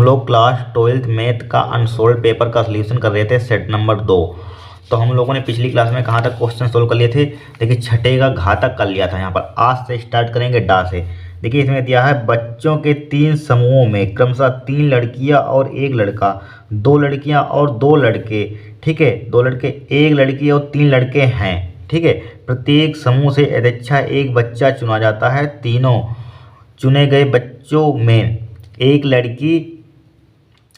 लोग class 12th math का unsolved paper का सॉल्यूशन कर रहे थे सेट नंबर 2। तो हम लोगों ने पिछली क्लास में कहाँ तक क्वेश्चन सोल्व कर लिए थे, देखिए छठे का घातक कर लिया था। यहाँ पर आज से स्टार्ट करेंगे डा से। देखिए इसमें दिया है बच्चों के 3 समूहों में क्रमशः 3 लड़कियां और 1 लड़का, 2 लड़कियां और 2 लड़के, ठीक है, 2 लड़के, 1 लड़की और 3 लड़के हैं, ठीक है। प्रत्येक समूह से यथेच्छा एक बच्चा चुना जाता है। तीनों चुने गए बच्चों में एक लड़की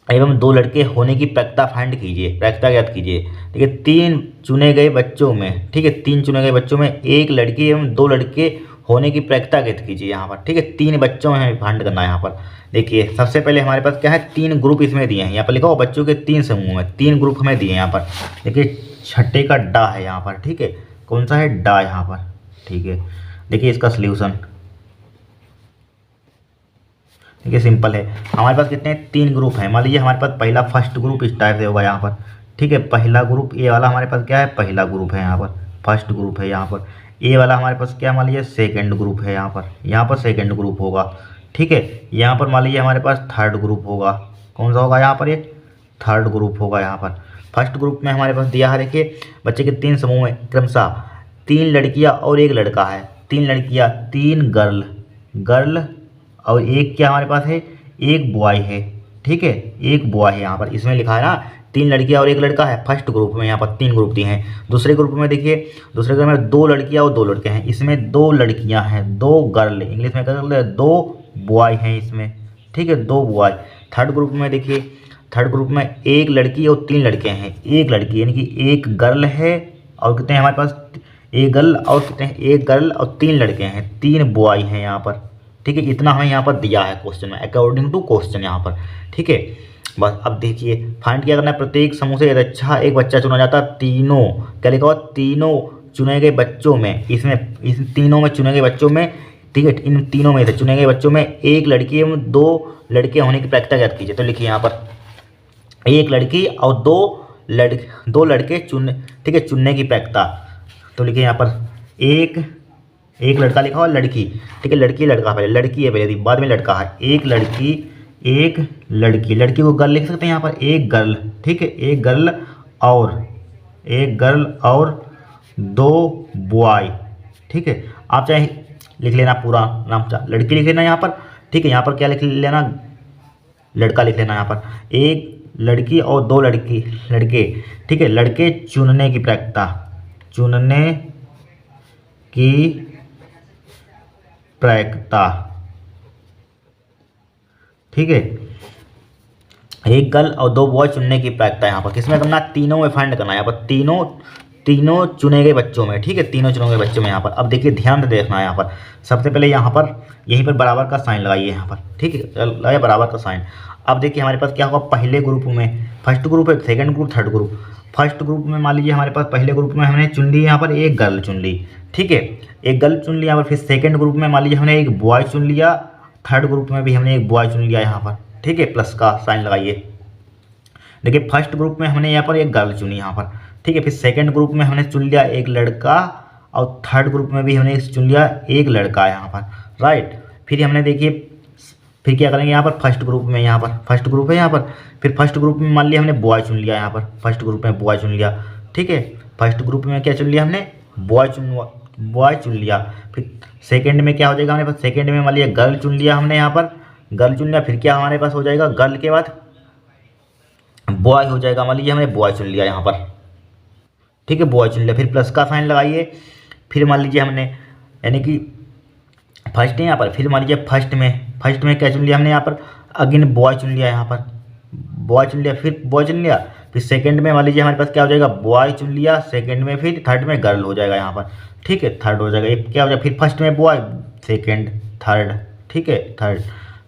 एवं 2 लड़के होने की प्रक्रिया फाइंड कीजिए, प्रक्रिया ज्ञात कीजिए। ठीक है, 3 चुने गए बच्चों में, ठीक है, 3 चुने गए बच्चों में एक लड़की एवं 2 लड़के होने की प्रक्रिया ज्ञात कीजिए। यहाँ पर ठीक है, 3 बच्चों में फाइंड करना है। यहाँ पर देखिए सबसे पहले हमारे पास क्या है, 3 ग्रुप इसमें दिए हैं। यहाँ पर लिखा हो बच्चों के 3 समूह में 3 ग्रुप हमें दिए हैं। यहाँ पर देखिए छठे का डा है यहाँ पर, ठीक है, कौन सा है, डा यहाँ पर, ठीक है। देखिए इसका सोल्यूशन देखिए सिंपल है। हमारे पास कितने 3 ग्रुप हैं। मान लीजिए हमारे पास पहला फर्स्ट ग्रुप इस टाइप से होगा यहाँ पर, ठीक है। पहला ग्रुप ए वाला हमारे पास क्या है, पहला ग्रुप है यहाँ पर, फर्स्ट ग्रुप है यहाँ पर। ए वाला हमारे पास क्या मान लीजिए सेकंड ग्रुप है यहाँ पर सेकंड ग्रुप होगा, ठीक है। यहाँ पर मान लीजिए हमारे पास थर्ड ग्रुप होगा, कौन सा होगा यहाँ पर, ये थर्ड ग्रुप होगा यहाँ पर। फर्स्ट ग्रुप में हमारे पास दिया है, देखिए बच्चे के 3 समूह में क्रमशः 3 लड़कियाँ और 1 लड़का है। 3 लड़कियाँ, 3 गर्ल और एक क्या हमारे पास है, एक बॉय है, ठीक है, एक बॉय है यहाँ पर। इसमें लिखा है ना 3 लड़कियाँ और 1 लड़का है फर्स्ट ग्रुप में। यहाँ पर 3 ग्रुप दिए हैं। दूसरे ग्रुप में देखिए, दूसरे ग्रुप में 2 लड़कियाँ और 2 लड़के हैं। इसमें 2 लड़कियाँ हैं, 2 गर्ल, इंग्लिश में क्या करते हैं, 2 बॉय हैं इसमें, ठीक है, 2 बॉय। थर्ड ग्रुप में देखिए, थर्ड ग्रुप में 1 लड़की और 3 लड़के हैं। 1 लड़की यानी कि 1 गर्ल है और कितने हमारे पास, 1 गर्ल और कितने हैं, 1 गर्ल और 3 लड़के हैं, 3 बॉय हैं यहाँ पर, ठीक है। इतना हमें यहाँ पर दिया है क्वेश्चन में, अकॉर्डिंग टू क्वेश्चन यहाँ पर, ठीक है। बस अब देखिए फाइंड क्या करना है, प्रत्येक समूह से अच्छा एक बच्चा चुना जाता है। तीनों क्या लिखा हुआ, तीनों चुने गए बच्चों में, इसमें इस तीनों में चुने गए बच्चों में, ठीक है, इन तीनों में से चुने गए बच्चों में एक लड़की एवं 2 लड़के होने की प्रक्रिया ज्ञात कीजिए। तो लिखिए यहाँ पर 1 लड़की और 2 लड़के चुन, ठीक है, चुनने की प्रक्रिया। तो लिखिए यहाँ पर एक लड़का लिखा हुआ, लड़की, ठीक है, लड़की लड़का, पहले लड़की है पहले, बाद में लड़का है। एक लड़की, एक लड़की, लड़की को गर्ल लिख सकते हैं यहाँ पर, एक गर्ल, ठीक है, एक गर्ल और 2 बॉय, ठीक है। आप चाहे लिख लेना पूरा नाम, लड़की लिख लेना यहाँ पर, ठीक है। यहाँ पर क्या लिख लेना, लड़का लिख लेना यहाँ पर। एक लड़की और 2 लड़के, ठीक है, लड़के चुनने की प्रक्रिया, चुनने की प्रक्रिया, ठीक है। एक गर्ल और 2 बॉय चुनने की प्रक्रिया यहाँ पर किसमें करना, तीनों में फाइंड करना है। यहाँ पर तीनों चुने गए बच्चों में, ठीक है, तीनों चुने गए बच्चों में। यहाँ पर अब देखिए ध्यान से देखना है। यहाँ पर सबसे पहले यहाँ पर यहीं पर बराबर का साइन लगाइए यहाँ पर, ठीक है, लगाइए बराबर का साइन। अब देखिए हमारे पास क्या होगा, पहले ग्रुप में, फर्स्ट ग्रुप है, second group, third group. First group में मान लीजिए हमारे पास पहले ग्रुप में हमने चुन ली यहाँ पर एक गर्ल चुन ली, ठीक है, एक गर्ल चुन लिया। यहाँ पर फिर सेकंड ग्रुप में मान लीजिए हमने एक बॉय चुन लिया, थर्ड ग्रुप में भी हमने एक बॉय चुन लिया यहाँ पर, ठीक है, प्लस का साइन लगाइए। देखिए फर्स्ट ग्रुप में हमने यहाँ पर एक गर्ल चुनी यहाँ पर, ठीक है, फिर सेकंड ग्रुप में हमने चुन लिया एक लड़का और थर्ड ग्रुप में भी हमने चुन लिया एक लड़का यहाँ पर, राइट। फिर हमने देखिए फिर क्या करेंगे, यहाँ पर फर्स्ट ग्रुप में, यहाँ पर फर्स्ट ग्रुप है यहाँ पर, फिर फर्स्ट ग्रुप में मान लिया हमने बॉय चुन लिया यहाँ पर, फर्स्ट ग्रुप में बॉय चुन लिया, ठीक है। फर्स्ट ग्रुप में क्या चुन लिया हमने, बॉय चुन लिया। फिर सेकंड में क्या हो जाएगा, हमारे पास सेकंड में मान लिया गर्ल चुन लिया हमने यहाँ पर, गर्ल चुन लिया। फिर क्या हमारे पास हो जाएगा, गर्ल के बाद बॉय हो जाएगा, मान लीजिए हमने बॉय चुन लिया यहाँ पर, ठीक है, बॉय चुन लिया। फिर प्लस का साइन लगाइए। फिर मान लीजिए हमने यानी कि फर्स्ट है यहाँ पर, फिर मान लीजिए फर्स्ट में क्या चुन लिया हमने यहाँ पर, अगेन बॉय चुन लिया यहाँ पर, बॉय चुन लिया, फिर बॉय चुन लिया। फिर सेकंड में मान लीजिए हमारे पास क्या हो जाएगा, बॉय चुन लिया सेकंड में, फिर थर्ड में गर्ल हो जाएगा यहाँ पर, ठीक है, थर्ड हो जाएगा। ये क्या हो जाएगा, फिर फर्स्ट में बॉय, सेकंड, थर्ड, ठीक है, थर्ड।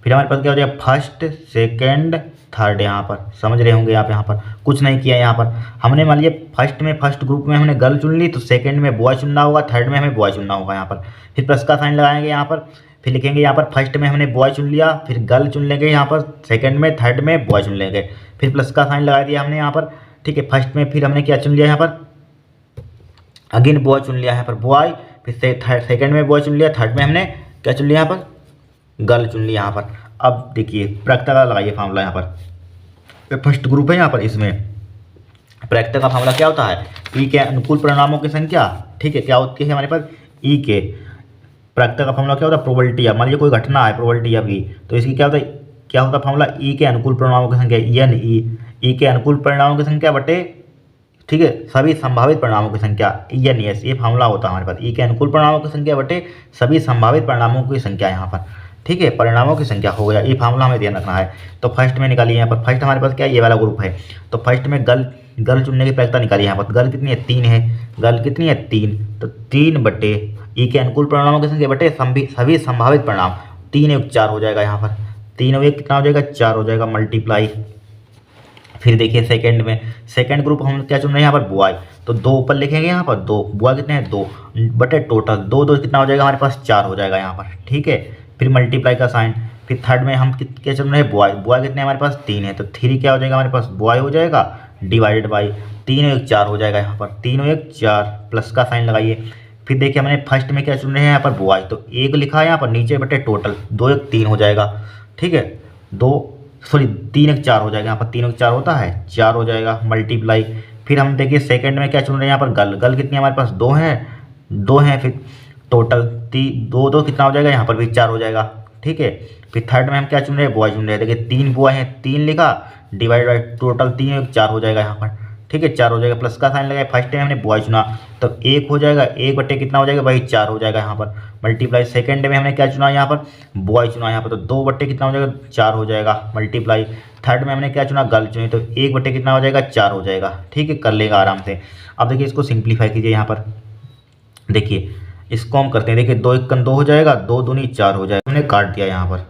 फिर हमारे पास क्या हो जाएगा, फर्स्ट, सेकंड, थर्ड। यहाँ पर समझ रहे होंगे आप, यहाँ पर कुछ नहीं किया। यहाँ पर हमने मान लीजिए फर्स्ट ग्रुप में हमने गर्ल चुन ली, तो सेकंड में बॉय चुनना होगा, थर्ड में हमें बॉय चुनना होगा यहाँ पर। फिर प्लस का साइन लगाएंगे यहाँ पर, फिर लिखेंगे यहाँ पर फर्स्ट में हमने बॉय चुन लिया, फिर गर्ल चुन लेंगे यहाँ पर, सेकंड में, थर्ड में बॉय चुन लेंगे, फिर प्लस का साइन लगा दिया हमने यहाँ पर, ठीक है। फर्स्ट में फिर हमने क्या चुन लिया यहाँ पर, अगेन बॉय चुन लिया यहाँ पर बॉय, फिर सेकंड में बॉय चुन लिया, थर्ड में हमने क्या चुन लिया यहाँ पर, गर्ल चुन लिया यहाँ पर। अब देखिए प्रायिकता का लगाइए फार्मूला यहाँ पर, फर्स्ट ग्रुप है यहाँ पर, इसमें प्रायिकता का फार्मूला क्या होता है, ई के अनुकूल परिणामों की संख्या, ठीक है, क्या होती है हमारे पास ई के, प्रायिकता का फार्मूला क्या होता है, प्रोबेबिलिटी। अब मान लीजिए कोई घटना है प्रोबेबिलिटी अभी, तो इसकी क्या होता है, क्या होता है फार्मूला, ई के अनुकूल परिणामों की संख्या, एन ई के अनुकूल परिणामों की संख्या बटे, ठीक है, सभी संभावित परिणामों की संख्या, एन एस, ये फार्मूला होता है हमारे पास, ई के अनुकूल परिणामों की संख्या बटे सभी संभावित परिणामों की संख्या यहाँ पर, ठीक है, परिणामों की संख्या हो गया, ये फार्मूला हमें ध्यान रखना है। तो फर्स्ट में निकालिए यहाँ पर, फर्स्ट हमारे पास क्या है, ये वाला ग्रुप है, तो फर्स्ट में गल चुनने की प्रायिकता निकालिए यहाँ पर, गल कितनी है 3 है, गल कितनी है 3, तो 3 बटे ई के अनुकूल परिणामों की संख्या बटे सभी संभावित परिणाम, 3 एक 4 हो जाएगा यहाँ पर, 3 और 1 कितना हो जाएगा 4 हो जाएगा, मल्टीप्लाई। फिर देखिए सेकंड ग्रुप हम क्या चुन रहे हैं यहाँ पर, बॉय, तो 2 ऊपर लिखेंगे यहाँ पर, 2 बॉय कितने हैं 2 बटे टोटल 2 कितना हो जाएगा हमारे पास 4 हो जाएगा यहाँ पर, ठीक है। फिर मल्टीप्लाई का साइन, फिर थर्ड में हम क्या चुन रहे हैं, बॉय कितने हमारे पास 3 है, तो 3 क्या हो जाएगा हमारे पास, बॉय हो जाएगा, डिवाइडेड बाई 3 और 1 4 हो जाएगा यहाँ पर, 3 और 1 4, प्लस का साइन लगाइए। फिर देखिए हमने फर्स्ट में क्या चुन रहे हैं यहाँ पर, बॉय, तो 1 लिखा है यहाँ पर, नीचे बटे टोटल 2 1 3 हो जाएगा, ठीक है, 3 1 4 हो जाएगा यहाँ पर, 3 1 4 होता है 4 हो जाएगा, मल्टीप्लाई। फिर हम देखिए सेकंड में क्या चुन रहे हैं यहाँ पर, गल कितनी हमारे पास 2 है, फिर टोटल 2 कितना हो जाएगा यहाँ पर भी 4 हो जाएगा, ठीक है। फिर थर्ड में हम क्या चुन रहे हैं, बॉय चुन रहे हैं, देखिए 3 बॉय हैं, 3 लिखा, डिवाइड बाई टोटल 3 1 4 हो जाएगा यहाँ पर, ठीक है, 4 हो जाएगा, प्लस का साइन लगाया, फर्स्ट टाइम हमने बॉय चुना तो 1 हो जाएगा, 1 बटे कितना हो जाएगा भाई 4 हो जाएगा यहाँ पर, मल्टीप्लाई। सेकंड में हमने क्या चुना यहाँ पर, बॉय चुना यहाँ पर, तो 2 बटे कितना हो जाएगा 4 हो जाएगा, मल्टीप्लाई। थर्ड में हमने क्या चुना, गर्ल चुनी, तो 1 बटे कितना हो जाएगा 4 हो जाएगा, ठीक है, कर लेगा आराम से। अब देखिए इसको सिंप्लीफाई कीजिए यहाँ पर, देखिए इसको हम करते हैं, देखिए 2 1 2 हो जाएगा, 2 दूनी 4 हो जाएगा, हमने काट दिया यहाँ पर,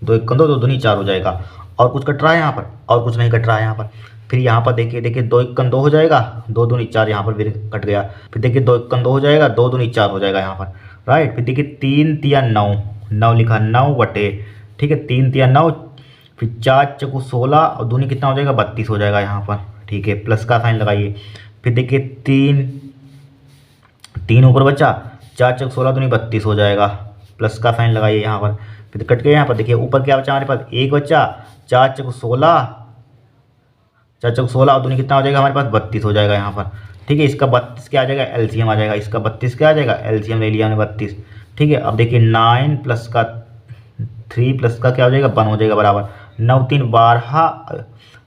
2 1 2 2 दूनी 4 हो जाएगा, और कुछ कट रहा है यहाँ पर, और कुछ नहीं कट रहा है यहाँ पर। फिर यहाँ पर देखिए 2 1 2 हो जाएगा, 2 दूनी 4 यहाँ पर फिर कट गया, फिर देखिए 2 1 2 हो जाएगा, 2 दूनी 4 हो जाएगा यहाँ पर, राइट। फिर देखिए 3 3 9 लिखा, 9 बटे, ठीक है, 3 3 9, फिर 4 चौको 16 और दूनी कितना हो जाएगा 32 हो जाएगा यहाँ पर, ठीक है, प्लस का साइन लगाइए। फिर देखिए 3 ऊपर बचा, 4 चौक 16 दूनी 32 हो जाएगा, प्लस का साइन लगाइए यहाँ पर। फिर कट गया यहाँ पर, देखिए ऊपर क्या बचा हमारे पास, 1 बचा, 4 चौक 16 और दूनी कितना हो जाएगा हमारे पास 32 हो जाएगा यहाँ पर, ठीक है। इसका 32 क्या आ जाएगा, एलसीएम आ जाएगा, इसका 32 क्या आ जाएगा, एलसीएम ले लिया हमने 32, ठीक है। अब देखिए 9 प्लस का 3 प्लस का क्या हो जाएगा 1 हो जाएगा, बराबर 9 3 12,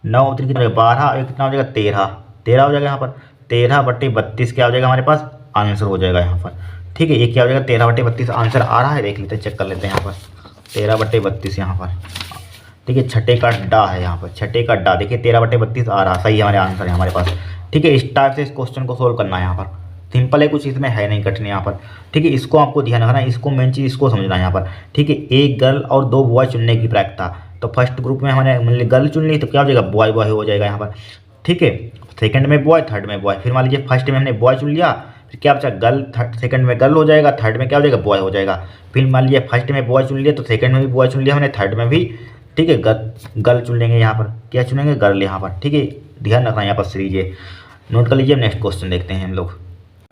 9 3 कितना 12, एक कितना हो जाएगा 13 हो जाएगा यहाँ पर, 13 बटे 32 क्या हो जाएगा हमारे पास, आंसर हो जाएगा यहाँ पर, ठीक है। ये क्या हो जाएगा 13 बटे 32 आंसर आ रहा है, देख लेते हैं, चेक कर लेते हैं यहाँ पर, 13 बटे 32 यहाँ पर, ठीक है, छठे का डा है यहाँ पर, छठे का डा, देखिए 13 बटे 32 आ रहा, सही हमारे आंसर है हमारे पास, ठीक है। इस टाइप से इस क्वेश्चन को सोल्व करना है यहाँ पर, सिंपल है, कुछ इसमें है नहीं कठिन यहाँ पर, ठीक है। इसको आपको ध्यान रखना है, इसको मेन चीज़ इसको समझना है यहाँ पर, ठीक है। एक गर्ल और 2 बॉय चुनने की प्रायिकता, तो फर्स्ट ग्रुप में हमने मान ली गर्ल चुन ली, तो क्या हो जाएगा बॉय हो जाएगा यहाँ पर, ठीक है। सेकंड में बॉय, थर्ड में बॉय, फिर मान लीजिए फर्स्ट में हमने बॉय चुन लिया, फिर क्या बचा गर्ल, सेकंड में गर्ल हो जाएगा, थर्ड में क्या हो जाएगा बॉय हो जाएगा। फिर मान लीजिए फर्स्ट में बॉय चुन लिया, तो सेकंड में भी बॉय चुन लिया हमने, थर्ड में भी, ठीक है, गर्ल चुन लेंगे यहाँ पर, क्या चुनेंगे गर्ल यहाँ पर, ठीक है, ध्यान रखना यहाँ पर सीरीज है, नोट कर लीजिए। नेक्स्ट क्वेश्चन देखते हैं हम लोग,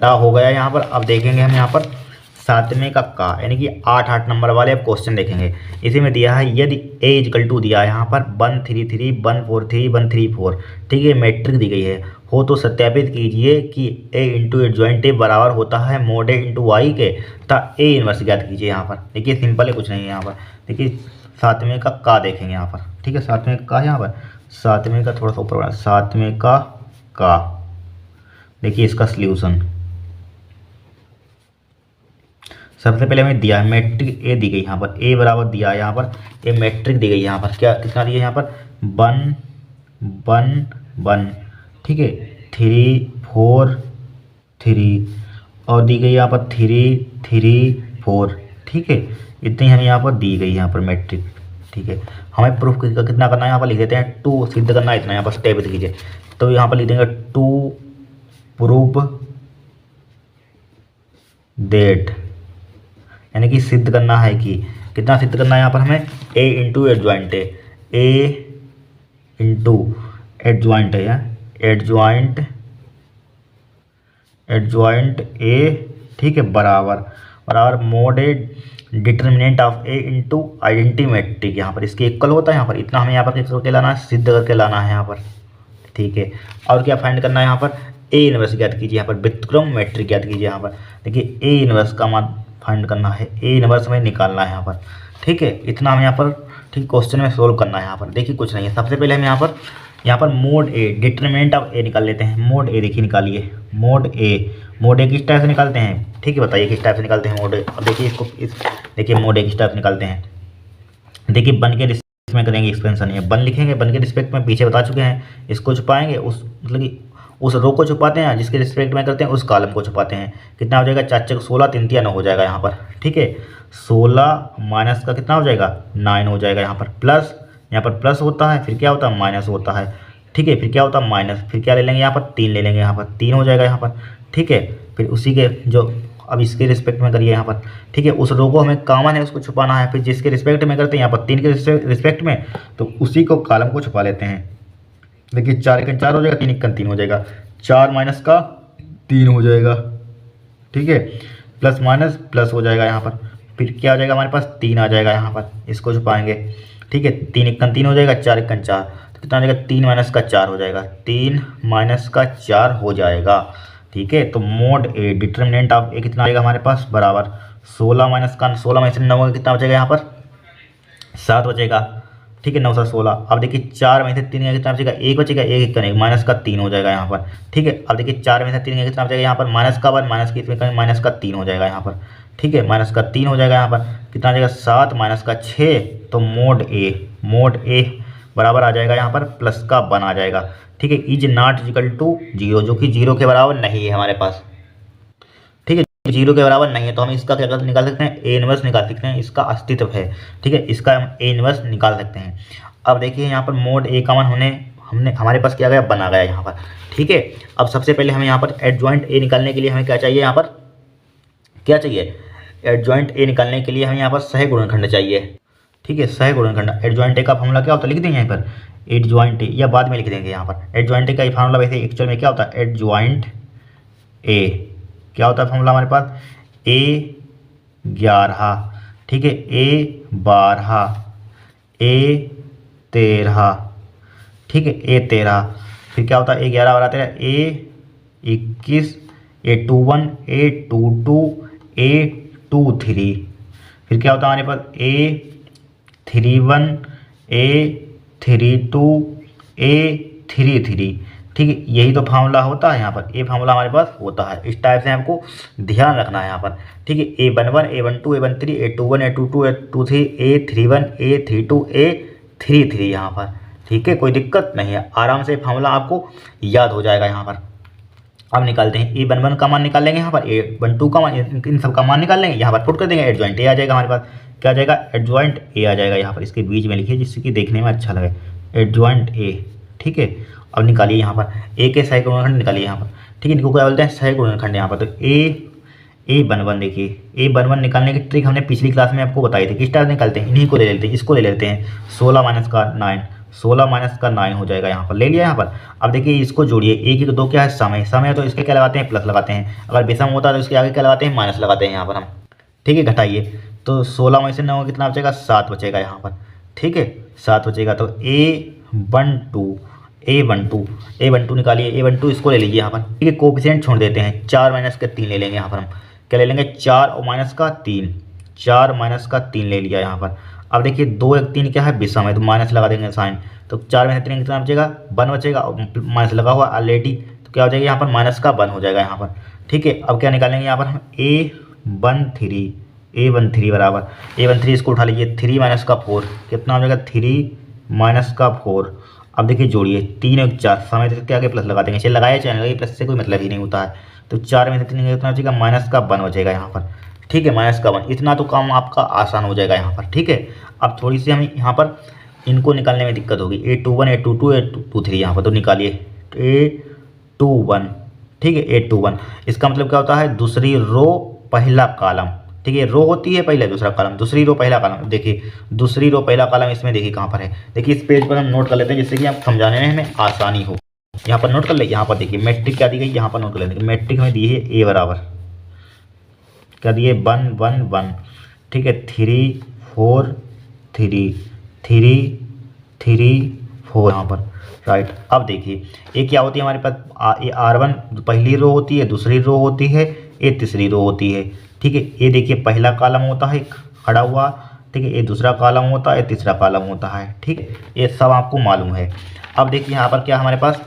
हो गया यहाँ पर। अब देखेंगे हम यहाँ पर 7वें का यानी कि 8 नंबर वाले अब क्वेश्चन देखेंगे। इसी में दिया है यदि a इक्वल टू दिया है यहाँ पर 133 143 134, ठीक है, मैट्रिक दी गई है, हो तो सत्यापित कीजिए कि a इंटू एडजॉइंट a बराबर होता है मोड a इंटू वाई के, तथा a इनवर्स ज्ञात कीजिए। यहाँ पर देखिए सिंपल है, कुछ नहीं है यहाँ पर, देखिए 7वें का देखेंगे यहाँ पर, ठीक है, 7वें का यहाँ पर, 7वें का थोड़ा सा ऊपर, 7वें का देखिए इसका सल्यूशन। सबसे पहले हमें दिया है मैट्रिक ए दी गई यहाँ पर, ए बराबर दिया है यहाँ पर, ए मैट्रिक दी गई यहाँ पर, क्या कितना दिया यहाँ पर 1 1 1, ठीक है, 3 4 3 और दी गई यहाँ पर 3 3 4, ठीक है, इतनी हमें यहाँ पर दी गई यहाँ पर मैट्रिक, ठीक है। हमें प्रूफ कितना करना है यहाँ पर लिख देते हैं 2, सिद्ध करना है इतना, यहाँ पर स्टेप कीजिए, तो यहाँ पर लिख देंगे 2 प्रूफ दैट, यानी कि सिद्ध करना है कि कितना सिद्ध करना है यहाँ पर हमें, a इंटू एडजॉइंट है, a इंटू एडजॉइंट है, एडजॉइंट a, ठीक है, बराबर mod A determinant of A into identity matrix, यहाँ पर इसके इक्वल होता है। यहाँ पर इतना हमें यहाँ पर किस करके लाना है, सिद्ध करके लाना है यहाँ पर, ठीक है। और क्या फाइंड करना है यहाँ पर, ए इनवर्स ज्ञात कीजिए, यहाँ पर व्युत्क्रम मैट्रिक ज्ञात कीजिए। यहाँ पर देखिए ए इनवर्स का मान फाइंड करना है, ए इनवर्स हमें निकालना है यहाँ पर, ठीक है। इतना हमें यहाँ पर ठीक क्वेश्चन में सोल्व करना है। यहाँ पर देखिए कुछ नहीं है, सबसे पहले हम यहाँ पर मोड ए डिटरमिनेंट ऑफ ए निकाल लेते हैं। मोड ए देखिए निकालिए, मोड ए किस टाइप से निकालते हैं, ठीक है, बताइए किस टाइप से निकालते हैं मोड ए। अब देखिए देखिए मोड ए किस टाइप से निकालते हैं। देखिए बन के रिस्पेक्ट में करेंगे एक्सपेंशन, ये बन लिखेंगे, बन के रिस्पेक्ट में पीछे बता चुके हैं। इसको छुपाएंगे, उस मतलब कि उस रो को छुपाते हैं, जिसके रिस्पेक्ट में करते हैं उस कॉलम को छुपाते हैं। कितना हो जाएगा, 4 16 3 3 9 हो जाएगा यहाँ पर, ठीक है। 16 माइनस का कितना हो जाएगा, 9 हो जाएगा यहाँ पर, प्लस यहाँ पर प्लस होता है, फिर क्या होता है, माइनस होता है, ठीक है। फिर क्या होता है, माइनस, फिर क्या ले लेंगे यहाँ पर, 3 ले लेंगे, यहाँ पर 3 हो जाएगा यहाँ पर, ठीक है। फिर उसी के जो अब इसके रिस्पेक्ट में करिए यहाँ पर, ठीक है। उस रो को हमें कॉमन है उसको छुपाना है, फिर जिसके रिस्पेक्ट में करते हैं यहाँ पर 3 के रिस्पेक्ट में, तो उसी को कॉलम को छुपा लेते हैं। देखिए 4 1 4 हो जाएगा, 3 1 3 हो जाएगा, 4 माइनस का 3 हो जाएगा, ठीक है। प्लस माइनस प्लस हो जाएगा यहाँ पर, फिर क्या हो जाएगा हमारे पास, 3 आ जाएगा यहाँ पर, इसको छुपाएंगे, ठीक है। 3 1 3 हो जाएगा, 4 1 4, तो कितना हो जाएगा, 3 माइनस का 4 हो जाएगा, 3 माइनस का 4 हो जाएगा, ठीक है। तो मोड ए डिटर्मिनेंट ऑफ ए कितना आएगा हमारे पास, बराबर 16 माइनस का 16 में से 9 कितना बचेगा यहाँ पर, 7 बचेगा, ठीक है। 9 से 16, अब देखिए 4 में से 3 का कितना बचेगा, 1 बचेगा, 1 1 माइनस का 3 हो जाएगा यहाँ पर, ठीक है। अब देखिए 4 में से 3 का कितना बचेगा यहाँ पर, माइनस का 1 माइनस की इसमें करेंगे माइनस का 3 हो जाएगा यहाँ पर, ठीक है। माइनस का 3 हो जाएगा यहाँ पर, कितना आ जाएगा 7 माइनस का 6, तो मोड ए बराबर आ जाएगा यहाँ पर प्लस का 1 आ जाएगा, ठीक है। इज नॉट इक्वल टू 0, जो कि 0 के बराबर नहीं है हमारे पास, ठीक है। 0 के बराबर नहीं है तो हम इसका क्या निकाल सकते हैं, ए इनवर्स निकाल सकते हैं, इसका अस्तित्व है, ठीक है। इसका हम ए इनवर्स निकाल सकते हैं। अब देखिए यहाँ पर मोड ए का मान हमने हमारे पास क्या गया, बना गया यहाँ पर, ठीक है। अब सबसे पहले हमें यहाँ पर एडजॉइंट ए निकालने के लिए हमें क्या चाहिए, यहाँ पर क्या चाहिए, एडजॉइंट ए निकालने के लिए हमें यहाँ पर सह गुणनखंड चाहिए, ठीक है। सह गुणनखंड एडजॉइंट ए का फॉर्मूला क्या होता है, लिख देंगे यहाँ पर एडजॉइंट ए, या बाद में लिख देंगे यहाँ पर। एडजॉइंट ए का फॉर्मूला वैसे एक्चुअल में क्या होता है, एडजॉइंट ए क्या होता है फॉर्मूला हमारे पास, ए 11, ठीक है, ए 12, ए 13, ठीक है, ए 13, फिर क्या होता है, ए 11 12 13, ए 21, ए 21, ए 22, ए 23, फिर क्या होता है हमारे पास, ए 31, ए 32, ए 33, ठीक है। यही तो फार्मूला होता है यहाँ पर, ए फार्मूला हमारे पास होता है। इस टाइप से हमको ध्यान रखना है यहाँ पर, ठीक है। A11 A12 A13 A21 A22 A23 A31 A32 A33 यहाँ पर, ठीक है। कोई दिक्कत नहीं है, आराम से फार्मूला आपको याद हो जाएगा यहाँ पर। अब निकालते हैं, A11 का मान निकाल लेंगे यहाँ पर, A12 का मान, इन सब का मान निकाल लेंगे, यहाँ पर पुट कर देंगे, एडजॉइंट ए आ जाएगा हमारे पास, क्या आ जाएगा, एडजॉइंट ए आ जाएगा यहाँ पर, इसके बीच में लिखिए जिससे कि देखने में अच्छा लगे, एडजॉइंट ए, ठीक है। अब निकालिए यहाँ पर ए के सह गुणनखंड निकालिए यहाँ पर, ठीक है। इनको क्या बोलते हैं, सह गुणनखंड यहाँ पर। तो A11 देखिए, A11 निकालने की ट्रिक हमने पिछली क्लास में आपको बताई थी, किस टाइप निकालते हैं, इन्हीं को ले लेते हैं, इसको ले लेते हैं, 16 माइनस का 9, 16 माइनस का 9 हो जाएगा यहाँ पर, ले लिया यहाँ पर। अब देखिए इसको जोड़िए, एक ही तो दो क्या है, समय है, तो इसके क्या लगाते हैं, प्लस लगाते हैं, अगर विषम होता है तो इसके आगे क्या लगाते हैं, माइनस लगाते हैं यहाँ पर हम, ठीक है। घटाइए तो 16 में से 9 कितना बचेगा, 7 बचेगा यहाँ पर, ठीक है, 7 बचेगा। तो A12 निकालिए, A12 इसको ले लीजिए यहाँ पर, ठीक है। कोफिशिएंट छोड़ देते हैं, 4 माइनस का 3 ले लेंगे यहाँ पर हम, क्या ले लेंगे, 4 और माइनस का 3, 4 माइनस का 3 ले लिया यहाँ पर। अब देखिए 2 1 3 क्या है, विषम है, तो माइनस लगा देंगे साइन, तो 4 में से 3 कितना बचेगा, 1 बचेगा, और माइनस लगा हुआ ऑलरेडी, तो क्या हो जाएगा यहाँ पर, माइनस का 1 हो जाएगा यहाँ पर, ठीक है। अब क्या निकालेंगे यहाँ पर हम, A13 बराबर, A13 इसको उठा लीजिए, 3 माइनस का 4 कितना हो जाएगा, 3 माइनस का 4। अब देखिए जोड़िए, 3 और 4, समय के आगे प्लस लगा देंगे, चलिए लगाया चाहे लगे, प्लस से कोई मतलब ही नहीं होता है। तो 4 में से 3 कितना बचेगा, माइनस का 1 बचेगा यहाँ पर, ठीक है, माइनस का 1। इतना तो काम आपका आसान हो जाएगा यहाँ पर, ठीक है। अब थोड़ी सी हमें यहाँ पर इनको निकालने में दिक्कत होगी, A21 A22 A23 यहाँ पर, तो निकालिए A21, ठीक है, A21 इसका मतलब क्या होता है, दूसरी रो पहला कॉलम, ठीक है। रो होती है पहले दूसरा कॉलम, दूसरी रो पहला कॉलम, देखिए दूसरी रो पहला कॉलम इसमें देखिए कहाँ पर है, देखिए इस पेज पर हम नोट कर लेते हैं जिससे कि आप समझाने में हमें आसानी हो। यहाँ पर नोट कर ले, यहाँ पर देखिए मैट्रिक क्या दी गई, यहाँ पर नोट कर लेते हैं, मैट्रिक हमें दी है A बराबर क्या दिए, 1 1 1, ठीक है, 3 4 3 3 3 4 यहाँ पर, राइट। अब देखिए ये क्या होती है हमारे पास, ये R1 पहली रो होती है, दूसरी रो होती है, ये तीसरी रो होती है, ठीक है। ये देखिए पहला कॉलम होता है खड़ा हुआ, ठीक है, ये दूसरा कॉलम होता है, तीसरा कॉलम होता है, ठीक है, ये सब आपको मालूम है। अब देखिए यहाँ पर क्या हमारे पास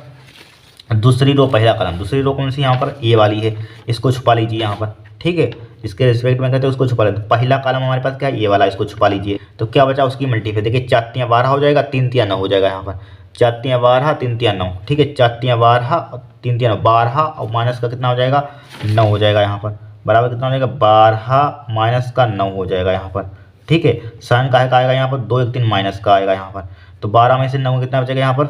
दूसरी रो पहला कॉलम, दूसरी रो कौन सी यहाँ पर ये वाली है, इसको छुपा लीजिए यहाँ पर, ठीक है, इसके रिस्पेक्ट में कहते हैं उसको छुपा लेते। पहला कॉलम हमारे पास क्या है, ये वाला, इसको छुपा लीजिए। तो क्या बचा उसकी मल्टीप्लाई, देखिए 4 तियां 12 हो जाएगा, 3 तियां 9 हो जाएगा यहाँ पर, 4 तियां 12 3 तियां 9, ठीक है, 4 तियां 12 और 3 तियां 12 और माइनस का कितना हो जाएगा 9 हो जाएगा यहाँ पर, बराबर कितना हो जाएगा 12 माइनस का 9 हो जाएगा यहाँ पर, ठीक है। साइन का आएगा यहाँ पर 2 1 3 माइनस का आएगा यहाँ पर, तो 12 में से 9 कितना बचेगा यहाँ पर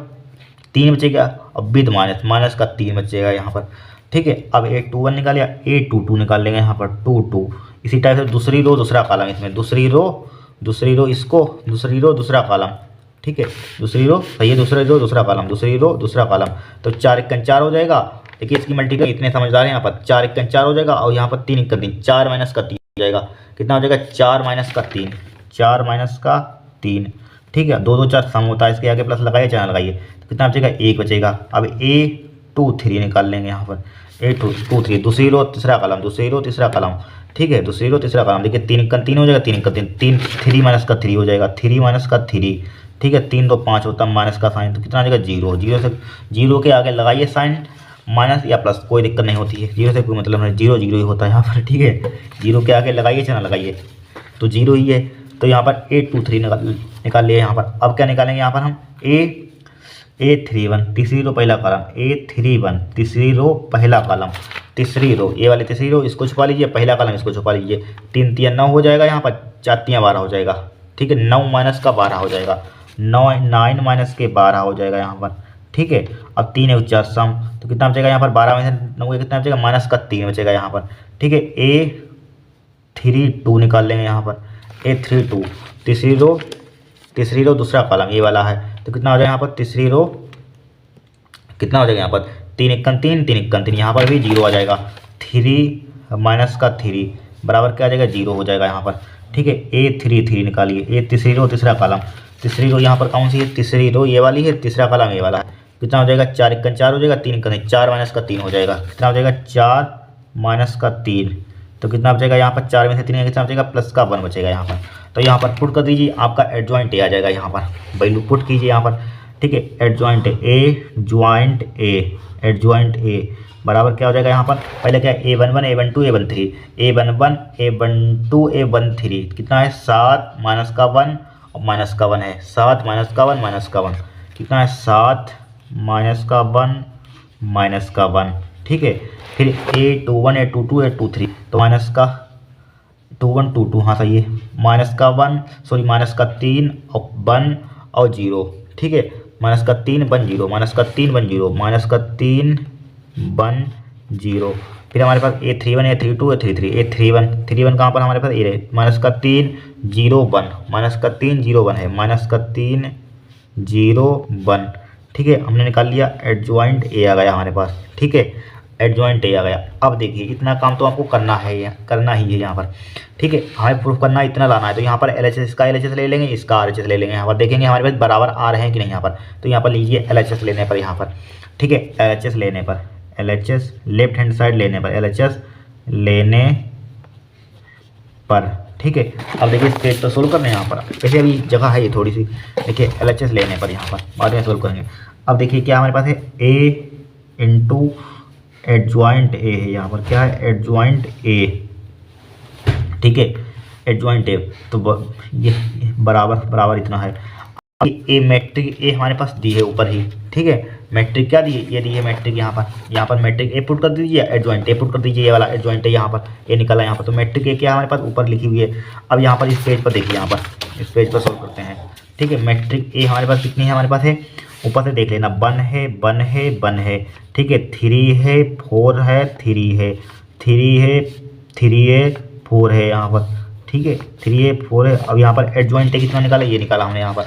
3 बचेगा, अब विद माइनस का 3 बचेगा यहाँ पर, ठीक है। अब A21 निकाल लिया, A22 निकाल लेंगे यहाँ पर 2 2। इसी टाइप से दूसरी रो दूसरा कॉलम, इसमें दूसरी रो इसको, दूसरी रो दूसरा कॉलम, ठीक है, दूसरी रो सही है, दूसरी रो दूसरा कॉलम, दूसरी रो दूसरा कॉलम, तो 4 1 4 हो जाएगा। देखिए इसकी मल्टीप्लाई इतने समझदार हैं यहाँ पर, 4 1 4 हो जाएगा और यहाँ पर 3 1 3, 4 माइनस का 3 हो जाएगा, कितना हो जाएगा 4 माइनस का 3, 4 माइनस का 3, ठीक है। 2 2 4 सम होता है, इसके आगे प्लस लगाइए चाहे लगाइए, तो कितना बचेगा 1 बचेगा। अब A23 निकाल लेंगे यहाँ पर, A23 दूसरी रो तीसरा कॉलम, दूसरी रो तीसरा कॉलम, ठीक है, दूसरी रो तीसरा कॉलम, देखिए 3 1 3 हो जाएगा, 3 1 3 3 माइनस का 3 हो जाएगा, 3 माइनस का 3, ठीक है, 3 2 5 होता है माइनस का साइन, तो कितना आ जाएगा 0, 0 से 0 के आगे लगाइए साइन माइनस या प्लस, कोई दिक्कत नहीं होती है, 0 से कोई मतलब नहीं, 0 0 ही होता है यहाँ पर, ठीक है। 0 के आगे लगाइए चाहे ना लगाइए तो 0 ही है, तो यहाँ पर A23 निकाल लिए यहाँ पर। अब क्या निकालेंगे यहाँ पर हम A31 तीसरी रो पहला कॉलम, A31 तीसरी रो पहला कॉलम, तीसरी रो ये वाली तीसरी रो इसको छुपा लीजिए, पहला कॉलम इसको छुपा लीजिए, 3 तियां 9 हो जाएगा यहाँ पर, 4 तियां 12 हो जाएगा, ठीक है, 9 माइनस का 12 हो जाएगा, 9 माइनस के 12 हो जाएगा यहाँ पर, ठीक है। अब 3 है 4 सम, तो कितना बचेगा यहाँ पर 12 में से 9 कितना बचेगा माइनस का 3 बचेगा यहाँ पर, ठीक है। A32 निकाल लेंगे यहाँ पर, A32 तीसरी रो दूसरा कॉलम ये वाला है, तो कितना हो जाएगा यहाँ पर तीसरी रो कितना हो जाएगा यहाँ पर 3 1 3 3 1 3, यहाँ पर भी 0 आ जाएगा, 3 माइनस का 3 बराबर क्या आ जाएगा 0 हो जाएगा यहाँ पर, ठीक है। A33 निकालिए, ये तीसरी रो तीसरा कॉलम, तीसरी रो यहाँ पर कौन सी है, तीसरी रो ये वाली है, तीसरा कॉलम ये वाला है, कितना हो जाएगा 4 1 4 हो जाएगा, 3 1 3 4 माइनस का 3 हो जाएगा, कितना हो जाएगा 4 माइनस का 3, तो कितना बचेगा यहाँ पर 4 में से 3 कितना बचेगा प्लस का 1 बचेगा यहाँ पर, तो यहाँ पर पुट कर दीजिए, आपका एडजॉइंट ए आ जाएगा यहाँ पर, वैल्यू पुट कीजिए यहाँ पर, ठीक है। एडजॉइंट ए बराबर क्या हो जाएगा यहाँ पर, पहले क्या A11 A12 A13, A11 A12 A13 कितना है 7 माइनस का 1 और माइनस का 1 है, 7 माइनस का 1 माइनस का 1 कितना है 7 माइनस का 1 माइनस का 1, ठीक है। फिर A21 A22 A23, तो माइनस का 21 22, हाँ सही है, माइनस का 3 और 1 और 0, ठीक है, माइनस का 3 1 0, माइनस का 3 1 0, माइनस का 3 1 0। फिर हमारे पास A31 A32 A33, A31 कहाँ पर हमारे पास ये माइनस का 3 0 1, माइनस का 3 0 1 है, माइनस का 3 0 1, ठीक है। हमने निकाल लिया एडजॉइंट ए आ गया हमारे पास, ठीक है, एडजॉइंट ए आ गया। अब देखिए इतना काम तो आपको करना ही है यहाँ पर, ठीक है, हमें प्रूफ करना इतना लाना है, तो यहाँ पर LHS इसका LHS ले लेंगे, इसका RHS ले लेंगे, यहाँ पर देखेंगे हमारे पास बराबर आ रहे हैं कि नहीं यहाँ पर, तो यहाँ पर लीजिए LHS लेने पर यहाँ पर, ठीक है, LHS लेने पर, LHS लेफ्ट हैंड साइड लेने पर, LHS लेने पर, ठीक है। अब देखिए इस पेज पर सोल्व करने यहाँ पर, वैसे अभी जगह है ये थोड़ी सी, देखिए LHS लेने पर यहाँ पर बाद में सोल्व करेंगे। अब देखिए क्या हमारे पास है A इंटू एडजॉइंट ए है, यहाँ पर क्या है एडजॉइंट ए, ठीक है, एडजॉइंट ए, तो ये बराबर इतना है। ए मैट्रिक ए हमारे पास दी है ऊपर ही, ठीक है, मैट्रिक क्या दी है, ये दी है मैट्रिक, यहाँ पर मैट्रिक ए पुट कर दीजिए, एडजॉइंट ए पुट कर दीजिए, ये वाला एडजॉइंट ए यहाँ पर ए निकला यहाँ पर, तो मैट्रिक ए क्या हमारे पास ऊपर लिखी हुई है। अब यहाँ पर इस पेज पर देखिए, यहाँ पर इस पेज पर सॉल्व करते हैं, ठीक है। मैट्रिक ए हमारे पास कितनी है, हमारे पास है ऊपर से देख लेना 1 है 1 है 1 है, ठीक है, 3 है 4 है 3 है 3 है 3 है 4 है यहाँ पर, ठीक है, 3 है 4 है। अब यहाँ पर एडजॉइंट ए कितना निकाला, ये निकाला हमने यहाँ पर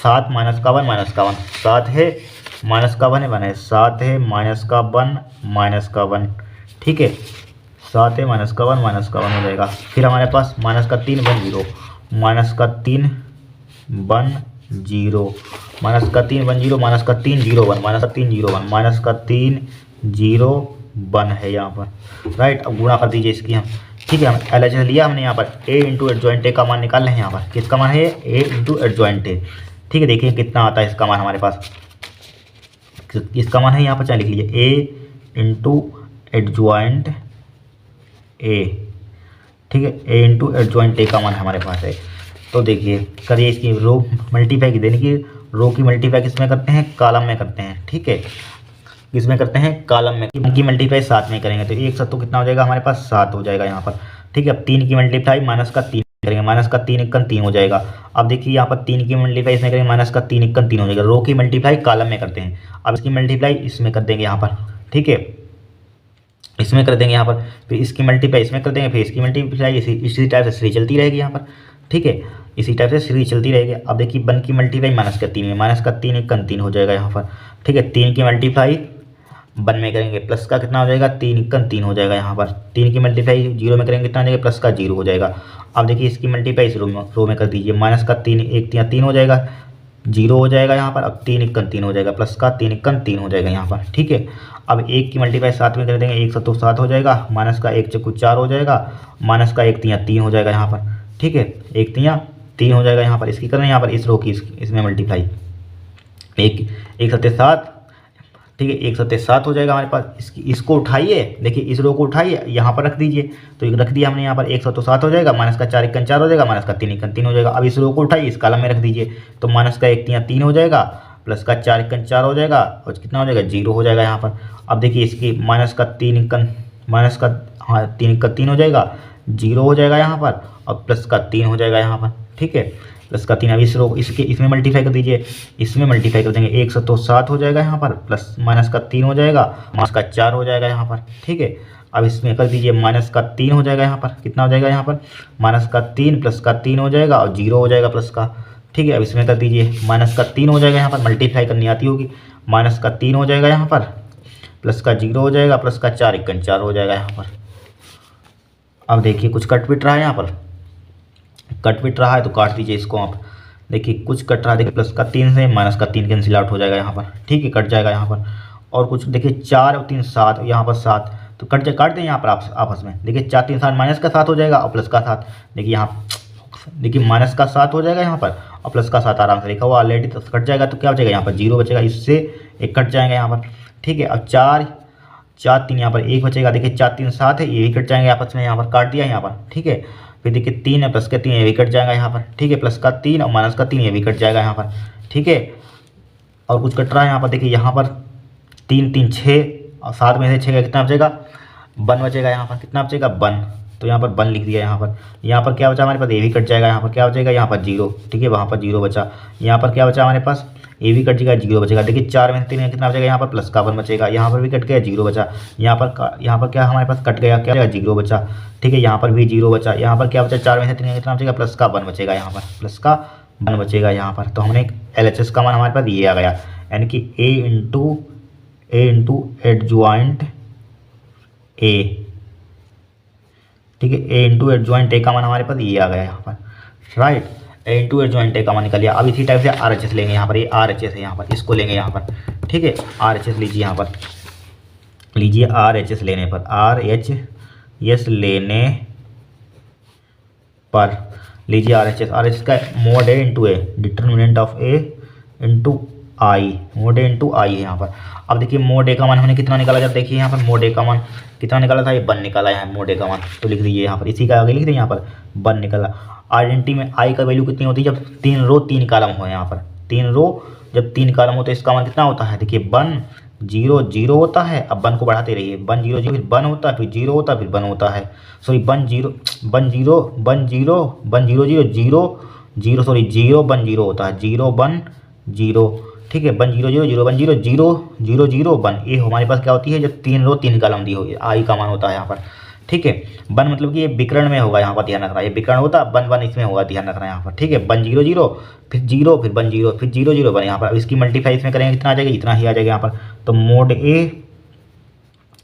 7 माइनस का 1 माइनस का 1, 7 है माइनस का 1 है 1 है, 7 है माइनस का 1 माइनस का 1, ठीक है, 7 है माइनस का 1 हो जाएगा। फिर हमारे पास माइनस का 3 1 0, माइनस का 3 1 0, माइनस का 3 1 0, माइनस का 3 0 1, माइनस का 3 0 1, माइनस का 3 0 1 है यहाँ पर, राइट। अब गुणा कर दीजिए इसकी हम, ठीक है। हम LHS लिया हमने यहाँ पर, a इंटू एडजॉइंट ए का मान निकाल रहे हैं यहाँ पर। किसका मान है? a इंटू एडजॉइंट ए, ठीक है। देखिए कितना आता है इसका मान हमारे पास, इसका मान है यहाँ पर, चाहे लिख लीजिए a इंटू एडजॉइंट ए, ठीक है। a इंटू एडजॉइंट ए का मान हमारे पास है। तो देखिए करिए इसकी रो मल्टीप्लाई की, देने की रो की मल्टीप्लाई किसमें करते हैं? कॉलम में करते हैं, ठीक है। किसमें करते हैं? कॉलम में। की मल्टीप्लाई 7 में करेंगे तो 1 7 कितना हो जाएगा हमारे पास? 7 हो जाएगा यहाँ पर, ठीक है। अब 3 की मल्टीप्लाई माइनस का 3 करेंगे, माइनस का 3 1 3 हो जाएगा। अब देखिए यहाँ पर 3 की मल्टीप्लाई इसमें करेंगे, माइनस का 3 1 3 हो जाएगा। रो की मल्टीप्लाई कॉलम में करते हैं, अब इसकी मल्टीप्लाई इसमें कर देंगे यहाँ पर, ठीक है। इसमें कर देंगे यहाँ पर, फिर इसकी मल्टीप्लाई इसमें कर देंगे, फिर इसकी मल्टीप्लाई इसी टाइप से सीरीज चलती रहेगी यहाँ पर, ठीक है। इसी टाइप से सीरीज चलती रहेगी। अब देखिए 1 की मल्टीप्लाई माइनस का 3 में, माइनस का 3 1 3 हो जाएगा यहाँ पर, ठीक है। 3 की मल्टीप्लाई 1 में करेंगे, प्लस का कितना हो जाएगा? 3 1 3 हो जाएगा यहाँ पर। 3 की मल्टीप्लाई 0 में करेंगे, कितना हो जाएगा? प्लस का 0 हो जाएगा। अब देखिए इसकी मल्टीप्लाई इस रो में कर दीजिए, माइनस का 3 1 3 हो जाएगा, 0 हो जाएगा यहाँ पर। अब 3 1 3 हो जाएगा, प्लस का 3 1 3 हो जाएगा यहाँ पर, ठीक है। अब 1 की मल्टीप्लाई 7 में कर देंगे, 1 7 7 हो जाएगा, माइनस का 1 4 4 हो जाएगा, माइनस का 1 3 3 हो जाएगा यहाँ पर, ठीक है। 1 3 3 हो जाएगा यहाँ पर। इसकी करें यहाँ पर इस रो की इसमें मल्टीप्लाई, 1 7 7, ठीक है। 1 7 7 हो जाएगा हमारे पास। इसको उठाइए, देखिए इस रो को उठाइए, यहाँ पर रख दीजिए, तो रख दिया हमने यहाँ पर। 1 7 7 हो जाएगा, माइनस का 4 1 4 हो जाएगा, माइनस का 3 1 3 हो जाएगा। अब इस रो को उठाइए, इस कॉलम में रख दीजिए, तो माइनस का 1 3 3 हो जाएगा, प्लस का 4 1 4 हो जाएगा, और कितना हो जाएगा? 0 हो जाएगा यहाँ पर। अब देखिए इसकी माइनस का 3 1 माइनस का 3 1 3 हो जाएगा, 0 हो जाएगा यहाँ पर, और प्लस का 3 हो जाएगा यहाँ पर, ठीक है। प्लस का 3, अब इस रो इसके इसमें मल्टीप्लाई कर दीजिए, इसमें मल्टीप्लाई कर देंगे, 1 7 7 हो जाएगा यहाँ पर, प्लस माइनस का 3 हो जाएगा, माइनस का 4 हो जाएगा यहाँ पर, ठीक है। अब इसमें कर दीजिए, माइनस का 3 हो जाएगा यहाँ पर, कितना हो जाएगा यहाँ पर? माइनस का 3 प्लस का 3 हो जाएगा, और 0 हो जाएगा प्लस का, ठीक है। अब इसमें कर दीजिए, माइनस का 3 हो जाएगा यहाँ पर, मल्टीप्लाई करनी आती होगी, माइनस का 3 हो जाएगा यहाँ पर, प्लस का 0 हो जाएगा, प्लस का 4 1 4 हो जाएगा यहाँ पर। अब देखिए कुछ कट पिट रहा है यहाँ पर, कट पिट रहा है तो काट दीजिए इसको आप। देखिए कुछ कट रहा है, देखिए प्लस का 3 से माइनस का 3 कैंसिल आउट हो जाएगा यहाँ पर, ठीक है, कट जाएगा यहाँ पर। और कुछ देखिए 4 और 3 7, यहाँ पर 7, तो काट दें यहाँ पर आपस में। देखिए 4 3 7 माइनस का 7 हो जाएगा, और प्लस का 7, देखिए यहाँ देखिए माइनस का 7 हो जाएगा यहाँ पर, और प्लस का 7 आराम से लिखा हुआ ऑलरेडी, तो कट जाएगा, तो क्या हो जाएगा यहाँ पर? 0 बचेगा, इससे एक कट जाएगा यहाँ पर, ठीक है। अब 4 3 यहाँ पर 1 बचेगा, देखिए 4 3 7 है, ये भी कट जाएंगे आपस में, यहाँ पर काट दिया यहाँ पर, ठीक है। फिर देखिए 3 है, प्लस का 3 ये भी कट जाएगा यहाँ पर, ठीक है। प्लस का 3 और माइनस का 3 ये भी कट जाएगा यहाँ पर, ठीक है। और कुछ कट रहा है यहाँ पर, देखिए यहाँ पर 3 3 6, और 7 में से 6 का कितना बचेगा? 1 बचेगा यहाँ पर, कितना बचेगा? 1, तो यहाँ पर 1 लिख दिया यहाँ पर। यहाँ पर क्या बचा हमारे पास? ये भी कट जाएगा यहाँ पर, क्या बचेगा? यहाँ पर 0, ठीक है, वहाँ पर 0 बचा। यहाँ पर क्या बचा हमारे पास? ये भी कट जाएगा, 0 बचेगा। देखिए 4 में से 3 कितना बचेगा? यहाँ पर प्लस का 1 बचेगा, यहाँ पर भी कट गया, 0 बचा। यहाँ पर क्या हमारे पास कट गया, क्या बचेगा? 0 बचा, ठीक है। यहाँ पर भी 0 बचा। यहाँ पर क्या बचा? 4 में से 3 कितना बचेगा? प्लस का 1 बचेगा, यहाँ पर प्लस का 1 बचेगा यहाँ पर। तो हमने LHS का मान हमारे पास ये आ गया, यानी कि a इंटू एडजॉइंट a, ठीक है। a इंटू एडजॉइंट a का मान हमारे पास ये आ गया यहाँ पर, right. a into adjoint a का मान निकल लिया। अब इसी टाइप से RHS लेंगे यहाँ पर, ये RHS है यहाँ पर, इसको लेंगे यहाँ पर, ठीक है। RHS लीजिए यहाँ पर, लीजिए RHS लेने पर, RHS लेने पर लीजिए RHS का mod a into A, determinant of a into I, mod a into I है यहाँ पर। अब देखिए मोड a का मान हमने कितना निकाला, जब देखिए यहाँ पर मोड a का मान कितना निकाला था, ये 1 निकाला है मोड a का मान, तो लिख दीजिए यहाँ पर, इसी का आगे लिख दीजिए यहाँ पर 1 निकाला। आइडेंटिटी में आई का वैल्यू कितनी होती है? जब 3 रो 3 कॉलम हो, यहाँ पर 3 रो जब 3 कॉलम हो तो इसका मान कितना होता है? देखिए 1 0 0 होता है। अब 1 को बढ़ाते रहिए, 1 0 0, फिर 1 होता है, फिर 0 होता है, फिर 1 होता है, सॉरी 1 0 1 0 1 0 1 0 0 0 0, सॉरी 0 1 0 होता है, 0 1 0, ठीक है। 1 0 0 0 1 0 0 0 0 1, ये हमारे पास क्या होती है? जब 3 रो 3 कॉलम दी हो, आई का मान होता है यहाँ पर, ठीक है। 1 मतलब कि ये विकर्ण में होगा, यहाँ पर ध्यान रखना, ये विकर्ण होता है 1 1 इसमें होगा, ध्यान रखना यहाँ पर, ठीक है। 1 0 0, फिर 0, फिर 1 0, फिर 0 0 1 यहाँ पर। अब इसकी मल्टीप्लाई इसमें करेंगे, कितना आ जाएगा? इतना ही आ जाएगा यहाँ पर। तो मोड a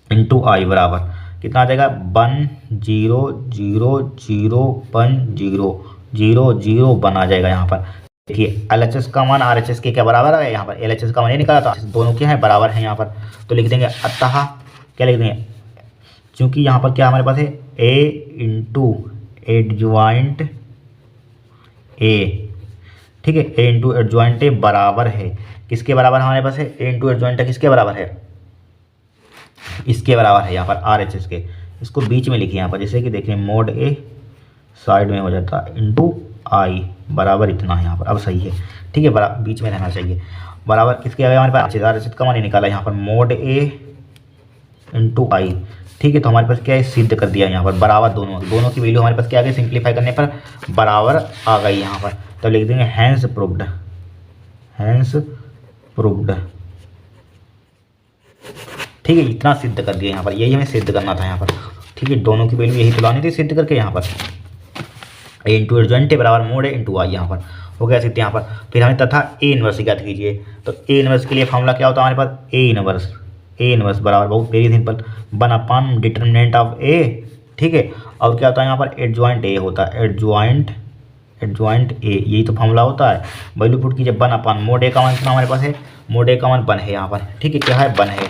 इंटू आई बराबर, कितना आ जाएगा 1 0 0 0 1 0 0 0 1 आ जाएगा यहाँ पर। देखिए LHS का मान RHS के क्या बराबर है, यहाँ पर LHS का मान ये निकाला था, दोनों क्या है बराबर है यहाँ पर। तो लिख देंगे अतः क्या लिख देंगे, क्योंकि यहाँ पर क्या हमारे पास है A इंटू एडजॉइंट A, ठीक है, A इंटू एडजॉइंट A बराबर है किसके बराबर हमारे पास है, A इंटू एडजॉइंट A किसके बराबर है, इसके बराबर है यहाँ पर RHS के। इसको बीच में लिखिए यहाँ पर, जैसे कि देखिए मोड A साइड में हो जाता है इंटू आई बराबर इतना है यहाँ पर। अब सही है, ठीक है, बराबर बीच में रहना चाहिए। बराबर किसके आ गया हमारे पास, RHS का मान ही निकाला यहाँ पर मोड A इंटू आई, ठीक है। तो हमारे पास क्या है, सिद्ध कर दिया यहाँ पर बराबर, दोनों की वैल्यू हमारे पास क्या आ गई, सिंप्लीफाई करने पर बराबर आ गई यहाँ पर। तो लिख देंगे हैंस प्रूव्ड, हैंस प्रूव्ड, ठीक है। इतना सिद्ध कर दिया यहाँ पर, यही हमें सिद्ध करना था यहाँ पर, ठीक है। दोनों की वैल्यू यही बुलानी थी सिद्ध करके यहाँ पर। A इंटू एडजॉइंट बराबर मोड A इंटू आई, यहाँ पर हो गया सिद्ध यहाँ पर। फिर हमें तथा A इनवर्स ज्ञात कीजिए। तो A इनवर्स के लिए फॉर्मूला क्या होता है हमारे पास, A इनवर्स बराबर बहुत very simple 1 determinant of A, ठीक है। और क्या होता है यहाँ पर एडजॉइंट A होता है, एडजॉइंट A, यही तो फॉर्मूला होता है। वैल्यू पुट कीजिए 1 मोड A का मान कितना हमारे पास है, मोड A का मान 1 है यहाँ पर, ठीक है, क्या है 1 है।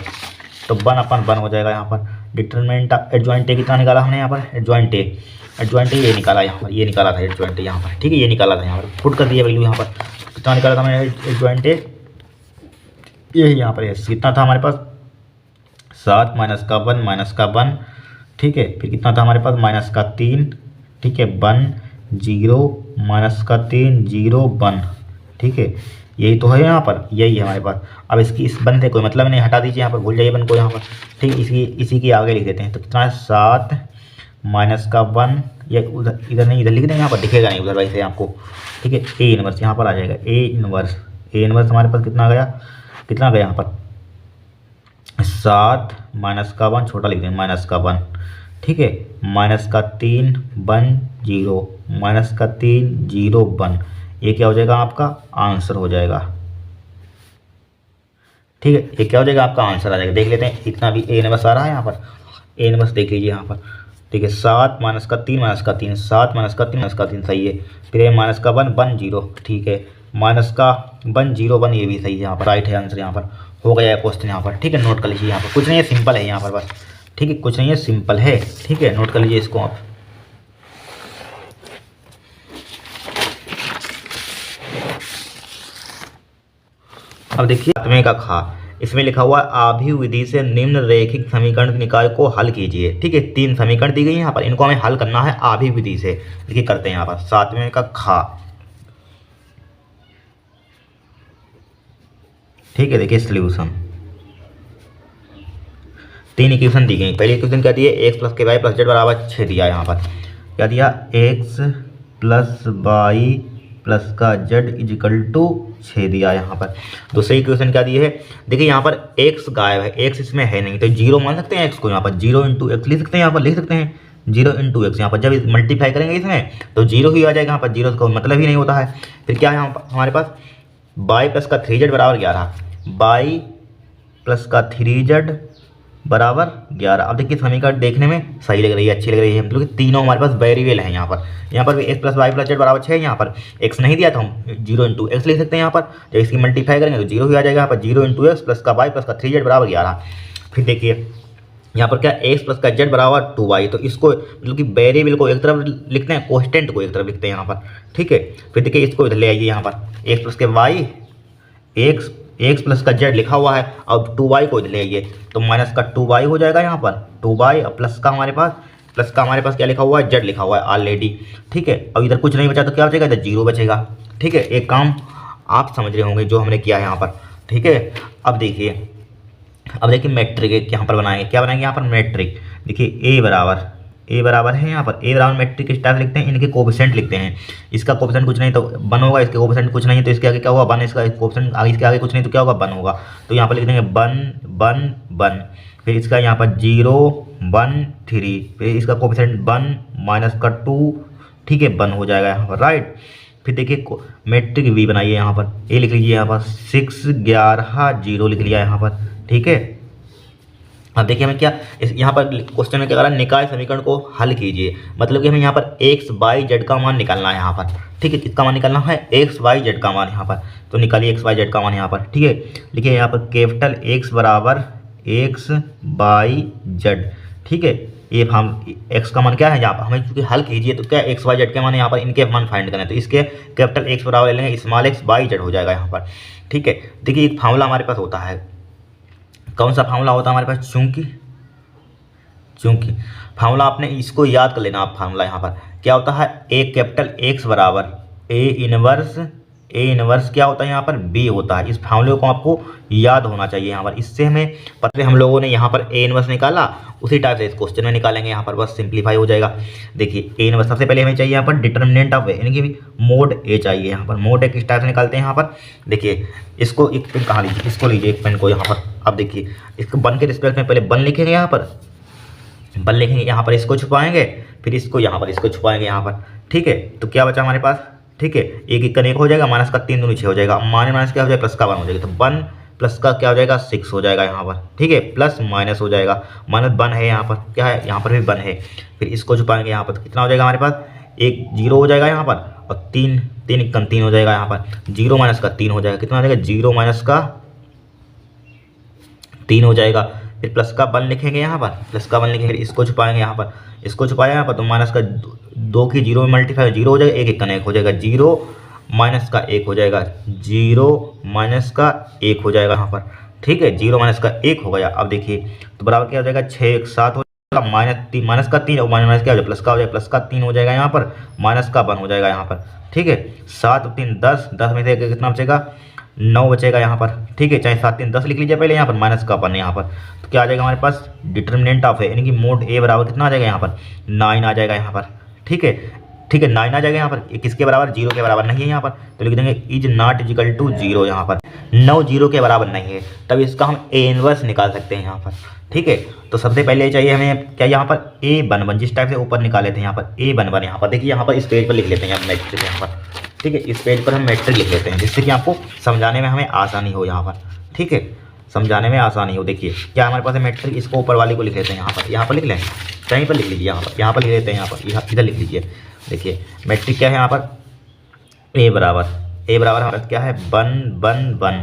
तो 1 हो जाएगा यहाँ पर। डिटरमिनेंट एडजॉइंट A कितना निकाला हमने यहाँ पर, एडजॉइंट A ये निकाला यहाँ पर, ये निकाला था एडजॉइंट A यहाँ पर, ठीक है, ये निकाला था यहाँ पर, पुट कर दिया वैल्यू यहाँ पर। कितना निकाला था हमने एडजॉइंट A, यही यहाँ पर है, कितना था हमारे पास 7 -1 ठीक है। फिर कितना था हमारे पास -3, ठीक है, 1 0 -3 0 1, ठीक है, यही तो है यहाँ पर, यही है हमारे पास। अब इसकी इस 1 से कोई मतलब नहीं, हटा दीजिए यहाँ पर, भूल जाइए 1 को यहाँ पर, ठीक। इसी के आगे लिख देते हैं। तो कितना है 7 -1, ये उधर इधर नहीं, इधर लिख देंगे यहाँ पर, दिखेगा नहीं उधर वैसे आपको, ठीक है। A इनवर्स यहाँ पर आ जाएगा, A इनवर्स हमारे पास कितना गया यहाँ पर 7 -1 छोटा लिख देंगे -1, ठीक है, -3 1 0 -3 0 1, ये क्या हो जाएगा आपका आंसर हो जाएगा, ठीक है। ये क्या हो जाएगा आपका आंसर आ जाएगा। देख लेते हैं, इतना भी A इनवर्स आ रहा है यहाँ पर, A इनवर्स देख लीजिए यहाँ पर, ठीक है। 7 -3 7 -3 सही है। फिर -1 1 0, ठीक है, -1 0 1 ये भी सही है यहाँ पर, राइट है आंसर यहाँ पर, हो गया क्वेश्चन यहाँ पर, ठीक है। नोट कर लीजिए यहाँ पर, कुछ नहीं है, सिंपल है यहाँ पर बस, ठीक है, कुछ नहीं है, सिंपल है, ठीक है, नोट कर लीजिए इसको आप। अब देखिए 7वें का खा, इसमें लिखा हुआ है अभिविधि से निम्न रैखिक समीकरण निकाय को हल कीजिए, ठीक है। 3 समीकरण दी गई यहाँ पर, इनको हमें हल करना है अभिविधि से। देखिए करते हैं यहाँ पर 7वें का खा, ठीक है। देखिए सॉल्यूशन, 3 इक्वेशन दी गई। पहली इक्वेशन क्या दी है, x + y + z बराबर 6 दिया यहाँ पर, क्या दिया x + y + z = 6 दिया यहाँ पर। दूसरी इक्वेशन क्या दी है, देखिए यहाँ पर x गायब है, x इसमें है नहीं, तो 0 मान सकते हैं x को, यहाँ पर 0 × x लिख सकते हैं, यहाँ पर लिख सकते हैं 0 × x। यहाँ पर जब मल्टीप्लाई करेंगे इसमें तो 0 ही आ जाएगा, यहाँ पर 0 का मतलब ही नहीं होता है। फिर क्या है यहाँ पर हमारे पास y + 3z बराबर 11, y + 3z बराबर 11। अब देखिए समीकरण देखने में सही लग रही है, अच्छी लग रही है, मतलब कि तीनों हमारे पास वेरिएबल हैं यहाँ पर भी x + y + z बराबर 6 है। यहाँ पर x नहीं दिया तो हम 0 × x लिख सकते हैं यहाँ पर, जब इसकी मल्टीप्लाई करेंगे तो 0 ही आ जाएगा यहाँ पर, 0 × x + y + 3z बराबर 11। फिर देखिए यहाँ पर क्या x + z बराबर 2y, तो इसको मतलब कि वेरिएबल को एक तरफ लिखते हैं, कोस्टेंट को एक तरफ लिखते हैं यहाँ पर, ठीक है। फिर देखिए इसको इधर ले आइए, यहाँ पर x + y x + z लिखा हुआ है, अब 2y को इधर ले आइए तो -2y हो जाएगा यहाँ पर, 2y और प्लस का हमारे पास क्या लिखा हुआ है, z लिखा हुआ है ऑलरेडी, ठीक है। अब इधर कुछ नहीं बचा तो क्या बचेगा, इधर 0 बचेगा, ठीक है। एक काम आप समझ रहे होंगे जो हमने किया है यहाँ पर, ठीक है। अब देखिए मैट्रिक यहाँ पर बनाएंगे, क्या बनाएंगे यहाँ पर मैट्रिक। देखिए a बराबर है, यहाँ पर a बराबर मैट्रिक किस टाइप लिखते हैं, इनके कोफिशिएंट लिखते हैं। इसका कोफिशिएंट कुछ नहीं तो 1 होगा, इसके कोफिशिएंट कुछ नहीं तो इसके आगे क्या होगा 1, इसका कोफिशिएंट आगे इसके आगे कुछ नहीं तो क्या होगा 1 होगा, तो यहाँ पर लिख देंगे 1 1 1। फिर इसका यहाँ पर 0 1 3, फिर इसका कोफिशिएंट 1 -2, ठीक है, 1 हो जाएगा यहाँ पर, राइट। फिर देखिए मैट्रिक v बनाइए, यहाँ पर a लिख लीजिए, यहाँ पर 6 11 0 लिख लिया यहाँ पर, ठीक है। अब देखिए हमें क्या यहाँ पर क्वेश्चन में क्या करा, निकाय समीकरण को हल कीजिए, मतलब कि हमें यहाँ पर एक्स वाई जेड का मान निकालना है यहाँ पर, ठीक है। किसका मान निकालना है, एक्स वाई जेड का मान यहाँ पर। तो निकालिए एक्स वाई जेड का मान यहाँ पर, ठीक है। लिखिए यहाँ पर कैपिटल एक्स बराबर एक्स वाई जेड, ठीक है। ये हम एक्स का मान क्या है यहाँ पर, हमें चूंकि हल कीजिए तो क्या एक्स वाई जेड के मान यहाँ पर इनके मान फाइंड करना है, तो इसके कैपिटल एक्स बराबर ले लेंगे स्मॉल एक्स वाई जेड हो जाएगा यहाँ पर, ठीक है। देखिए एक फार्मूला हमारे पास होता है, कौन सा फार्मूला होता है हमारे पास, चूंकि फार्मूला आपने इसको याद कर लेना। आप फार्मूला यहाँ पर क्या होता है, ए कैपिटल एक्स बराबर ए इनवर्स क्या होता है यहाँ पर, बी होता है। इस फार्मूले को आपको याद होना चाहिए यहाँ पर। इससे हमें पता है हम लोगों ने यहाँ पर ए इनवर्स निकाला, उसी टाइप से इस क्वेश्चन में निकालेंगे यहाँ पर, बस सिंप्लीफाई हो जाएगा। देखिए ए इनवर्स सबसे पहले हमें चाहिए यहाँ पर डिटर्मिनेंट ऑफ ए, यानी कि मोड ए चाहिए यहाँ पर। मोड ए किस टाइप से निकालते हैं यहाँ पर, देखिए इसको एक पेन कहाँ लीजिए, इसको लीजिए एक पेन को यहाँ पर। अब देखिए इसको बन के रिस्पेक्ट में पहले बन लिखेंगे यहाँ पर, बन लिखेंगे यहाँ पर, इसको छुपाएंगे, फिर इसको यहाँ पर इसको छुपाएंगे यहाँ पर, ठीक है। तो क्या बचा हमारे पास, ठीक है, एक एक का एक हो जाएगा, माइनस का 3 दूनी 6 हो जाएगा, माइनस क्या हो जाएगा, प्लस का 1 हो जाएगा, तो 1 प्लस का क्या हो जाएगा 6 हो जाएगा यहाँ पर, ठीक है। प्लस माइनस हो जाएगा, माइनस 1 है यहाँ पर, क्या है यहाँ पर भी 1 है, फिर इसको छुपाएंगे यहाँ पर, तो कितना हो जाएगा हमारे पास, एक 0 हो जाएगा यहाँ पर, और 3 3 हो जाएगा यहाँ पर, 0 माइनस का 3 हो जाएगा, कितना हो जाएगा 0 माइनस का 3 हो जाएगा। फिर प्लस का 1 लिखेंगे यहाँ पर, प्लस का 1 लिखेंगे, फिर इसको छुपाएंगे यहाँ पर, इसको छुपाया यहाँ पर, तो माइनस का 2 की 0 में मल्टीप्लाई 0 हो जाएगा, एक एक का 1 हो जाएगा, 0 माइनस का 1 हो जाएगा, 0 माइनस का 1 हो जाएगा यहाँ पर, ठीक है। 0 माइनस का 1 हो गया। अब देखिए तो बराबर क्या हो जाएगा, 6 1 7 हो जाएगा, माइनस का 3 और माइनस क्या हो जाएगा, प्लस का हो जाएगा, प्लस का 3 हो जाएगा यहाँ पर, माइनस का 1 हो जाएगा यहाँ पर, ठीक है। 7 3 10, 10 में से कितना बचेगा, 9 बचेगा यहाँ पर, ठीक है। चाहे 7 3 10 लिख लीजिए पहले यहाँ पर, माइनस का 1 यहाँ पर, तो क्या आ जाएगा हमारे पास, डिटर्मिनेंट ऑफ है, यानी कि मोड ए बराबर कितना आ जाएगा यहाँ पर, 9 आ जाएगा यहाँ पर, ठीक है, ठीक है। 9 आ जाएगा यहाँ पर, किसके बराबर, 0 के बराबर नहीं है यहाँ पर, तो लिख देंगे इज नॉट इजिकल टू 0 यहाँ पर, 9 0 के बराबर नहीं है, तब इसका हम ए इनवर्स निकाल सकते हैं यहाँ पर, ठीक है। तो सबसे पहले चाहिए हमें क्या यहाँ पर, ए 1 जिस टाइप से ऊपर निकाले थे यहाँ पर, ए 1 यहाँ पर, देखिए यहाँ पर इस पेज पर लिख लेते हैं मैट्रिक्स यहाँ पर, ठीक है। इस पेज पर हम मैट्रिक लिख लेते हैं, जिससे कि आपको समझाने में हमें आसानी हो यहाँ पर, ठीक है, समझाने में आसानी हो। देखिए क्या हमारे पास है मैट्रिक, इसको ऊपर वाले को लिख लेते हैं यहाँ पर लिख लें, कहीं पर लिख लीजिए, यहाँ पर लिख लेते हैं, यहाँ पर इधर लिख लीजिए। देखिए मैट्रिक क्या है यहाँ पर, ए बराबर हमारा क्या है, 1 1 1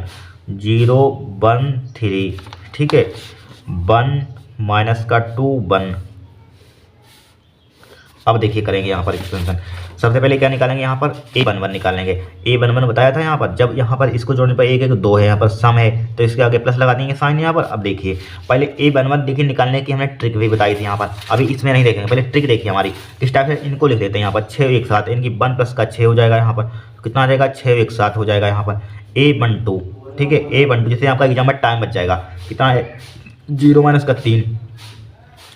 0 1 3, ठीक है, 1 माइनस का 2 1। अब देखिए करेंगे यहाँ पर एक्सपेंशन, सबसे पहले क्या निकालेंगे यहाँ पर, ए 1 निकालेंगे। ए 1 बताया था यहाँ पर, जब यहाँ पर इसको जोड़ने पर एक 2 है, यहाँ पर सम है, तो इसके आगे प्लस लगा देंगे साइन यहाँ पर। अब देखिए पहले ए 1 देखिए निकालने की हमने ट्रिक भी बताई थी यहाँ पर, अभी इसमें नहीं देखेंगे, पहले ट्रिक देखिए हमारी। इस टाइप से इनको लिख देते हैं यहाँ पर, 6 1 7, इनकी 1 प्लस का 6 हो जाएगा यहाँ पर, कितना आ जाएगा 6 1 7 हो जाएगा यहाँ पर, ए 1 2, ठीक है, ए 1 2, जिससे आपका एग्जाम में टाइम बच जाएगा, कितना है 0 माइनस का 3,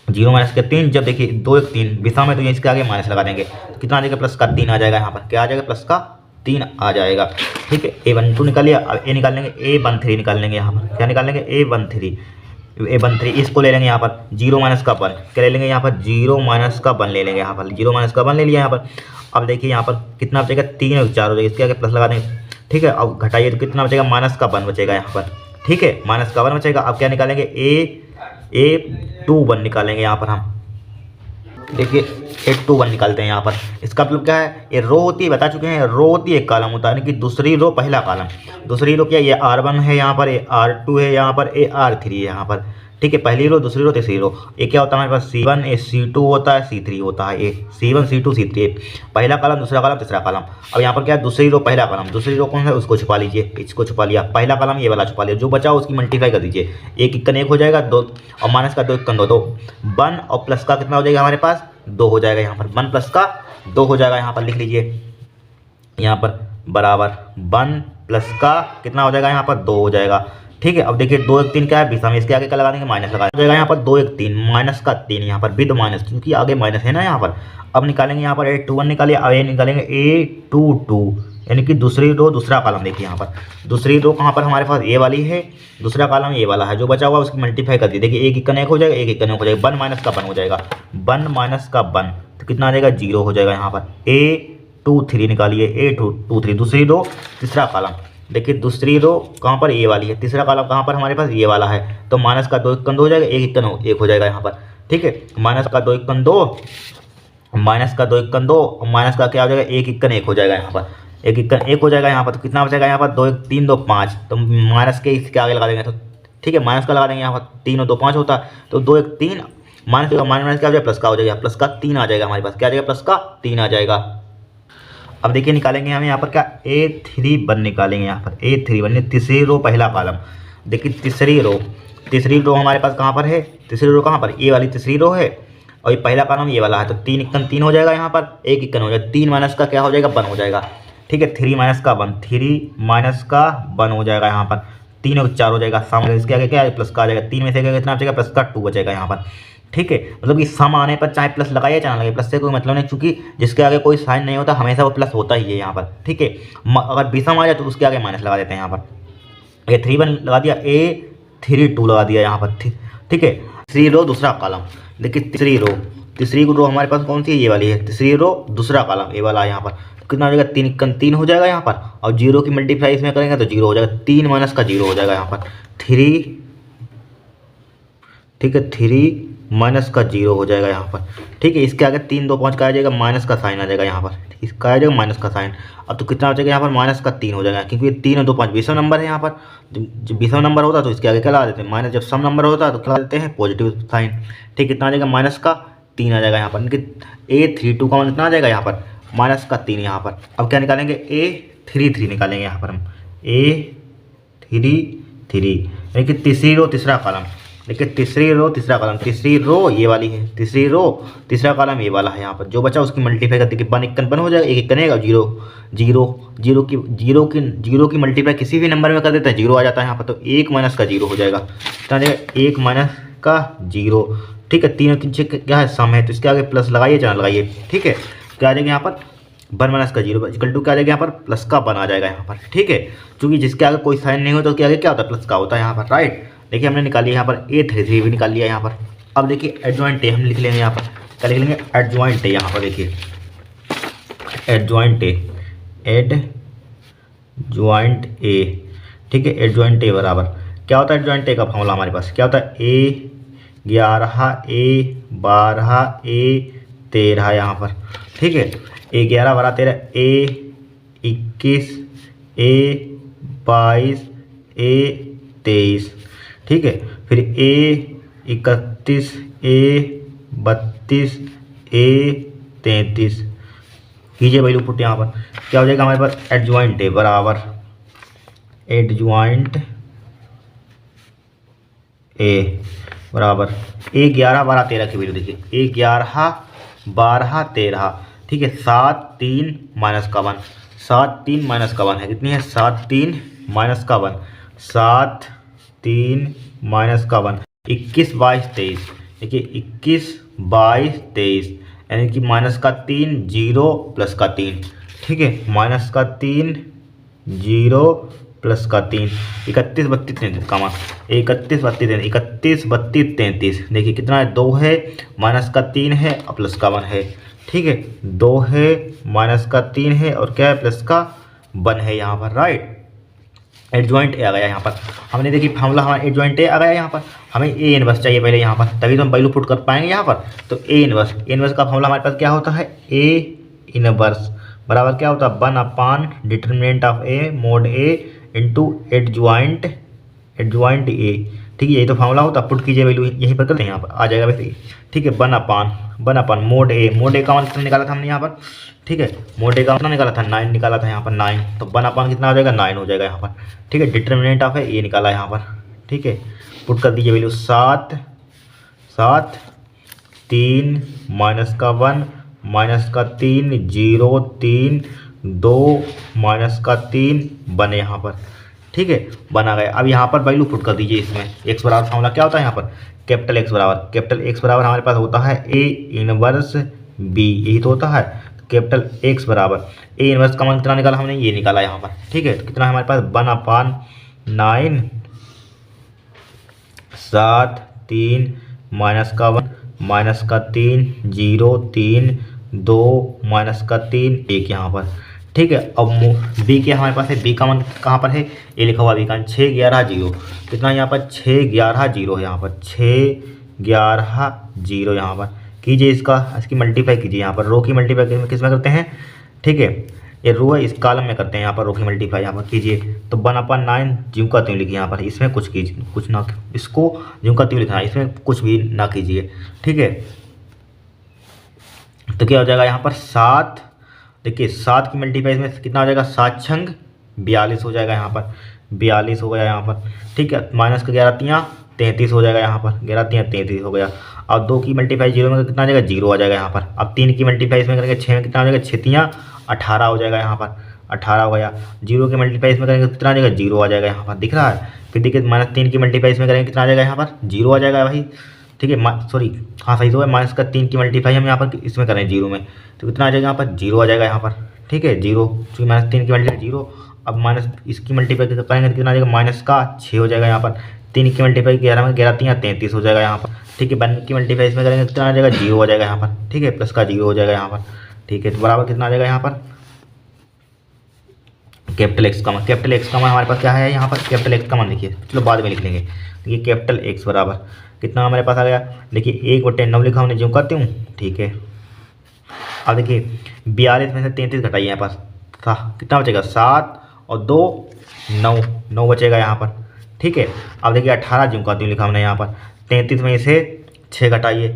0 माइनस का 3, जब देखिए 2 1 3 विषम में, तो ये इसके आगे माइनस लगा देंगे, तो कितना आ जाएगा प्लस का 3 आ जाएगा यहाँ पर, क्या आ जाएगा प्लस का 3 आ जाएगा, ठीक है। ए 1 2 निकालिए, अब ए निकाल लेंगे, ए 1 3 निकाल लेंगे यहाँ पर, क्या निकाल लेंगे, ए 1 3, इसको ले लेंगे यहाँ पर 0 माइनस का 1, क्या ले लेंगे यहाँ पर 0 माइनस का 1 ले लेंगे यहाँ पर, 0 माइनस का 1 ले लिया यहाँ पर। अब देखिए यहाँ पर कितना बचेगा, 3 और 4 हो जाएगा, इसके आगे प्लस लगा देंगे, ठीक है। अब घटाइए तो कितना बचेगा, माइनस का 1 बचेगा यहाँ पर, ठीक है, माइनस का 1 बचेगा। अब क्या निकालेंगे, ए 2 1 निकालेंगे यहाँ पर हम, देखिए 8 2 1 निकालते हैं यहाँ पर। इसका मतलब क्या है, ये रो होती है, बता चुके हैं, रो होती है एक कॉलम होता है, यानी कि दूसरी रो पहला कॉलम, दूसरी रो क्या है, ये R1 है यहाँ पर, ये R2 है यहाँ पर, ये R3 है यहाँ पर, ठीक है। पहली रो, दूसरी रो, तीसरी रो, ये क्या होता है हमारे पास, C1 ये C2 होता है, C3 होता है, ये C1 C2 C3, पहला कॉलम दूसरा कॉलम तीसरा कॉलम। अब यहाँ पर क्या है, दूसरी रो पहला कॉलम, दूसरी रो कौन है उसको छुपा लीजिए, इसको छुपा लिया, पहला कॉलम ये वाला छुपा लिया, जो बचा उसकी मल्टीप्लाई कर दीजिए, एक एक हो जाएगा 2, और माइनस का 2 1 2, तो 1 और प्लस का कितना हो जाएगा हमारे पास, 2 हो जाएगा यहाँ पर, 1 प्लस का 2 हो जाएगा यहाँ पर, लिख लीजिए यहाँ पर बराबर 1 प्लस का कितना हो जाएगा यहाँ पर, 2 हो जाएगा, ठीक है। अब देखिए 2 1 3 क्या है, बीच में इसके आगे क्या लगा देंगे, माइनस लगा जाएगा यहाँ पर, 2 1 3 माइनस का 3 यहाँ पर विद माइनस, क्योंकि आगे माइनस है ना यहाँ पर। अब निकालेंगे यहाँ पर ए 2 1 निकालिए, अब ये निकालेंगे ए 2 2, यानी कि दूसरी रो दूसरा कॉलम। देखिए यहाँ पर दूसरी रो कहाँ पर हमारे पास, ए वाली है, दूसरा कॉलम ये वाला है, जो बचा हुआ उसकी मल्टीप्लाई कर दी, देखिए एक एक कनेक्ट हो जाएगा, एक एक कनेक्ट हो जाएगा, 1 माइनस का 1 हो जाएगा, 1 माइनस का 1, तो कितना आ जाएगा 0 हो जाएगा यहाँ पर। ए 2 3 निकालिए, ए 2 3 दूसरी रो तीसरा कॉलम, देखिए दूसरी रो कहाँ पर, ये वाली है, तीसरा कॉलम कहाँ पर हमारे पास, ये वाला है। तो माइनस का 2 1 2 हो जाएगा, एक इक्कन एक हो जाएगा यहाँ पर, ठीक है। माइनस का 2 1 2, माइनस का 2 1 2, माइनस का क्या हो जाएगा, एक इक्कन एक हो जाएगा यहाँ पर, एक इक्कन एक हो जाएगा यहाँ पर। तो कितना बचेगा यहाँ पर, 2 1 3 2 5। तो माइनस के इसके आगे लगा देंगे, तो ठीक है माइनस का लगा देंगे यहाँ पर, 3 और 2 5 होता है, तो 2 1 3, माइनस का माइनस क्या हो जाएगा, प्लस का हो जाएगा, प्लस का 3 आ जाएगा हमारे पास, क्या आ जाएगा, प्लस का 3 आ जाएगा। अब देखिए निकालेंगे हम यहाँ पर क्या, A3 निकालेंगे यहाँ पर, A3 तीसरी रो पहला कॉलम। देखिए तीसरी रो हमारे पास कहाँ पर है, तीसरी रो कहाँ पर, ये वाली तीसरी रो है, और ये पहला कॉलम ये वाला है। तो 3 इक्कन 3 हो जाएगा यहाँ पर, एक इक्कन हो जाएगा, 3 माइनस का क्या हो जाएगा, 1 हो जाएगा, ठीक है। 3 माइनस का 1, 3 माइनस का 1 हो जाएगा यहाँ पर, 3 और 4 हो जाएगा, सामने इसके आगे क्या है, प्लस का आ जाएगा, 3 में से कितना बचेगा, प्लस का 2 बचेगा यहाँ पर, ठीक है। मतलब कि सम आने पर चाहे प्लस लगाइए चाहे ना लगे, प्लस से कोई मतलब नहीं, क्योंकि जिसके आगे कोई साइन नहीं होता हमेशा वो प्लस होता ही है यहाँ पर, ठीक है। अगर विषम आ जाए तो उसके आगे माइनस लगा देते हैं यहाँ पर। A3 लगा दिया, A3 2 लगा दिया यहाँ पर, ठीक है। तीसरी रो दूसरा कॉलम, देखिए तीसरी रो हमारे पास कौन सी है, ये वाली है, तीसरी रो दूसरा कॉलम ये वाला है यहाँ पर। तो कितना हो जाएगा, 3 इक्कन 3 हो जाएगा यहाँ पर, और 0 की मल्टीप्लाई इसमें करेंगे तो 0 हो जाएगा, 3 माइनस का 0 हो जाएगा यहाँ पर, 3, ठीक है, 3 माइनस का 0 हो जाएगा यहाँ पर, ठीक है। इसके आगे 3 2 5 का आ जाएगा, माइनस का साइन आ जाएगा यहाँ पर, इसका आ जाएगा माइनस का साइन। अब तो कितना हो जाएगा यहाँ पर, माइनस का 3 हो जाएगा, क्योंकि 3 और 2 5 विषम नंबर है यहाँ पर। जब विषम नंबर होता है तो इसके आगे क्या लगा देते हैं, माइनस। जब सम नंबर होता है तो क्या देते हैं, पॉजिटिव साइन, ठीक। कितना आ जाएगा, माइनस का 3 आ जाएगा यहाँ पर। A32 का कितना आ जाएगा यहाँ पर, माइनस का 3 यहाँ पर। अब क्या निकालेंगे, A33 निकालेंगे यहाँ पर हम, A33 यानी कि तीसरी रो तीसरा कॉलम। देखिए तीसरी रो तीसरा कॉलम, तीसरी रो ये वाली है, तीसरी रो तीसरा कॉलम ये वाला है यहाँ पर। जो बचा उसकी मल्टीप्लाई करते कि 1 इक्कन 1 हो जाएगा, एक इक्कन है, 0 की मल्टीप्लाई किसी भी नंबर में कर देते हैं 0 आ जाता है यहाँ पर। तो 1 माइनस का 0 हो जाएगा, कितना आ जाएगा, 1 माइनस का 0, ठीक है। 3 और 3 क्या है, सम है, तो इसके आगे प्लस लगाइए चाहे लगाइए, ठीक है। क्या आ जाएगा यहाँ पर, 1 माइनस का 0 इक्वल टू क्या आ जाएगा यहाँ पर, प्लस का 1 आ जाएगा यहाँ पर, ठीक है। क्योंकि जिसके आगे कोई साइन नहीं हो तो उसके आगे क्या होता है, प्लस का होता है यहाँ पर, राइट। देखिए हमने निकाल लिया यहाँ पर, A33 भी निकाल लिया यहाँ पर। अब देखिए एडजॉइंट ए हम लिख लेंगे यहाँ पर, क्या लिख लेंगे, एडजॉइंट ए यहाँ पर। देखिए एडजॉइंट ए, ठीक है। एडजॉइंट ए बराबर क्या होता है, एडजॉइंट ए का फॉर्मूला हमारे पास क्या होता है, A11 A12 A13 यहाँ पर, ठीक है। A11 12 13, A21 A22 A23, ठीक है। फिर A31 A32 A33 कीजिए वैल्यू पुट यहाँ पर, क्या हो जाएगा हमारे पास, एडजॉइंट ए बराबर एडजॉइंट ए बराबर A11 12 13 की वैल्यू देखिए, A11 12 13, ठीक है। 7 3 माइनस का 1, 7 3 माइनस का 1 है, कितनी है, 7 3 माइनस का 1, 7 3 माइनस का 1, 21 22 23, देखिए 21 22 23 यानी कि माइनस का 3 0 प्लस का 3, ठीक है। माइनस का 3 0 प्लस का 3, 31 32 33 का मान, 31 32 31 32 33, देखिए कितना है, 2 है, माइनस का 3 है और प्लस का 1 है, ठीक है। 2 है, माइनस का 3 है और क्या है, प्लस का 1 है यहाँ पर, राइट। एडजॉइंट ए आ गया यहाँ पर, हमने देखी फॉर्मूला हमारा एडजॉइंट ए आ गया यहाँ पर। हमें ए इनवर्स चाहिए पहले यहाँ पर, तभी तो हम वैल्यू पुट कर पाएंगे यहाँ पर। तो ए इनवर्स का फॉर्मूला हमारे पास क्या होता है, ए इनवर्स बराबर क्या होता है, 1 determinant of A mode A into adjoint A, ठीक है। यही तो फॉर्मूला होता है, पुट कीजिए वैल्यू यहीं पर करते हैं, यहाँ पर आ जाएगा वैसे ही, ठीक है। 1 मोड ए का मान कितना निकाला था हमने यहाँ पर, ठीक है। मोड ए का कितना निकाला था, 9 निकाला था यहाँ पर, 9। तो 1 कितना हो जाएगा, 9 हो जाएगा यहाँ पर, ठीक है। डिटर्मिनेंट ऑफ ए निकाला यहाँ पर, ठीक है। पुट कर दीजिए वैल्यू, 7 3 माइनस का 1 माइनस का 3 0 3 2 माइनस का 3 1 यहाँ पर, ठीक है, बना गया। अब यहाँ पर वैल्यू पुट कर दीजिए इसमें, एक्स बराबर फॉर्मूला क्या होता है यहाँ पर, कैपिटल एक्स बराबर हमारे पास होता है ए इनवर्स बी, यही तो होता है। कैपिटल एक्स बराबर ए इनवर्स का मान कितना निकाला हमने, ये निकाला यहाँ पर, ठीक है। तो कितना है हमारे पास, 1/9 7 3 माइनस का 1 माइनस का 3 0 3 2 माइनस का 3 1 यहाँ पर, ठीक है। अब बी के हमारे पास है, बी का मान कहाँ पर है, ये लिखा हुआ बी का 6 11 0, कितना यहाँ पर 6 11 0 है, यहाँ पर 6 11 0 यहाँ पर कीजिए, इसकी मल्टीप्लाई कीजिए, यहाँ पर रो की मल्टीप्लाई किस में करते हैं, ठीक है, ये रो है इस कॉलम में करते हैं, यहाँ पर रो की मल्टीप्लाई यहाँ पर कीजिए, तो 1/9 ज्यों का त्यों लिखिए, यहाँ पर इसमें कुछ कीजिए, कुछ ना, इसको ज्यों का त्यों लिखना है, इसमें कुछ भी ना कीजिए, ठीक है। तो क्या हो जाएगा यहाँ पर 7, देखिए 7 की मल्टीप्लाई में कितना हो जाएगा, 7 छंग 42 हो जाएगा, यहाँ पर 42 हो गया यहाँ पर, ठीक है। माइनस का 11 तियाँ 33 हो जाएगा, यहाँ पर 11 तियाँ 33 हो गया। अब 2 की मल्टीप्लाई 0 में कितना आ जाएगा, 0 आ जाएगा यहाँ पर। अब 3 की मल्टीप्लाई इसमें करेंगे 6 में कितना आ जाएगा, 6 तियाँ 18 हो जाएगा, यहाँ पर 18 हो गया। 0 की मल्टीप्लाई इसमें करेंगे कितना आ जाएगा, 0 आ जाएगा, यहाँ पर दिख रहा है। फिर देखिए -3 की मल्टीप्लाई इसमें करेंगे कितना आ जाएगा, यहाँ पर 0 आ जाएगा भाई, ठीक है। सॉरी हाँ सही तो है, माइनस का 3 की मल्टीप्लाई हम यहाँ पर इसमें करें 0 में, तो कितना आ जाएगा यहाँ पर, 0 आ जाएगा यहाँ पर, ठीक है 0, क्योंकि -3 की मल्टीप्लाई 0। अब माइनस इसकी मल्टीप्लाई करेंगे तो कितना आ जाएगा, माइनस का 6 हो जाएगा यहाँ पर। 3 की मल्टीप्लाई 11 में 11 तियाँ 33 हो जाएगा यहाँ पर, ठीक है। 1 की मल्टीप्लाई इसमें करेंगे कितना आ जाएगा, 0 हो जाएगा यहाँ पर, ठीक है, प्लस का 0 हो जाएगा यहाँ पर, ठीक है। तो बराबर कितना आ जाएगा यहाँ पर, कैपिटल एक्स का मान, कैपिटल एक्स का मान हमारे पास क्या है यहाँ पर, कैपिटल एक्स का मान देखिए, चलो बाद में लिख लेंगे। देखिए कैपिटल एक्स बराबर कितना हमारे पास आ गया, देखिए 1/9 लिखा हमने, जो करती हूँ, ठीक है। अब देखिए 42 में से 33 घटाइए, यहाँ पास था कितना बचेगा, 7 और 2 9, 9 बचेगा यहाँ पर, ठीक है। अब देखिए 18 जो का लिखा हमने यहाँ पर, 33 में से 6 घटाइए,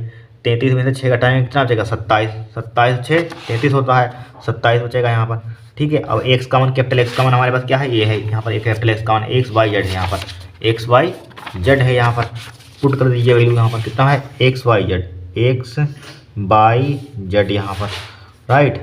33 में से 6 घटाएंगे कितना बचेगा, 27, 27 6 33 होता है, 27 बचेगा यहाँ पर, ठीक है। अब एक्स का मान, कैपिटल एक्स का मान हमारे पास क्या है, ये है यहाँ पर, एक कैपिटल एक्स का मान एक्स वाई जेड है, यहाँ पर एक्स वाई जेड है, यहाँ पर पुट कर दीजिए वैल्यू, यहाँ पर कितना है, X Y Z, X by Z यहाँ पर, राइट,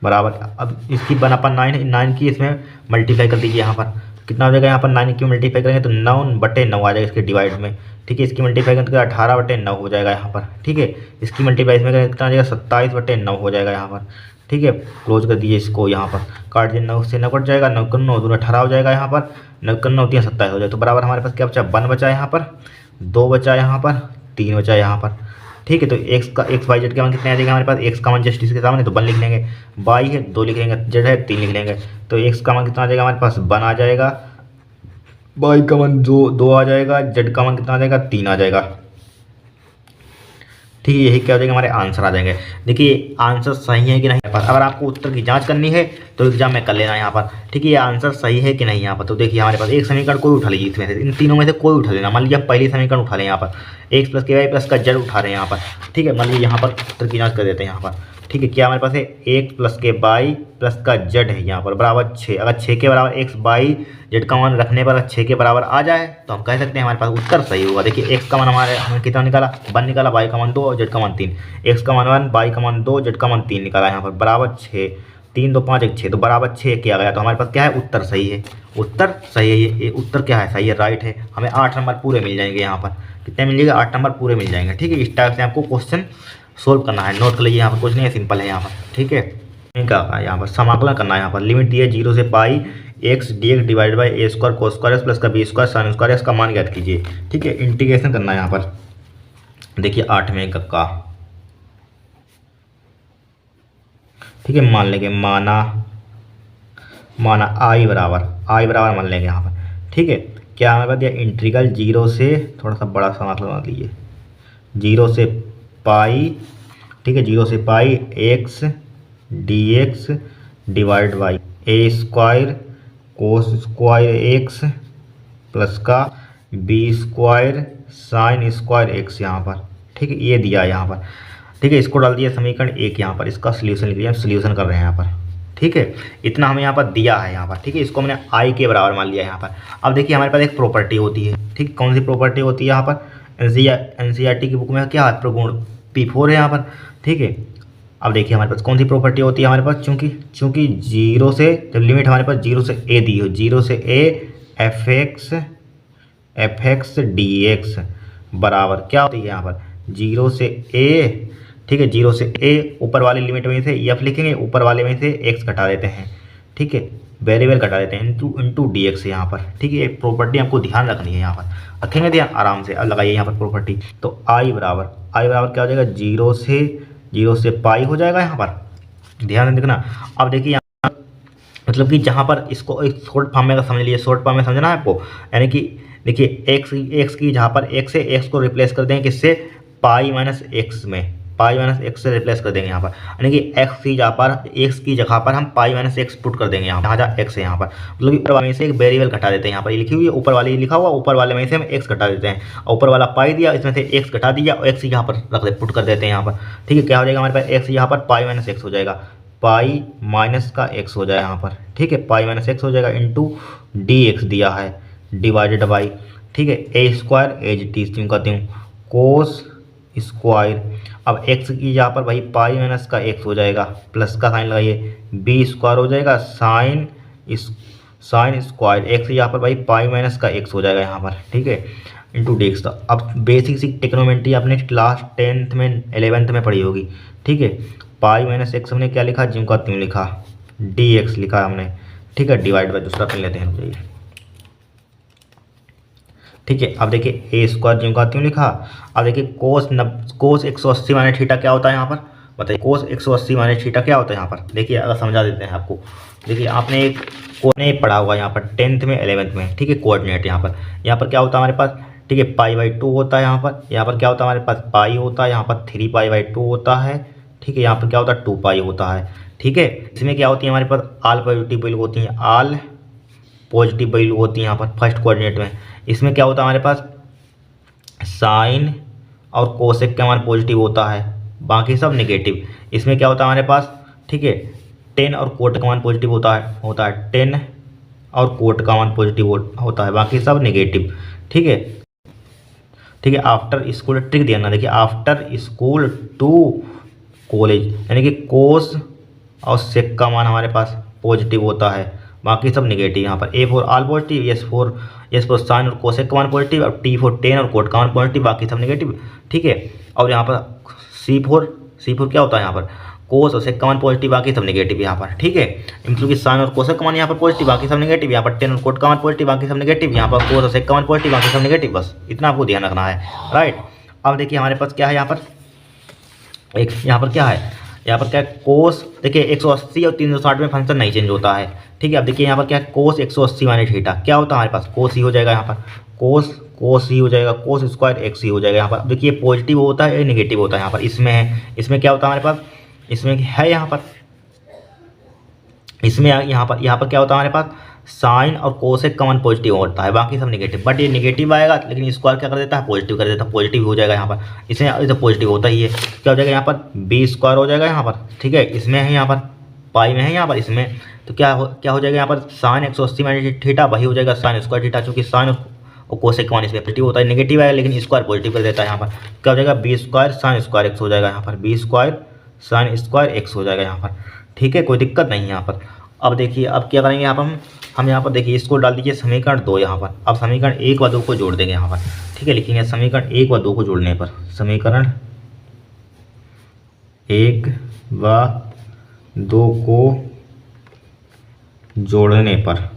बराबर। अब इसकी 1/9 9 की इसमें मल्टीप्लाई कर दीजिए, यहाँ पर कितना हो जाएगा, यहाँ पर 9 की मल्टीप्लाई करेंगे तो 9/9 आ जाएगा इसके डिवाइड में, ठीक है। इसकी मल्टीप्लाई करेंगे तो 18/9 हो जाएगा यहाँ पर, ठीक है। इसकी मल्टीप्लाई इसमें करेंगे कितना आ जाएगा, 27/9 हो जाएगा यहाँ पर, ठीक है। क्लोज कर दीजिए इसको, यहाँ पर काट दीजिए, 9 से 9 कट जाएगा, 9 9 2 18 हो जाएगा यहाँ पर, 9 9 3 27 हो जाएगा। तो बराबर हमारे पास क्या बचा, 1 बचा यहाँ पर, 2 बचा यहाँ पर, 3 बचा यहाँ पर, ठीक है। तो एक्स का एक्स वाई जेड का मान कितने आ जाएगा हमारे पास, एक्स का मान जस्ट इसके सामने तो 1 लिख लेंगे, वाई है 2 लिख लेंगे, जेड है 3 लिख लेंगे, तो एक्स का मान कितना आ जाएगा हमारे पास, 1 आ जाएगा, वाई का मान 2 आ जाएगा, जेड का मान कितना आ जाएगा, 3 आ जाएगा, ठीक है। यही क्या हो जाएगा, हमारे आंसर आ जाएंगे। देखिए आंसर सही है कि नहीं, अगर आपको उत्तर की जांच करनी है तो एग्जाम में कर लेना यहाँ पर, ठीक है। ये आंसर सही है कि नहीं यहाँ पर, तो देखिए हमारे पास एक समीकरण कोई उठा लीजिए, इसमें से इन तीनों में से कोई उठा लेना। मान लीजिए पहली समीकरण उठा लें, यहाँ पर एक्स प्लस के वाई प्लस का जेड उठा रहे हैं यहाँ पर, ठीक है। मान लीजिए यहाँ पर उत्तर की जाँच कर देते हैं यहाँ पर, ठीक है। क्या हमारे पास है, एक्स प्लस के वाई प्लस का जेड है यहाँ पर बराबर 6। अगर 6 के बराबर एक्स वाई जेड का मान रखने पर 6 के बराबर आ जाए तो हम कह सकते हैं हमारे पास उत्तर सही होगा। देखिए एक्स का मान हमने कितना निकाला, 1 निकाला, वाई का मान 2 और जेड का मान 3, एक्स का मान 1, वाई का मान 2, जेड का मान 3 निकाला यहाँ पर, बराबर 6, 3 2 5 1 6, तो बराबर 6 किया गया। तो हमारे पास क्या है, उत्तर सही है, उत्तर सही है, ये उत्तर क्या है, सही है, राइट है। हमें 8 नंबर पूरे मिल जाएंगे यहाँ पर, कितने मिल जाएंगे, 8 नंबर पूरे मिल जाएंगे, ठीक है। इस टाइप से आपको क्वेश्चन सोल्व करना है, नोट कर लीजिए, यहाँ पर कुछ नहीं है, सिंपल है यहाँ पर, ठीक है। क्या यहाँ पर समाकलन करना है, यहाँ पर लिमिट दी है 0 से pi x D x divide by a square cos square x plus का b square sine square x का मान ज्ञात कीजिए, ठीक है। इंटीग्रेशन करना है यहाँ पर, देखिए 8वें का, ठीक है। मान लेंगे माना आई बराबर मान लेंगे यहाँ पर, ठीक है। क्या हमें बता दिया, इंटीग्रल 0 से, थोड़ा सा बड़ा समाकलन बना लीजिए, 0 से पाई, ठीक है, 0 से pi x D x divide by a square cos square x plus का b square sine square x यहाँ पर, ठीक है। ये दिया है यहाँ पर, ठीक है। इसको डाल दिया समीकरण 1 यहाँ पर, इसका सोल्यूशन लिख लिया, हम सोल्यूशन कर रहे हैं यहाँ पर, ठीक है। इतना हमें यहाँ पर दिया है यहाँ पर, ठीक है। इसको हमने आई के बराबर मान लिया यहाँ पर। अब देखिए हमारे पास एक प्रॉपर्टी होती है, ठीक, कौन सी प्रॉपर्टी होती है यहाँ पर, एनसीईआरटी की बुक में क्या है, प्रगुण P4 है यहाँ पर, ठीक है। अब देखिए हमारे पास कौन सी प्रॉपर्टी होती है हमारे पास, चूंकि 0 से, जब लिमिट हमारे पास 0 से a दी हो, 0 से a F x D X बराबर क्या होती है यहाँ पर, 0 से a, ठीक है, 0 से a, ऊपर वाली लिमिट में से एफ लिखेंगे, ऊपर वाले में से x घटा देते हैं, ठीक है, वेरिएबल घटा देते हैं, इंटू डी एक्स यहाँ पर, ठीक है। एक प्रॉपर्टी आपको ध्यान रखनी है यहाँ पर, रखेंगे ध्यान आराम से। अब लगाइए यहाँ पर प्रॉपर्टी, तो आई बराबर क्या हो जाएगा, 0 से पाई हो जाएगा यहाँ पर, ध्यान से देखना। अब देखिए यहाँ मतलब कि जहाँ पर इसको एक शॉर्ट फॉर्म में अगर समझ लीजिए, शॉर्ट फॉर्म में समझना है आपको, यानी कि देखिए एक्स की जहाँ पर एक्स है, एक्स को रिप्लेस कर देंगे किससे, पाई माइनस एक्स में, पाई माइनस एक्स से रिप्लेस कर देंगे यहाँ पर, यानी कि एक्स की जगह पर हम पाई माइनस एक्स पुट कर देंगे यहाँ जहाँ एक्स है यहाँ पर, मतलब ऊपर वाले में से एक वेरिएबल घटा देते हैं। यहाँ पर ये लिखी हुई है ऊपर वाली लिखा हुआ, ऊपर वाले में से हम एक्स घटा देते हैं, और ऊपर वाला पाई दिया, इसमें से एक्स घटा दिया और एक्स यहाँ पर रख दे पुट कर देते हैं यहाँ पर। ठीक है, क्या हो जाएगा हमारे पास, एक्स यहाँ पर पाई माइनस एक्स हो जाएगा, पाई माइनस का एक्स हो जाएगा यहाँ पर। ठीक है, पाई माइनस एक्स हो जाएगा इंटू डी एक्स दिया है डिवाइडेड बाई, ठीक है, ए स्क्वायर एज टी कहती हूँ कोस स्क्वायर। अब एक्स की यहाँ पर भाई पाई माइनस का एक्स हो जाएगा, प्लस का साइन लगाइए, बी स्क्वायर हो जाएगा साइन स्क्वायर, एक्स यहाँ पर भाई पाई माइनस का एक्स हो जाएगा यहाँ पर। ठीक है, इंटू डी एक्स। अब बेसिक सी टेक्नोमेट्री आपने क्लास 10th में 11th में पढ़ी होगी। ठीक है, पाई माइनस एक्स हमने क्या लिखा, जिम का त्यों लिखा, डी एक्स लिखा हमने। ठीक है, डिवाइड बाय दूसरा पेन लेते हैं। ठीक है, अब देखिए ए स्क्वायर जिम का त्यों लिखा। अब देखिए कोस 180 माइनस थीटा क्या होता है यहाँ पर, बताइए कोस 180 माइनस थीटा क्या होता है यहाँ पर। देखिए अगर समझा देते हैं आपको, देखिए आपने एक कोऑर्डिनेट पढ़ा हुआ यहाँ पर 10th में 11th में। ठीक है, कोऑर्डिनेट यहाँ पर क्या होता है हमारे पास, ठीक है, पाई बाई 2 होता है यहाँ पर क्या होता है हमारे पास, पाई होता है यहाँ पर 3 पाई बाई 2 होता है। ठीक है, यहाँ पर क्या होता है 2 पाई होता है। ठीक है, इसमें क्या होती है हमारे पास, आल पॉजिटिव वैल्यू होती है, आल पॉजिटिव वैल्यू होती है यहाँ पर फर्स्ट कोऑर्डिनेट में। इसमें क्या होता है हमारे पास, साइन और कोसेक का मान पॉजिटिव होता है, बाकी सब नेगेटिव। इसमें क्या होता है हमारे पास, ठीक है, टेन और कोट का मान पॉजिटिव होता है 10 और कोट का मान पॉजिटिव होता है, बाकी सब नेगेटिव। ठीक है, ठीक है, आफ्टर स्कूल ट्रिक देना, देखिए आफ्टर स्कूल टू कॉलेज, यानी कि कोस और सेक का मान हमारे पास पॉजिटिव होता है, बाकी सब नेगेटिव। यहाँ पर A for all positive, S for sine और कोसेक का मान पॉजिटिव, और टी फॉर टेन और कोट का मान पॉजिटिव, बाकी सब नेगेटिव। ठीक है, और यहाँ पर सी फोर क्या होता है यहाँ पर, कोस और सेक का मान पॉजिटिव, बाकी सब नेगेटिव यहाँ पर। ठीक है, मतलब कि साइन और कोसेक का मान यहाँ पर पॉजिटिव, बाकी सब नेगेटिव। यहाँ पर टेन और कोट का मान पॉजिटिव, बाकी सब नेगेटिव। यहाँ पर कोस और सेक का मान पॉजिटिव, बाकी सब नेगेटिव। बस इतना आपको ध्यान रखना है, राइट। अब देखिए हमारे पास क्या है यहाँ पर, एक यहाँ पर क्या है, यहाँ पर क्या है कोस, देखिए 180 और 360 में फंक्शन नहीं चेंज होता है। ठीक है, अब देखिए यहाँ पर क्या है, कोस 180 माइनस थीटा क्या होता है हमारे पास, कोस ही हो जाएगा यहाँ पर, कोस ही हो जाएगा, कोस स्क्वायर एक्स ही हो जाएगा यहाँ पर। देखिए पॉजिटिव होता है या नेगेटिव होता है यहाँ पर, इसमें है, इसमें क्या होता है हमारे पास, इसमें है यहाँ पर, इसमें यहाँ पर क्या होता है हमारे पास, साइन और कोसेक का मान पॉजिटिव होता है, बाकी सब नेगेटिव। बट ये नेगेटिव आएगा, लेकिन स्क्वायर क्या कर देता है, पॉजिटिव कर देता है, पॉजिटिव हो जाएगा यहाँ पर। इसमें तो पॉजिटिव होता ही है, क्या हो जाएगा यहाँ पर, बी स्क्वायर हो जाएगा यहाँ पर। ठीक है, इसमें है यहाँ पर पाई में है यहाँ पर, इसमें तो क्या हो जाएगा यहाँ पर, साइन 180 माइनस थीटा वही हो जाएगा साइन स्क्वायर थीटा, चूँकि साइन और कोसेक का मान इसमें पॉजिटिव होता है, नेगेटिव आएगा लेकिन स्क्वायर पॉजिटिव कर देता है। यहाँ पर क्या हो जाएगा, B square sine square X हो जाएगा यहाँ पर, B square sine square X हो जाएगा यहाँ पर। ठीक है, कोई दिक्कत नहीं है यहाँ पर। अब देखिए अब क्या करेंगे यहाँ पर हम यहाँ पर देखिए इसको डाल दीजिए समीकरण 2 यहाँ पर। अब समीकरण 1 व 2 को जोड़ देंगे यहाँ पर। ठीक है, लिखेंगे समीकरण 1 व 2 को जोड़ने पर, समीकरण 1 व 2 को जोड़ने पर,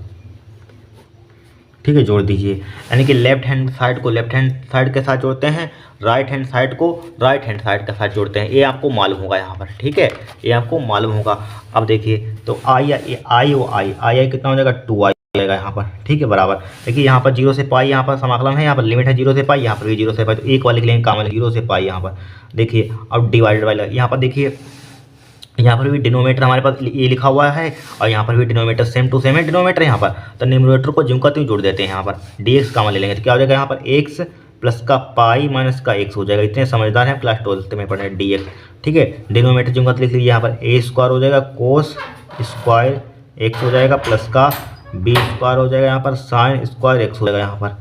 ठीक है, जोड़ दीजिए। यानी कि लेफ्ट हैंड साइड को लेफ्ट हैंड साइड के साथ जोड़ते हैं, राइट हैंड साइड को राइट हैंड साइड के साथ जोड़ते हैं, ये आपको मालूम होगा यहाँ पर। ठीक है, ये आपको मालूम होगा। अब देखिए तो आई कितना हो जाएगा, 2i हो जाएगा यहाँ पर। ठीक है, बराबर। देखिए यहाँ पर 0 से पाई यहाँ पर समाकलन है, यहाँ पर लिमिट है 0 से पाई, यहाँ पर भी 0 से पाई, तो एक वाले लिख लेंगे कॉमन 0 से पाई यहाँ पर। देखिए अब डिवाइडेड बाय, यहाँ पर देखिए यहाँ पर भी डिनोमीटर हमारे पास ये लिखा हुआ है, और यहाँ पर भी डिनोमीटर सेम टू सेम है डिनोमीटर यहाँ पर। तो न्यूमरेटर को ज्यों का त्यों जोड़ देते हैं यहाँ पर, dx कॉमन ले लेंगे तो क्या हो जाएगा यहाँ पर, x प्लस का पाई माइनस का x हो जाएगा। इतने समझदार हैं, क्लास 12th में पढ़े dx। ठीक है, डिनोमीटर ज्यों का लिख लीजिए यहाँ पर, a स्क्वायर हो जाएगा कोस स्क्वायर x हो जाएगा, प्लस का b स्क्वायर हो जाएगा यहाँ पर, साइन स्क्वायर x हो जाएगा यहाँ पर।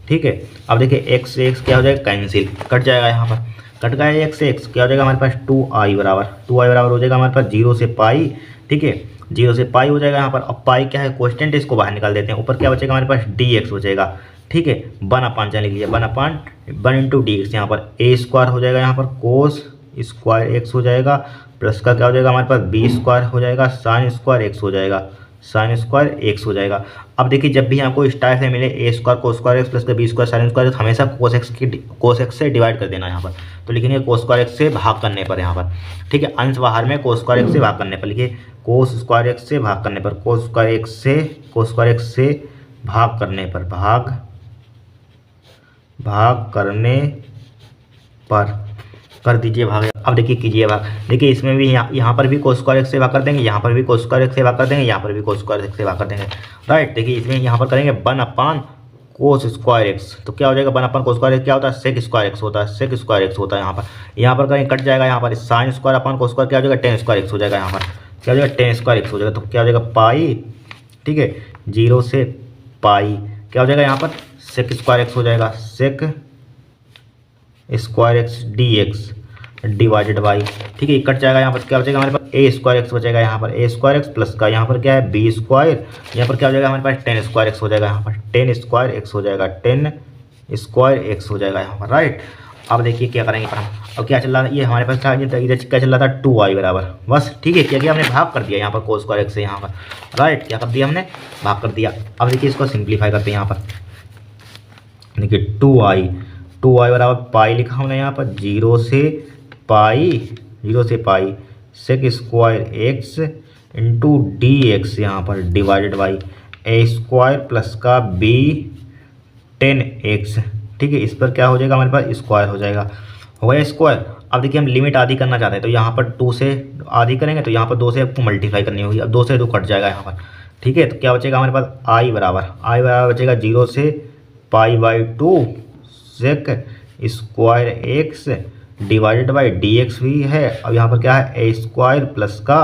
ठीक है, अब देखिए x से x क्या हो जाएगा, कैंसिल कट जाएगा यहाँ पर, कट गया x से x, क्या हो जाएगा हमारे पास 2i बराबर हो जाएगा हमारे पास 0 से पाई। ठीक है, 0 से पाई हो जाएगा यहाँ पर। अब पाई क्या है, कांस्टेंट, इसको बाहर निकाल देते हैं, ऊपर क्या बचेगा हमारे पास, dx बचेगा। ठीक है, 1/, लिख लीजिए 1 इंटू dx, यहाँ पर a स्क्वायर हो जाएगा यहाँ पर, कोस स्क्वायर x हो जाएगा, प्लस का क्या हो जाएगा हमारे पास, b स्क्वायर हो जाएगा, साइन स्क्वायर x हो जाएगा, साइन स्क्वायर एक्स हो जाएगा। अब देखिए जब भी आपको इस टाइप से मिले A square cos square x plus B square sine square, हमेशा कोस एक्स से डिवाइड कर देना यहाँ पर। तो लिखेंगे कोस स्क्वायर एक्स से भाग करने पर यहाँ पर, ठीक है, अंश बाहर में कोस स्क्वायर एक्स से भाग करने पर लिखिए कोस स्क्वायर एक्स से भाग करने पर, कोस स्क्वायर एक्स से भाग करने पर, भाग करने पर कर दीजिए भाग। अब देखिए कीजिए भाग, देखिए इसमें भी यहाँ पर भी कोस स्क्वायर एक्स से भाग कर देंगे, यहाँ पर भी कोस स्क्वायर एक्स से भाग कर देंगे, यहाँ पर भी कोस स्क्वायर एक्स से भाग कर देंगे, राइट। देखिए इसमें यहाँ पर करेंगे 1/, कोस स्क्वायर एक्स, तो क्या हो जाएगा 1/, कोस स्क्वायर एक्स क्या होता है, सेक स्क्वायर एक्स होता है, सेक स्क्वायर एक्स होता है यहाँ पर करेंगे कट जाएगा, यहाँ पर sine square upon cos square क्या हो जाएगा, टेन स्क्वायर एक्स हो जाएगा, यहाँ पर क्या हो जाएगा, टेन स्क्वायर एक्स हो जाएगा। तो क्या हो जाएगा पाई, ठीक है, 0 से पाई क्या हो जाएगा यहाँ पर, सेक स्क्वायर एक्स हो जाएगा, sec square X D X divided by, ठीक है, कट जाएगा, यहाँ पर क्या बचेगा हमारे पास ए स्क्वायर एक्स बचेगा, यहाँ पर ए स्क्वायर एक्स प्लस का यहाँ पर क्या है बी स्क्वायर, यहाँ पर क्या हो जाएगा हमारे पास 10 स्क्वायर एक्स हो जाएगा, यहाँ पर 10 स्क्वायर एक्स हो जाएगा, 10 स्क्वायर एक्स हो जाएगा यहाँ पर, राइट। अब देखिए क्या करेंगे पर हम, अब क्या चल रहा था, ये हमारे पास इधर क्या चल रहा था 2i बराबर, बस ठीक है, क्या किया हमने भाग कर दिया यहाँ पर कोस स्क्वायर एक्स से यहाँ पर, राइट, क्या कर दिया हमने भाग कर दिया। अब देखिए इसको सिंप्लीफाई करते हैं यहाँ पर, देखिए 2i बराबर पाई लिखा हमने यहाँ पर 0 से pi sec square x into D x यहाँ पर divided by a square plus का बी 10x, ठीक है, इस पर क्या हो जाएगा हमारे पास स्क्वायर हो जाएगा, हो गया स्क्वायर। अब देखिए हम लिमिट आधी करना चाहते हैं, तो यहाँ पर 2 से आधी करेंगे, तो यहाँ पर 2 से आपको मल्टीप्लाई करनी होगी, अब 2 से 2 कट जाएगा यहाँ पर, ठीक है। तो क्या बचेगा हमारे पास आई बराबर बचेगा 0 से पाई/2 sec square x divided by d x भी है, अब यहाँ पर क्या है ए स्क्वायर प्लस का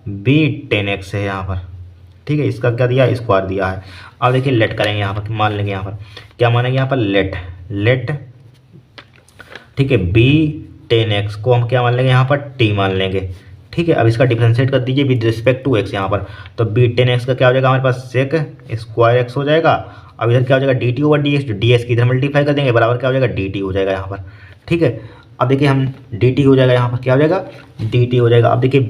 बी 10x है यहाँ पर, ठीक है, इसका क्या दिया स्क्वायर दिया है। अब देखिए लेट करेंगे यहाँ पर, मान लेंगे यहाँ पर क्या मानेंगे यहाँ पर लेट, ठीक है, बी 10x को हम क्या मान लेंगे यहाँ पर टी मान लेंगे, ठीक है। अब इसका डिफरेंशिएट कर दीजिए विद रिस्पेक्ट टू एक्स यहाँ पर, तो बी 10x का क्या हो जाएगा हमारे पास सेक स्क्वायर एक्स हो जाएगा, अब इधर क्या हो जाएगा dt ओवर डी एक्स की इधर मल्टीप्लाई कर देंगे, बराबर क्या हो जाएगा dt हो जाएगा यहाँ पर, ठीक है। अब देखिए हम dt हो जाएगा यहाँ पर, क्या हो जाएगा dt हो जाएगा। अब देखिए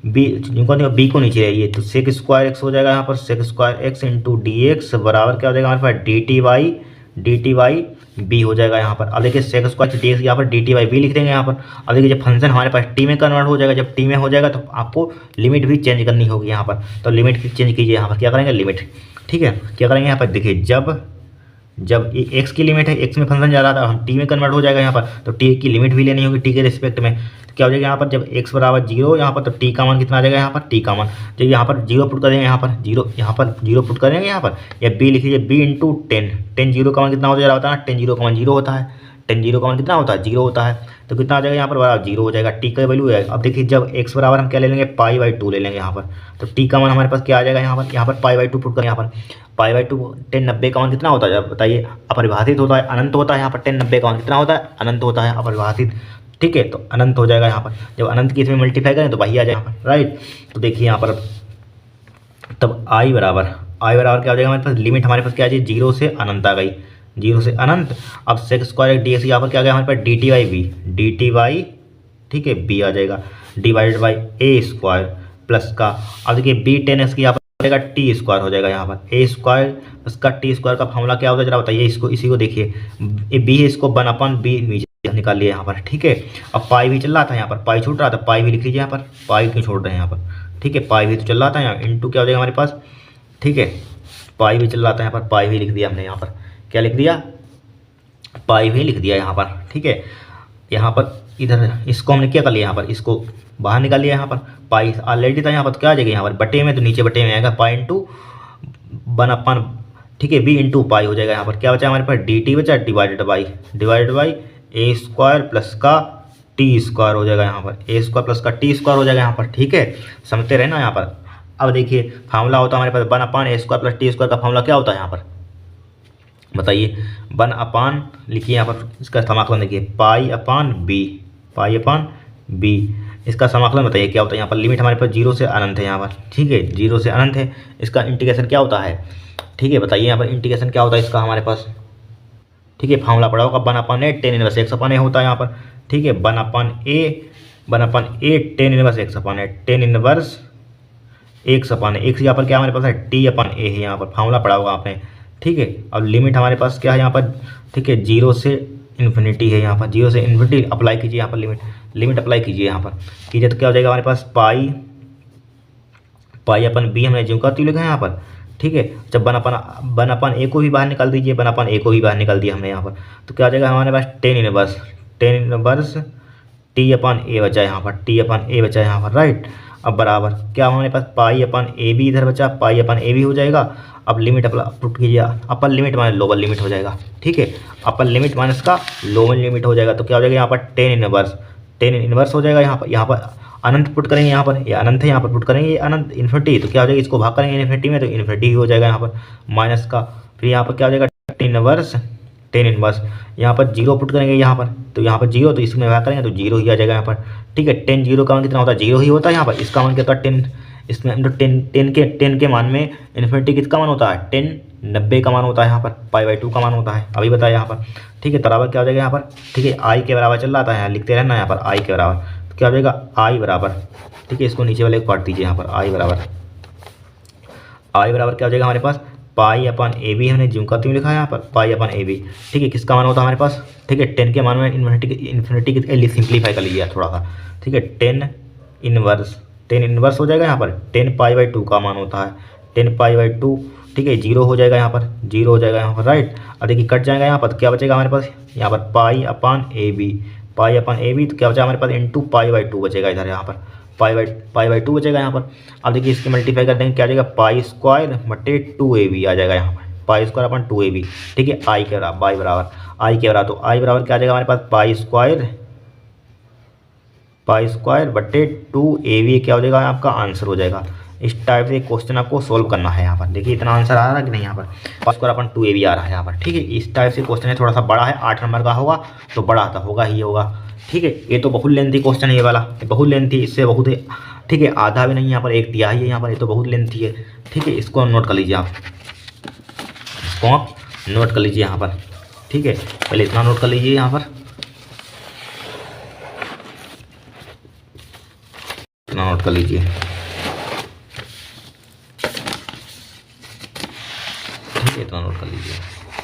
बी को नीचे रहिए, तो सेक स्क्वायर एक्स हो जाएगा यहाँ पर, sec square x into D X बराबर क्या हो जाएगा हमारे पास dt बाई बी हो जाएगा यहाँ पर। अब देखिए सेक स्क्वायर डी एक्स यहाँ पर dt बाई बी लिख देंगे यहाँ पर। अब देखिए जब फंक्शन हमारे पास टी में कन्वर्ट हो जाएगा, जब टी में हो जाएगा तो आपको लिमिट भी चेंज करनी होगी यहाँ पर, तो लिमिट चेंज कीजिए यहाँ पर, क्या करेंगे लिमिट, ठीक है, क्या करेंगे यहाँ पर देखिए जब एक्स की लिमिट है, एक्स में फंक्शन जा रहा था, हम टी में कन्वर्ट हो जाएगा यहाँ पर, तो टी की लिमिट भी लेनी होगी टी के रिस्पेक्ट में, तो क्या हो जाएगा यहाँ पर जब एक्स बराबर 0 यहाँ पर, तो टी का मान कितना आ जाएगा यहाँ पर, टी का मान जब यहाँ पर 0 पुट करेंगे यहाँ पर 0 पुट करेंगे यहाँ पर, या बी लिख लीजिए बी इंटू 10 0 का मान कितना हो जा रहा होता है, 10 0 का मान 0 होता है, 10 0 का मान कितना होता है 0 होता है, तो कितना आ जाएगा यहाँ पर बराबर 0 हो जाएगा, टी का वैल्यू है। अब देखिए जब एक्स बराबर हम क्या ले लेंगे पाई/2 ले लेंगे यहाँ पर, तो टी का मान हमारे पास क्या आ जाएगा यहाँ पर पाई/2 पुट कर, यहाँ पर पाई/2 10 90 का मान कितना होता है बताइए, अपरिभाषित होता है, अनंत होता है यहाँ पर, 10 90 का मान कितना होता है अनंत होता है, अपरिभाषित, ठीक है, तो अनंत हो जाएगा यहाँ पर, जब अनंत की इसमें मल्टीप्लाई करें तो वही आ जाएगा यहाँ पर, राइट। तो देखिए यहाँ पर तब आई बराबर क्या हो जाएगा हमारे पास, लिमिट हमारे पास क्या आ जाए 0 से अनंत आ गई, 0 से अनंत। अब सेक स्क्वायर डी एक्स यहाँ पर क्या आ गया हमारे पास dt बाई, ठीक है, बी आ जाएगा divided by a square plus का, अब देखिए बी 10x की यहाँ पर जाएगा टी स्क्वायर हो जाएगा यहाँ पर, ए स्क्वायर प्लस का टी स्क्वायर का फॉर्मूला क्या होता है जरा बताइए, इसको इसी को देखिए, ये बी है, इसको 1/b नीचे निकाल लिया यहाँ पर, ठीक है। अब पाई भी चल रहा था यहाँ पर, पाई छूट रहा था, पाई भी लिख लीजिए यहाँ पर, पाई क्यों छोड़ रहे हैं यहाँ पर, ठीक है, पाई भी तो चल रहा था यहाँ, इंटू क्या हो जाएगा हमारे पास, ठीक है, पाई भी चल रहा था यहाँ पर, पाई भी लिख दिया हमने यहाँ पर, क्या लिख दिया पाई भी लिख दिया यहाँ पर, ठीक है। यहाँ पर इधर इसको हमने क्या कर लिया यहाँ पर, इसको बाहर निकाल लिया यहाँ पर, पाई ऑलरेडी था यहाँ पर, क्या आ जाएगा यहाँ पर बटे में, तो नीचे बटे में आएगा पाई इंटू 1/, ठीक है, बी इंटू पाई हो जाएगा यहाँ पर, क्या बचा हमारे पास dt बचा divided by a square plus का टी स्क्वायर हो जाएगा यहाँ पर, ए स्क्वायर प्लस का टी स्क्वायर हो जाएगा यहाँ पर, ठीक है, समझते रहे ना यहाँ पर। अब देखिए फार्मूला होता है हमारे पास 1/a square plus T square का फार्मूला क्या होता है यहाँ पर बताइए, 1/, लिखिए यहाँ पर, इसका समाकलन देखिए पाई अपॉन बी, इसका समाकलन बताइए क्या होता है यहाँ पर, लिमिट हमारे पास 0 से अनंत है यहाँ पर, ठीक है, 0 से अनंत है, इसका इंटीग्रेशन क्या होता है, ठीक है, बताइए यहाँ पर इंटीग्रेशन क्या होता है इसका हमारे पास, ठीक है, फार्मूला पड़ा होगा 1/a tan इनवर्स x/a होता है यहाँ पर, ठीक है, 1/a tan inverse x/a, tan inverse x upon x यहाँ पर क्या हमारे पास है टी अपन ए है, यहाँ पर फार्मूला पढ़ा होगा आपने। ठीक है, अब लिमिट हमारे पास क्या है यहाँ पर, ठीक है, जीरो से इन्फिनिटी है, यहाँ पर जीरो से इन्फिनिटी अप्लाई कीजिए, यहाँ पर लिमिट लिमिट अप्लाई कीजिए, यहाँ पर कीजिए तो क्या हो जाएगा हमारे पास पाई पाई अपन बी हमने जिम का तो लिखा है यहाँ पर। ठीक है, जब वन अपन ए को भी बाहर निकाल दीजिए, वन अपन ए को भी बाहर निकाल दिया हमने यहाँ पर, तो क्या हो जाएगा हमारे पास टेन इनवर्स टी अपन ए बचा यहाँ पर, टी अपन ए बचा यहाँ पर, राइट। अब बराबर क्या हमारे पास पाई अपन ए बी इधर बचा, पाई अपन ए बी हो जाएगा। अब लिमिट पुट कीजिए, upper limit minus lower limit हो जाएगा। ठीक है, अपर लिमिट माइनस का लोअर लिमिट हो जाएगा, तो क्या हो जाएगा यहाँ पर टेन इनवर्स हो जाएगा। यहाँ पर अनंत पुट करेंगे, यहाँ पर ये अनंत है, यहाँ पर पुट करेंगे ये अनंत इन्फिनिटी, तो क्या हो जाएगा, इसको भाग करेंगे इन्फिनिटी में तो इन्फिनिटी हो जाएगा यहाँ पर माइनस का। फिर यहाँ पर क्या हो जाएगा टेन इनवर्स यहाँ पर जीरो पुट करेंगे यहाँ पर, तो यहाँ पर जीरो, तो इसमें भाग करेंगे तो जीरो ही आ जाएगा यहाँ पर। ठीक है, टेन जीरो का मान कितना होता है, जीरो ही होता है यहाँ पर। इसका मान क्या होता है टेन, इसमें तो टेन के मान में इन्फिनिटी किसका मान होता है, 90 का मान होता है यहाँ पर, पाई/2 का मान होता है, अभी बताया यहाँ पर। ठीक है, बराबर क्या हो जाएगा यहाँ पर, ठीक है, आई के बराबर चल रहा था, यहाँ लिखते रहना यहाँ पर आई के बराबर, तो क्या हो जाएगा आई बराबर, ठीक है, इसको नीचे वाले को काट दीजिए यहाँ पर आई बराबर क्या हो जाएगा हमारे पास पाई अपन ए बी, हमने ज्यों का त्यों लिखा है यहाँ पर पाई अपन ए बी। ठीक है, किसका मान होता है हमारे पास, ठीक है, 10 के मान में इन्फिनिटी की सिंप्लीफाई कर लीजिए थोड़ा सा। ठीक है, टेन इनवर्स हो जाएगा यहाँ पर, 10 पाई/2 का मान होता है, 10 पाई/2। ठीक है, जीरो हो जाएगा यहाँ पर, जीरो हो जाएगा यहाँ पर, राइट। अब देखिए कट जाएगा यहाँ पर, तो क्या बचेगा हमारे पास यहाँ पर पाई अपन ए बी, तो क्या बचा हमारे पास इंटू पाई/2 बचेगा इधर यहाँ पर, पाई/2 बचेगा यहाँ पर। अब देखिए इसकी मल्टीप्लाई कर देंगे, क्या आ जाएगा पाई स्क्वायर बटे 2ab आ जाएगा यहाँ पर, पाई स्क्वायर अपन 2ab। ठीक है, आई के बराबर तो आई बराबर क्या आ जाएगा हमारे पास पाई स्क्वायर बटे 2ab क्या हो जाएगा आपका आंसर हो जाएगा। इस टाइप से क्वेश्चन आपको सोल्व करना है यहाँ पर। देखिए इतना आंसर आ रहा है कि नहीं यहाँ पर, पाई स्क्वायर अपन 2ab आ रहा है यहाँ पर। ठीक है, इस टाइप से क्वेश्चन है, थोड़ा सा बड़ा है, 8 नंबर का होगा तो बड़ा तो होगा ही होगा। ठीक है, ये तो बहुत लेंथी क्वेश्चन है ये वाला, बहुत लेंथी, इससे बहुत है। ठीक है, आधा भी नहीं यहाँ पर, एक तिहाई है यहाँ पर, ये तो बहुत लेंथी है। ठीक है, इसको नोट कर लीजिए आप, इसको आप नोट कर लीजिए यहाँ पर। ठीक है, पहले इतना नोट कर लीजिए यहाँ पर, इतना नोट कर लीजिए। ठीक है, इतना नोट कर लीजिए।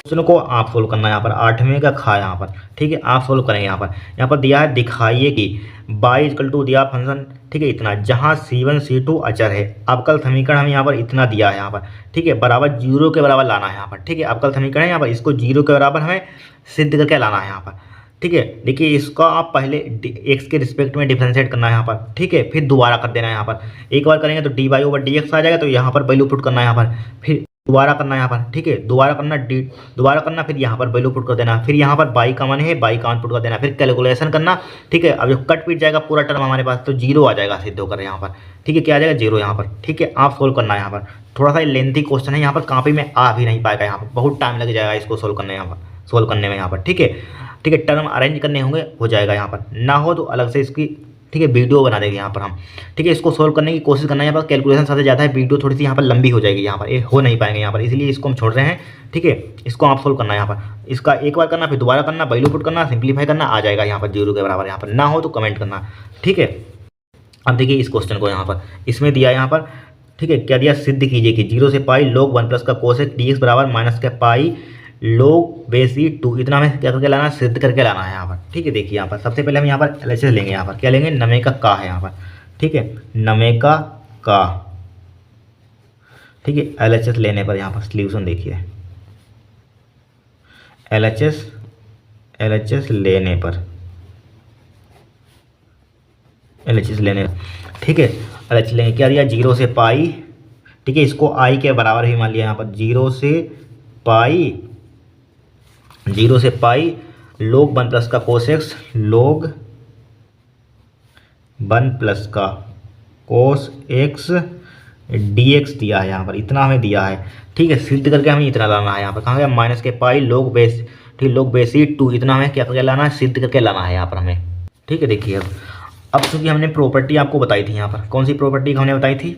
क्वेश्चन को आप सोल्व करना है यहाँ पर, 8वें का खा यहाँ पर। ठीक है, आप सोल्व करेंगे यहाँ पर दिया है, दिखाइए कि y = दिया फंक्शन, ठीक है, इतना जहाँ c1 c2 अचर है। अवकल समीकरण हमें यहाँ पर इतना दिया है यहाँ पर। ठीक है, बराबर जीरो के बराबर लाना है यहाँ पर। ठीक है, अवकल समीकरण है यहाँ पर, इसको जीरो के बराबर हमें सिद्ध करके लाना है यहाँ पर। ठीक है, देखिए इसका आप पहले x के रिस्पेक्ट में डिफरेंशिएट करना है यहाँ पर। ठीक है, फिर दोबारा कर देना है यहाँ पर, एक बार करेंगे तो dy/dx आ जाएगा, तो यहाँ पर वैल्यू पुट करना है यहाँ पर, फिर दोबारा करना है यहाँ पर। ठीक है, दोबारा करना फिर यहाँ पर वैल्यू पुट कर देना, फिर यहाँ पर बाई का मान है, बाई का मान पुट कर देना, फिर कैलकुलेशन करना। ठीक है, अब जब कट पीट जाएगा पूरा टर्म हमारे पास, तो जीरो आ जाएगा सिद्ध होकर यहाँ पर। ठीक है, क्या आ जाएगा जीरो यहाँ पर। ठीक है, आप सोल्व करना है यहाँ पर, थोड़ा सा लेंथी क्वेश्चन है यहाँ पर, कॉपी में आ भी नहीं पाएगा यहाँ पर, बहुत टाइम लग जाएगा इसको सोल्व करने में यहाँ पर। ठीक है, टर्म अरेंज करने होंगे, हो जाएगा यहाँ पर, ना हो तो अलग से इसकी, ठीक है, वीडियो बना देंगे यहाँ पर हम। ठीक है, इसको सोल्व करने की कोशिश करना है यहाँ पर, कैलकुलेशन सबसे ज़्यादा है, वीडियो थोड़ी सी यहाँ पर लंबी हो जाएगी यहाँ पर, ये हो नहीं पाएंगे यहाँ पर, इसलिए इसको हम छोड़ रहे हैं। ठीक है, इसको आप सोल्व करना है यहाँ पर, इसका एक बार करना, फिर दोबारा करना, वैल्यू पुट करना, सिंप्लीफाई करना, आ जाएगा यहाँ पर जीरो के बराबर यहाँ पर, ना हो तो कमेंट करना। ठीक है, अब देखिए इस क्वेश्चन को यहाँ पर, इसमें दिया यहाँ पर, ठीक है, क्या दिया, सिद्ध कीजिए कि 0 से पाई log 1 प्लस का कोसेक dx बराबर माइनस का पाई log बेस 2, इतना हमें क्या करके लाना है, सिद्ध करके लाना है यहाँ पर। ठीक है, देखिए यहाँ पर सबसे पहले हम यहाँ पर LHS लेंगे, यहाँ पर क्या लेंगे, नमे का है यहाँ पर। ठीक है, नमे का ठीक है, LHS लेने पर यहाँ पर सॉल्यूशन देखिए, LHS लेने पर, ठीक है, LHS लेंगे, क्या दिया 0 से पाई। ठीक है, इसको आई के बराबर भी मान लिया यहाँ पर, 0 से पाई log 1 प्लस का कोसेक्स log 1 प्लस का कोस एक्स dx दिया है यहाँ पर, इतना हमें दिया है। ठीक है, सिद्ध करके हमें इतना लाना है यहाँ पर, कहाँ गया माइनस के पाई log बेस, ठीक, log बेस 2, इतना हमें क्या करके लाना है, सिद्ध करके लाना है यहाँ पर हमें। ठीक है, देखिए अब चूंकि हमने प्रॉपर्टी आपको बताई थी यहाँ पर, कौन सी प्रॉपर्टी हमने बताई थी,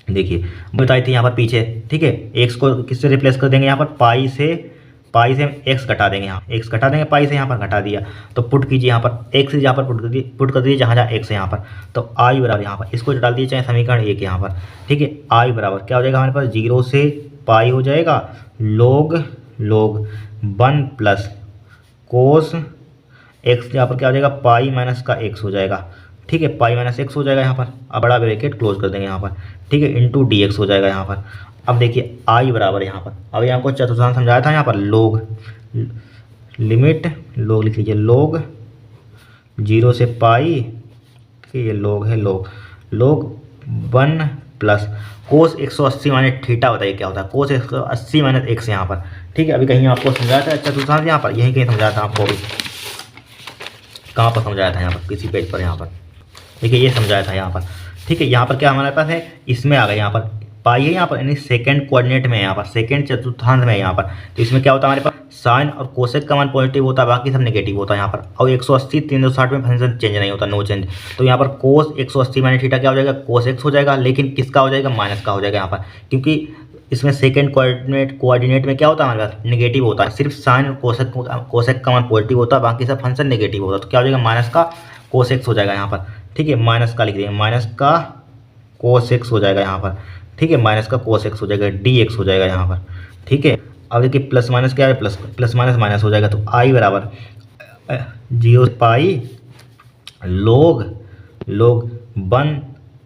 देखिए बताई थी यहाँ पर पीछे। ठीक है, एक्स को किससे रिप्लेस कर देंगे यहाँ पर, पाई से पाई से हम एक्स घटा देंगे, यहाँ एक्स घटा देंगे, पाई से यहाँ पर घटा दिया तो पुट कीजिए यहाँ पर एक्स यहाँ पर पुट कर दीजिए जहाँ जहाँ एक्स है यहाँ पर, तो आई बराबर यहाँ पर इसको डाल दीजिए चाहे समीकरण 1 यहाँ पर, ठीक है। आई बराबर क्या हो जाएगा हमारे पास 0 से पाई हो जाएगा log 1 प्लस कोस एक्स, यहाँ पर क्या हो जाएगा पाई माइनस का एक्स हो जाएगा, ठीक है, पाई माइनस एक्स हो जाएगा यहाँ पर, अब बड़ा ब्रैकेट क्लोज कर देंगे यहाँ पर, ठीक है, इंटू डी एक्स हो जाएगा यहाँ पर। अब देखिए आई बराबर यहाँ पर, अब यहाँ को चतुर्थांश समझाया था यहाँ पर लोग लिमिट लोग लिख लीजिए लोग 0 से पाई, ठीक है, ये लोग है लोग 1 प्लस कोस 180 माइनस थीटा, बताइए क्या होता है कोस 180 माइनस एक्स यहाँ पर, ठीक है। अभी कहीं आपको समझाया था चतुर्थांश यहाँ पर, यहीं कहीं समझाया था आपको, अभी कहाँ पर समझाया था यहाँ पर किसी पेज पर यहाँ पर, देखिए ये समझाया था यहाँ पर, ठीक है। यहाँ पर क्या हमारे पास है, इसमें आ गया यहाँ पर पाई है यहाँ पर, यानी सेकंड कोऑर्डिनेट में यहाँ पर, सेकंड चतुर्थांश में यहाँ पर, तो इसमें क्या होता है हमारे पास साइन और कोसेक का मान पॉजिटिव होता है, बाकी सब नेगेटिव होता है यहाँ पर। और 180 360 में फंक्शन चेंज नहीं होता, नो चेंज, तो यहाँ पर कोस 180 माइनस थीटा क्या हो जाएगा कोस एक्स हो जाएगा, लेकिन किसका हो जाएगा माइनस का हो जाएगा यहाँ पर, क्योंकि इसमें सेकंड कोऑर्डिनेट में क्या होता है हमारे पास नेगेटिव होता है, सिर्फ साइन और कोसेक का मान पॉजिटिव होता है, बाकी सब फंक्शन नेगेटिव होता है, तो क्या हो जाएगा माइनस का कोस एक्स हो जाएगा यहाँ पर, ठीक है, माइनस का लिख देंगे माइनस का कोस एक्स हो जाएगा यहाँ पर, ठीक है, माइनस का कोस एक्स हो जाएगा, डी एक्स हो जाएगा यहाँ पर, ठीक है। अब देखिए प्लस माइनस क्या है, प्लस माइनस माइनस हो जाएगा, तो आई बराबर 0 पाई लोग 1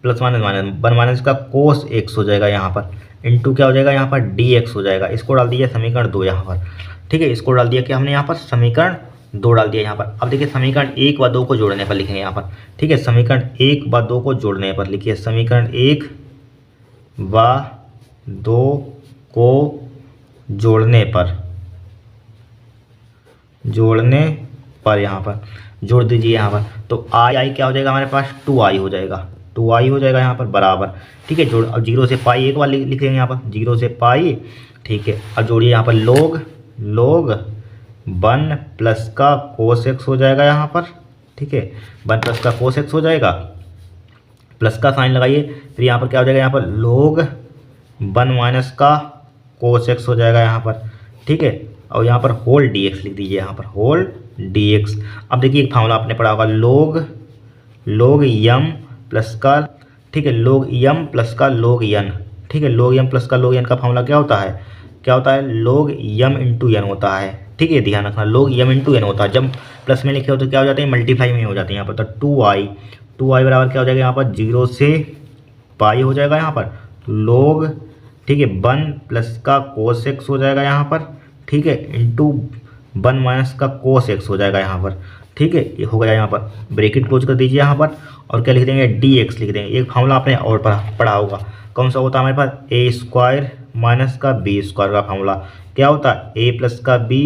प्लस माइनस माइनस 1 माइनस का कोस एक्स हो जाएगा यहाँ पर, इंटू क्या हो जाएगा यहाँ पर डी एक्स हो जाएगा, इसको डाल दिया समीकरण 2 यहाँ पर, ठीक है, इसको डाल दिया कि हमने यहाँ पर समीकरण 2 डाल दिया यहाँ पर। अब देखिए समीकरण 1 व 2 को जोड़ने पर लिखेंगे यहाँ पर, ठीक है, समीकरण 1 व 2 को जोड़ने पर लिखिए, समीकरण 1 व 2 को जोड़ने पर यहाँ पर जोड़ दीजिए यहाँ पर, तो आई क्या हो जाएगा हमारे पास 2i हो जाएगा, 2i हो जाएगा यहाँ पर बराबर, ठीक है, जोड़। अब 0 से पाई एक बार लिख देंगे यहाँ पर 0 से पाई, ठीक है। अब जोड़िए यहाँ पर लोग 1 प्लस का कोस एक्स हो जाएगा यहाँ पर, ठीक है, 1 प्लस का कोस एक्स हो जाएगा, प्लस का साइन लगाइए, फिर यहाँ पर क्या हो जाएगा यहाँ पर लोग 1 माइनस का कोस एक्स हो जाएगा यहाँ पर, ठीक है, और यहाँ पर होल डी एक्स लिख दीजिए यहाँ पर होल डी एक्स। अब देखिए एक फार्मूला आपने पढ़ा होगा लोग यम प्लस का, ठीक है, लोग यम प्लस का लोग यन, ठीक है, लोग यम प्लस का लोग यन का फार्मूला क्या होता है लोग यम इंटू यन होता है, ठीक है, ध्यान रखना लोग यम इंटू यन होता है, जब प्लस में लिखे हो तो क्या हो जाते हैं मल्टीप्लाई में हो जाते हैं यहाँ पर, तो 2i बराबर क्या हो जाएगा यहाँ पर 0 से पाई हो जाएगा यहाँ पर लोग, ठीक है, 1 प्लस का कोस एक्स हो जाएगा यहाँ पर, ठीक है, इंटू 1 माइनस का कोस एक्स हो जाएगा यहाँ पर, ठीक है, ये हो गया यहाँ पर, ब्रैकेट क्लोज कर दीजिए यहाँ पर, और क्या लिख देंगे डी एक्स लिख देंगे। एक फार्मूला आपने और पढ़ा होगा, कौन सा होता है हमारे पास ए स्क्वायर माइनस का बी स्क्वायर का फार्मूला क्या होता है ए प्लस का बी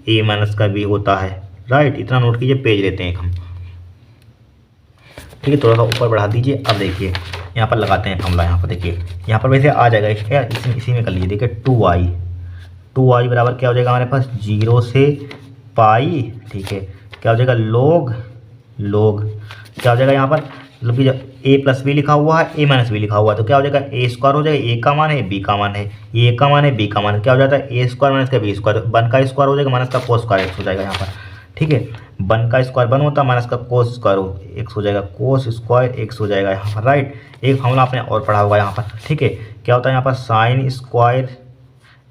ए माइनस का बी होता है, राइट, इतना नोट कीजिए, पेज लेते हैं हम, ठीक है, थोड़ा सा ऊपर बढ़ा दीजिए। अब देखिए यहाँ पर लगाते हैं फार्मूला, यहाँ पर देखिए यहाँ पर वैसे आ जाएगा क्या, इसी में कर लीजिए, देखिए 2i बराबर क्या हो जाएगा हमारे पास 0 से पाई, ठीक है, क्या हो जाएगा लोग क्या हो जाएगा यहाँ पर, मतलब कि जब ए प्लस बी लिखा हुआ है ए माइनस बी लिखा हुआ है तो क्या हो जाएगा ए स्क्वायर हो जाएगा, ए का मान है बी का मान है, ए का मान है बी का मान है, क्या हो जाता है ए स्क्वायर माइनस का बी स्क्वायर, 1 का स्क्वायर हो जाएगा माइनस का कोस स्क्वायर एक्स हो जाएगा यहाँ पर, ठीक है, 1 का स्क्वायर 1 होता है माइनस का कोस स्क्वायर एक्स हो जाएगा, कोस स्क्वायर एक्स हो जाएगा यहाँ पर, राइट। एक फार्मूला आपने और पढ़ा होगा यहाँ पर, ठीक है, क्या होता है यहाँ पर साइन स्क्वायर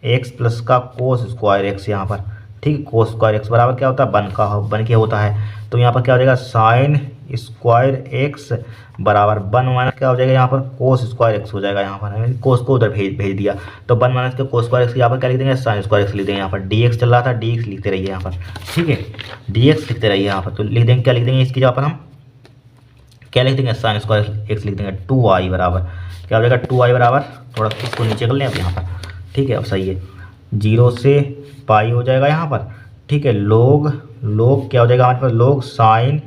एक्स प्लस का कोस स्क्वायर एक्स यहाँ पर, ठीक है, कोस स्क्वायर एक्स बराबर क्या होता है 1 के होता है, तो यहाँ पर क्या हो जाएगा साइन स्क्वायर एक्स बराबर 1 माइनस क्या हो जाएगा यहाँ पर कोस स्क्वायर एक्स हो जाएगा यहाँ पर, कोस को उधर भेज दिया, तो 1 माइनस के कोस स्क्वायर एक्स यहाँ पर क्या लिख देंगे साइन स्क्वायर एक्स लिख देंगे, यहाँ पर डी एक्स चल रहा था डी एक्स लिखते रहिए यहाँ पर, ठीक है, डी एक्स लिखते रहिए यहाँ पर, तो लिख देंगे क्या लिख देंगे इसकी जगह पर हम क्या लिख देंगे साइन स्क्वायर एक्स लिख देंगे, 2i बराबर क्या हो जाएगा 2i बराबर, थोड़ा इसको नीचे कर लें अब यहाँ पर, ठीक है, अब सही है 0 से पाई हो जाएगा यहाँ पर, ठीक है, लोग क्या हो जाएगा हमारे पास लोग साइन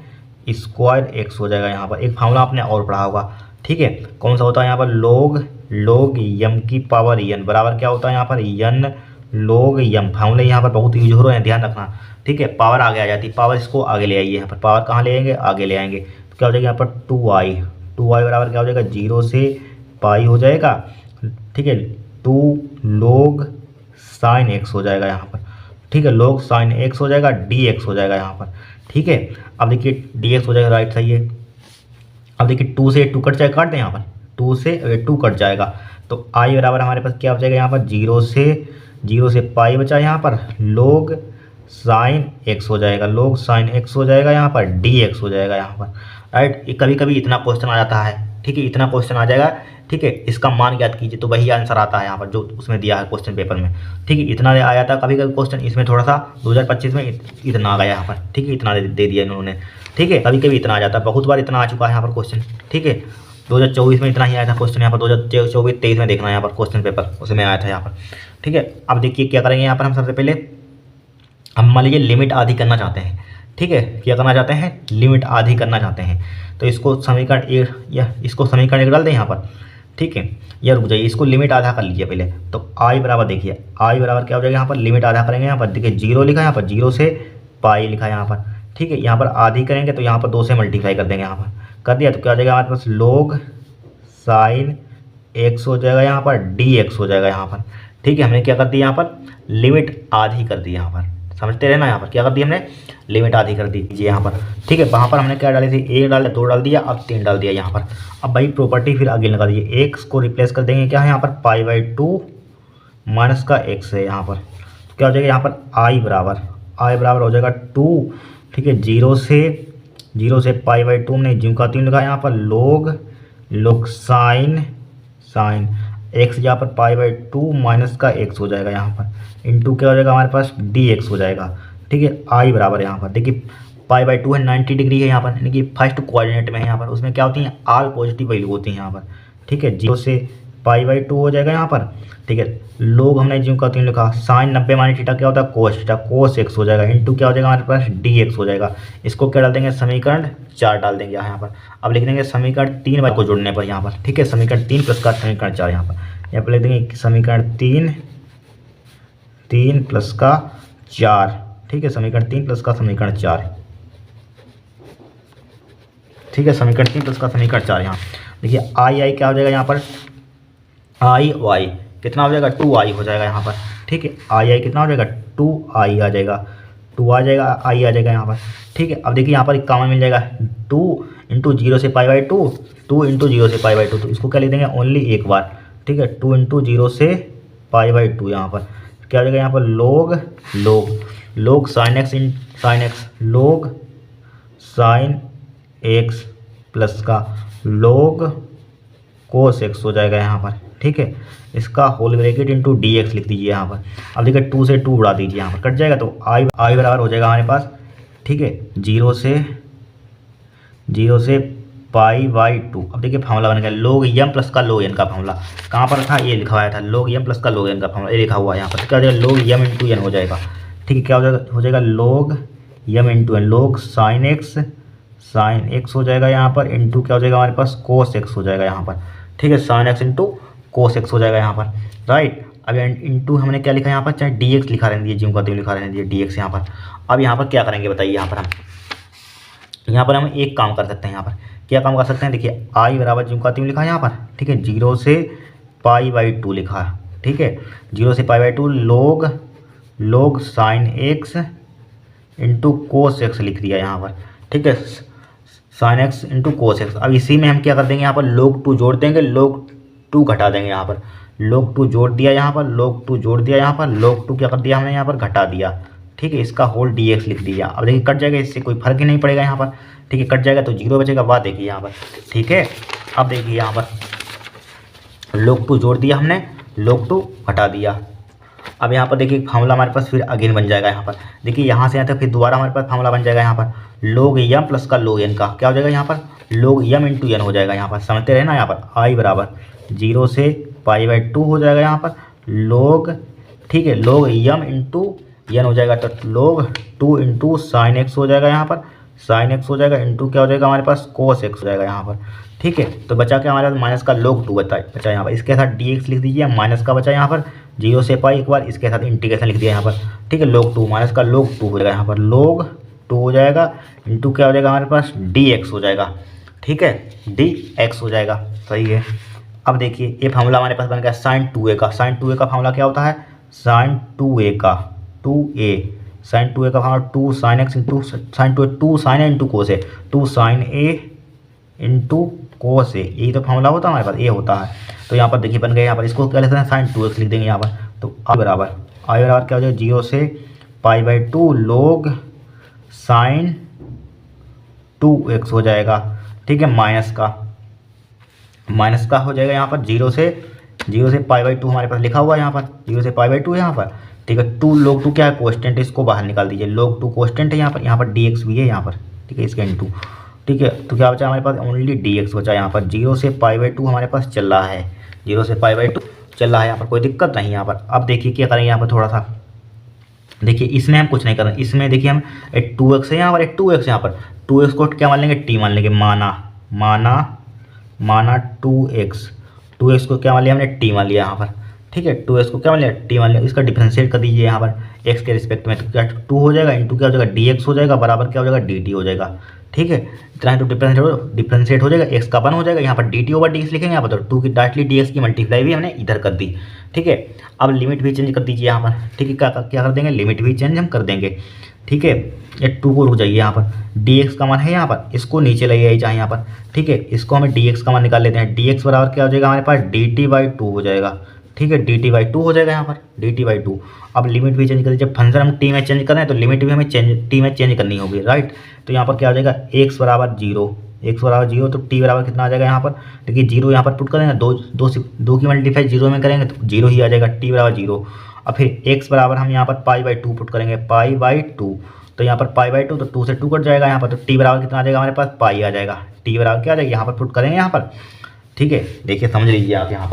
स्क्वायर एक्स हो जाएगा यहाँ पर। एक फार्मूला आपने और पढ़ा होगा, ठीक है, कौन सा होता है यहाँ पर लोग यम की पावर यन बराबर क्या होता है यहाँ पर यन लोग यम, फार्मूले यहाँ पर बहुत यूज हो रहे हैं, ध्यान रखना, ठीक है, पावर आगे आ जाती है, पावर इसको आगे ले आइए यहाँ पर, पावर कहाँ ले आएंगे आगे ले आएंगे, तो क्या हो जाएगा यहाँ पर 2i बराबर क्या हो जाएगा 0 से पाई हो जाएगा, ठीक है, 2 लोग साइन एक्स हो जाएगा यहाँ पर, ठीक है, log साइन एक्स हो जाएगा, डी एक्स हो जाएगा यहाँ पर। ठीक है, अब देखिए डी एक्स हो जाएगा, राइट सही है। अब देखिए 2 से 2 कट जाएगा, काट दें यहाँ पर, 2 से 2 कट जाएगा, तो आई बराबर हमारे पास क्या हो जाएगा यहाँ पर, 0 से पाई बचा यहाँ पर, log साइन एक्स हो जाएगा, log साइन एक्स हो जाएगा यहाँ पर, डी एक्स हो जाएगा यहाँ पर, राइट। कभी कभी इतना क्वेश्चन आ जाता है, ठीक है, इतना क्वेश्चन आ जाएगा, ठीक है, इसका मान ज्ञात कीजिए, तो वही आंसर आता है यहाँ पर जो उसमें दिया है क्वेश्चन पेपर में। ठीक है, इतना आया था कभी कभी क्वेश्चन, इसमें थोड़ा सा 2025 में इतना आ गया यहाँ पर। ठीक है, इतना दे दिया इन्होंने। ठीक है, कभी कभी इतना आ जाता है, बहुत बार इतना आ चुका है यहाँ पर क्वेश्चन। ठीक है, 2024 में इतना ही आया था क्वेश्चन यहाँ पर, 2024-23 में देखना है यहाँ पर क्वेश्चन पेपर, उसमें आया था यहाँ पर। ठीक है, अब देखिए क्या करेंगे यहाँ पर हम। सबसे पहले हम मान लीजिए लिमिट आधी करना चाहते हैं। ठीक है, क्या करना चाहते हैं, लिमिट आधी करना चाहते हैं, तो इसको समीकरण एक, या इसको समीकरण एक डाल दें यहाँ पर। ठीक है, या रुक जाइए, इसको लिमिट आधा कर लीजिए पहले। तो आई बराबर, देखिए आई बराबर क्या हो जाएगा यहाँ पर, लिमिट आधा करेंगे यहाँ पर, देखिए 0 लिखा है यहाँ पर, 0 से पाई लिखा है यहाँ पर। ठीक है, यहाँ पर आधी करेंगे तो यहाँ पर 2 से मल्टीप्लाई कर देंगे यहाँ पर, कर दिया तो क्या हो जाएगा हमारे पास, log साइन एक्स हो जाएगा यहाँ पर, डी एक्स हो जाएगा यहाँ पर। ठीक है, हमने क्या कर दिया यहाँ पर, लिमिट आधी कर दी यहाँ पर, समझते रहना। यहाँ पर क्या कर दी हमने, लिमिट आधी कर दी यहाँ पर। ठीक है, वहाँ पर हमने क्या डाली थी, 1 डाल दिया, 2 डाल दिया, अब 3 डाल दिया यहाँ पर। अब भाई प्रॉपर्टी फिर आगे लगा दीजिए, एक्स को रिप्लेस कर देंगे क्या है यहाँ पर, पाई/2 माइनस का एक्स है यहाँ पर, तो क्या हो जाएगा यहाँ पर, आई बराबर हो जाएगा 2। ठीक है, 0 से पाई/2 ने ज्यों का त्यों लिखा यहाँ पर, log साइन एक्स, यहाँ पर पाई/2 माइनस का एक्स हो जाएगा यहाँ पर, इंटू क्या हो जाएगा हमारे पास, डी एक्स हो जाएगा। ठीक है, आई बराबर यहाँ पर देखिए पाई/2 है, 90 डिग्री है यहाँ पर, यानी कि फर्स्ट कोऑर्डिनेट में है यहाँ पर, उसमें क्या होती हैं, आल पॉजिटिव वैल्यू होती हैं यहाँ पर। ठीक है, 0 से पाई/2 हो जाएगा यहाँ पर। ठीक है, लोग हमने ज्यों का त्यों लिखा, साइन 90 माइनस थीटा क्या होता है, कोस थीटा, कोस एक्स हो जाएगा, इंटू क्या हो जाएगा हमारे पास, डी एक्स हो जाएगा। इसको क्या डाल देंगे, समीकरण 4 डाल देंगे यहाँ पर। अब लिख देंगे समीकरण 3 को जोड़ने पर यहाँ पर। ठीक है, समीकरण 3 प्लस का समीकरण 4 यहाँ पर लिख देंगे समीकरण 3 प्लस का 4। ठीक है, समीकरण 3 प्लस का समीकरण 4। ठीक है, समीकरण 3 प्लस का समीकरण 4 यहाँ देखिए, आई क्या हो जाएगा यहाँ पर, आई वाई कितना हो जाएगा, 2i हो जाएगा यहाँ पर। ठीक है, आई कितना हो जाएगा, 2i आ जाएगा, 2 आ जाएगा, आई आ जाएगा यहाँ पर। ठीक है, अब देखिए यहाँ पर एक कॉमन मिल जाएगा, 2 इंटू 0 से पाई/2, 2 इंटू 0 से पाई/2, तो इसको क्या लिख देंगे, ओनली एक बार। ठीक है, 2 इंटू 0 से पाई/2 यहाँ पर क्या हो जाएगा यहाँ पर, log sine X, log sine X plus का log कोस एक्स हो जाएगा यहाँ पर। ठीक है, इसका whole bracket into D X लिख दीजिए यहाँ पर। अब देखिए 2 से 2 उड़ा दीजिए यहाँ पर, कट जाएगा, तो आई बराबर हो जाएगा हमारे पास। ठीक है, 0 से पाई/2। अब देखिए फार्मूला बन गया, log m प्लस का log n का फार्मूला कहाँ पर था, ये लिखा हुआ था, log m प्लस का log n का फार्मूला ये लिखा हुआ है यहाँ पर। क्या हो जाएगा, log m इंटू n हो जाएगा। ठीक है, क्या हो जाएगा log m into n, log sine x हो जाएगा यहाँ पर, इंटू क्या हो जाएगा हमारे पास, कोस एक्स हो जाएगा यहाँ पर। ठीक है, sine x into cos X हो जाएगा यहाँ पर, राइट। अब इंटू हमने क्या लिखा यहाँ पर, चाहे डी एक्स लिखा रहने दिए, ज्यों का त्यों लिखा रहने दिए डी एक्स यहाँ पर। अब यहाँ पर क्या करेंगे बताइए, यहाँ पर हम एक काम कर सकते हैं, यहाँ पर क्या काम कर सकते हैं, देखिए आई बराबर ज्यों का त्यों लिखा है यहाँ पर। ठीक है, 0 से पाई/2 लिखा है। ठीक है, 0 से पाई/2 log sine x into cos x लिख दिया यहाँ पर। ठीक है, sine x into cos x. अब इसी में हम क्या कर देंगे, यहाँ पर log 2 जोड़ देंगे, log 2 घटा देंगे यहाँ पर, log 2 जोड़ दिया यहाँ पर, log 2 जोड़ दिया यहाँ पर, log 2 क्या कर दिया हमने यहाँ पर, घटा दिया। ठीक है, इसका होल डी एक्स लिख दिया। अब देखिए कट जाएगा, इससे कोई फर्क ही नहीं पड़ेगा यहाँ पर। ठीक है, कट जाएगा तो 0 बचेगा, बात देखिए यहाँ पर। ठीक है, अब देखिए यहाँ पर log 2 जोड़ दिया हमने, log 2 घटा दिया। अब यहाँ पर देखिए फार्मूला हमारे पास फिर अगेन बन जाएगा यहाँ पर। देखिए यहाँ से यहाँ तक फिर दोबारा हमारे पास फार्मूला बन जाएगा यहाँ पर, log m प्लस का log n का क्या हो जाएगा यहाँ पर, log m इंटू n हो जाएगा यहाँ पर। समझते रहना, यहाँ पर आई बराबर 0 से पाई/2 हो जाएगा यहाँ पर, log, ठीक है, log m इंटू n हो जाएगा, तो log 2 इंटू साइन एक्स हो जाएगा यहाँ पर, साइन एक्स हो जाएगा, इंटू क्या हो जाएगा हमारे पास, कोस एक्स हो जाएगा यहाँ पर। ठीक है, तो बचा क्या हमारे पास, माइनस का log 2 बचा यहाँ पर, इसके साथ डी एक्स लिख दीजिए, माइनस का बचा यहाँ पर 0 से पाई, एक बार इसके साथ इंटीग्रेशन लिख दिया यहाँ पर। ठीक है, log 2 माइनस का log 2 हो जाएगा यहाँ पर, log 2 हो जाएगा, इंटू क्या हो जाएगा हमारे पास, डी एक्स हो जाएगा। ठीक है, डी एक्स हो जाएगा, सही है। अब देखिए ये फार्मूला हमारे पास बन गया साइन 2a का। साइन 2a का फार्मूला क्या होता है, साइन 2a का 2a, साइन 2a का formula 2 sine x into sine 2 sine a into cos a, 2 sine a into cos a, यही तो फॉर्मूला होता है हमारे पास, ये होता है। तो यहाँ पर देखिए बन गए, यहाँ पर इसको क्या लिखते हैं साइन 2x लिख देंगे यहाँ पर। तो आई बराबर क्या हो जाएगा 0 से π/2 log साइन 2x हो जाएगा, ठीक है, माइनस का हो जाएगा यहाँ पर 0 से π/2 हमारे पास लिखा हुआ है यहाँ पर, 0 से π/2 यहाँ पर, ठीक है। 2 log 2 क्या है कोस्टेंट, इसको बाहर निकाल dije, log 2 कोस्टेंट है यहाँ पर dx भी है यहाँ पर, ठीक है, इसका इंटू, ठीक है। तो क्या बचा हमारे पास ओनली dx बचा यहाँ पर, 0 से π/2 हमारे पास चल रहा है, 0 से π/2 चल रहा है यहाँ पर, कोई दिक्कत नहीं यहाँ पर। अब देखिए क्या करेंगे यहाँ पर, थोड़ा सा देखिए इसमें हम कुछ नहीं कर रहे, इसमें देखिए हम एक 2x है यहाँ पर, एक 2x यहाँ पर, 2x को क्या मान लेंगे t मान लेंगे, माना 2x को क्या मान लिया हमने t मान लिया यहाँ पर, ठीक है, 2x को क्या मान लिया t मान लिया। इसका डिफरेंशिएट कर दीजिए यहाँ पर x के रिस्पेक्ट में, तो क्या 2 हो जाएगा इंटू क्या हो जाएगा dx हो जाएगा, बराबर क्या हो जाएगा dt हो जाएगा, ठीक है। इतना है तो डिफरेंशिएट हो जाएगा, x का 1 हो जाएगा, यहाँ पर dt ओवर dx लिखेंगे यहाँ पर, तो 2 की डायरेक्टली dx की मल्टीप्लाई भी हमने इधर कर दी, ठीक है। अब लिमिट भी चेंज कर दीजिए यहाँ पर, ठीक है, क्या कर देंगे, लिमिट भी चेंज हम कर देंगे, ठीक है। ये 2 को रुक जाइए यहाँ पर, dx का मान है यहाँ पर, इसको नीचे ले आइए चाहे यहाँ पर, ठीक है, इसको हमें dx का मान निकाल लेते हैं, dx बराबर क्या हो जाएगा हमारे पास dt/2 हो जाएगा, ठीक है, dt/2 हो जाएगा यहाँ पर, dt/2। अब लिमिट भी चेंज कर दीजिए, जब फंक्शन हम t में चेंज कर रहे हैं तो लिमिट भी हमें t में चेंज करनी होगी, राइट। तो यहाँ पर क्या हो जाएगा x बराबर 0, तो t बराबर कितना आ जाएगा यहाँ पर, देखिए 0 यहाँ पर पुट करेंगे, 2 की मल्टीप्लाई 0 में करेंगे तो 0 ही आ जाएगा, t बराबर 0। अब फिर x बराबर हम यहाँ पर π/2 पुट करेंगे, π/2, तो यहाँ पर π/2 तो 2 से 2 कट जाएगा यहाँ पर, तो t बराबर कितना आ जाएगा हमारे पास, पाई आ जाएगा, t बराबर क्या आ जाएगा यहाँ पर पुट करेंगे यहाँ पर, ठीक है। देखिए समझ लीजिए आप यहाँ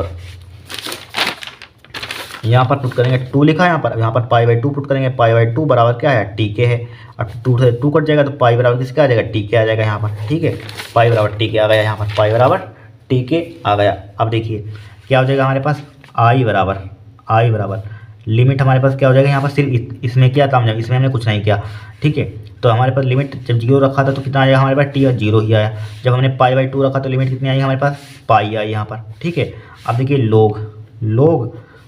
पर पुट करेंगे 2 लिखा है यहाँ पर π/2 पुट करेंगे, π/2 बराबर क्या है t के है, अब 2 से 2 कट जाएगा तो पाई बराबर किसका आ जाएगा t के आ जाएगा यहाँ पर, ठीक है, पाई बराबर t के आ गया यहाँ पर, पाई बराबर t के आ गया। अब देखिए क्या हो जाएगा हमारे पास आई बराबर लिमिट हमारे पास क्या हो जाएगा यहाँ पर, सिर्फ इसमें क्या था, इसमें हमने कुछ नहीं किया, ठीक है। तो हमारे पास लिमिट जब 0 रखा था तो कितना आया हमारे पास t और 0 ही आया, जब हमने π/2 रखा तो लिमिट कितनी आई हमारे पास, पाई आई यहाँ पर, ठीक है। अब देखिए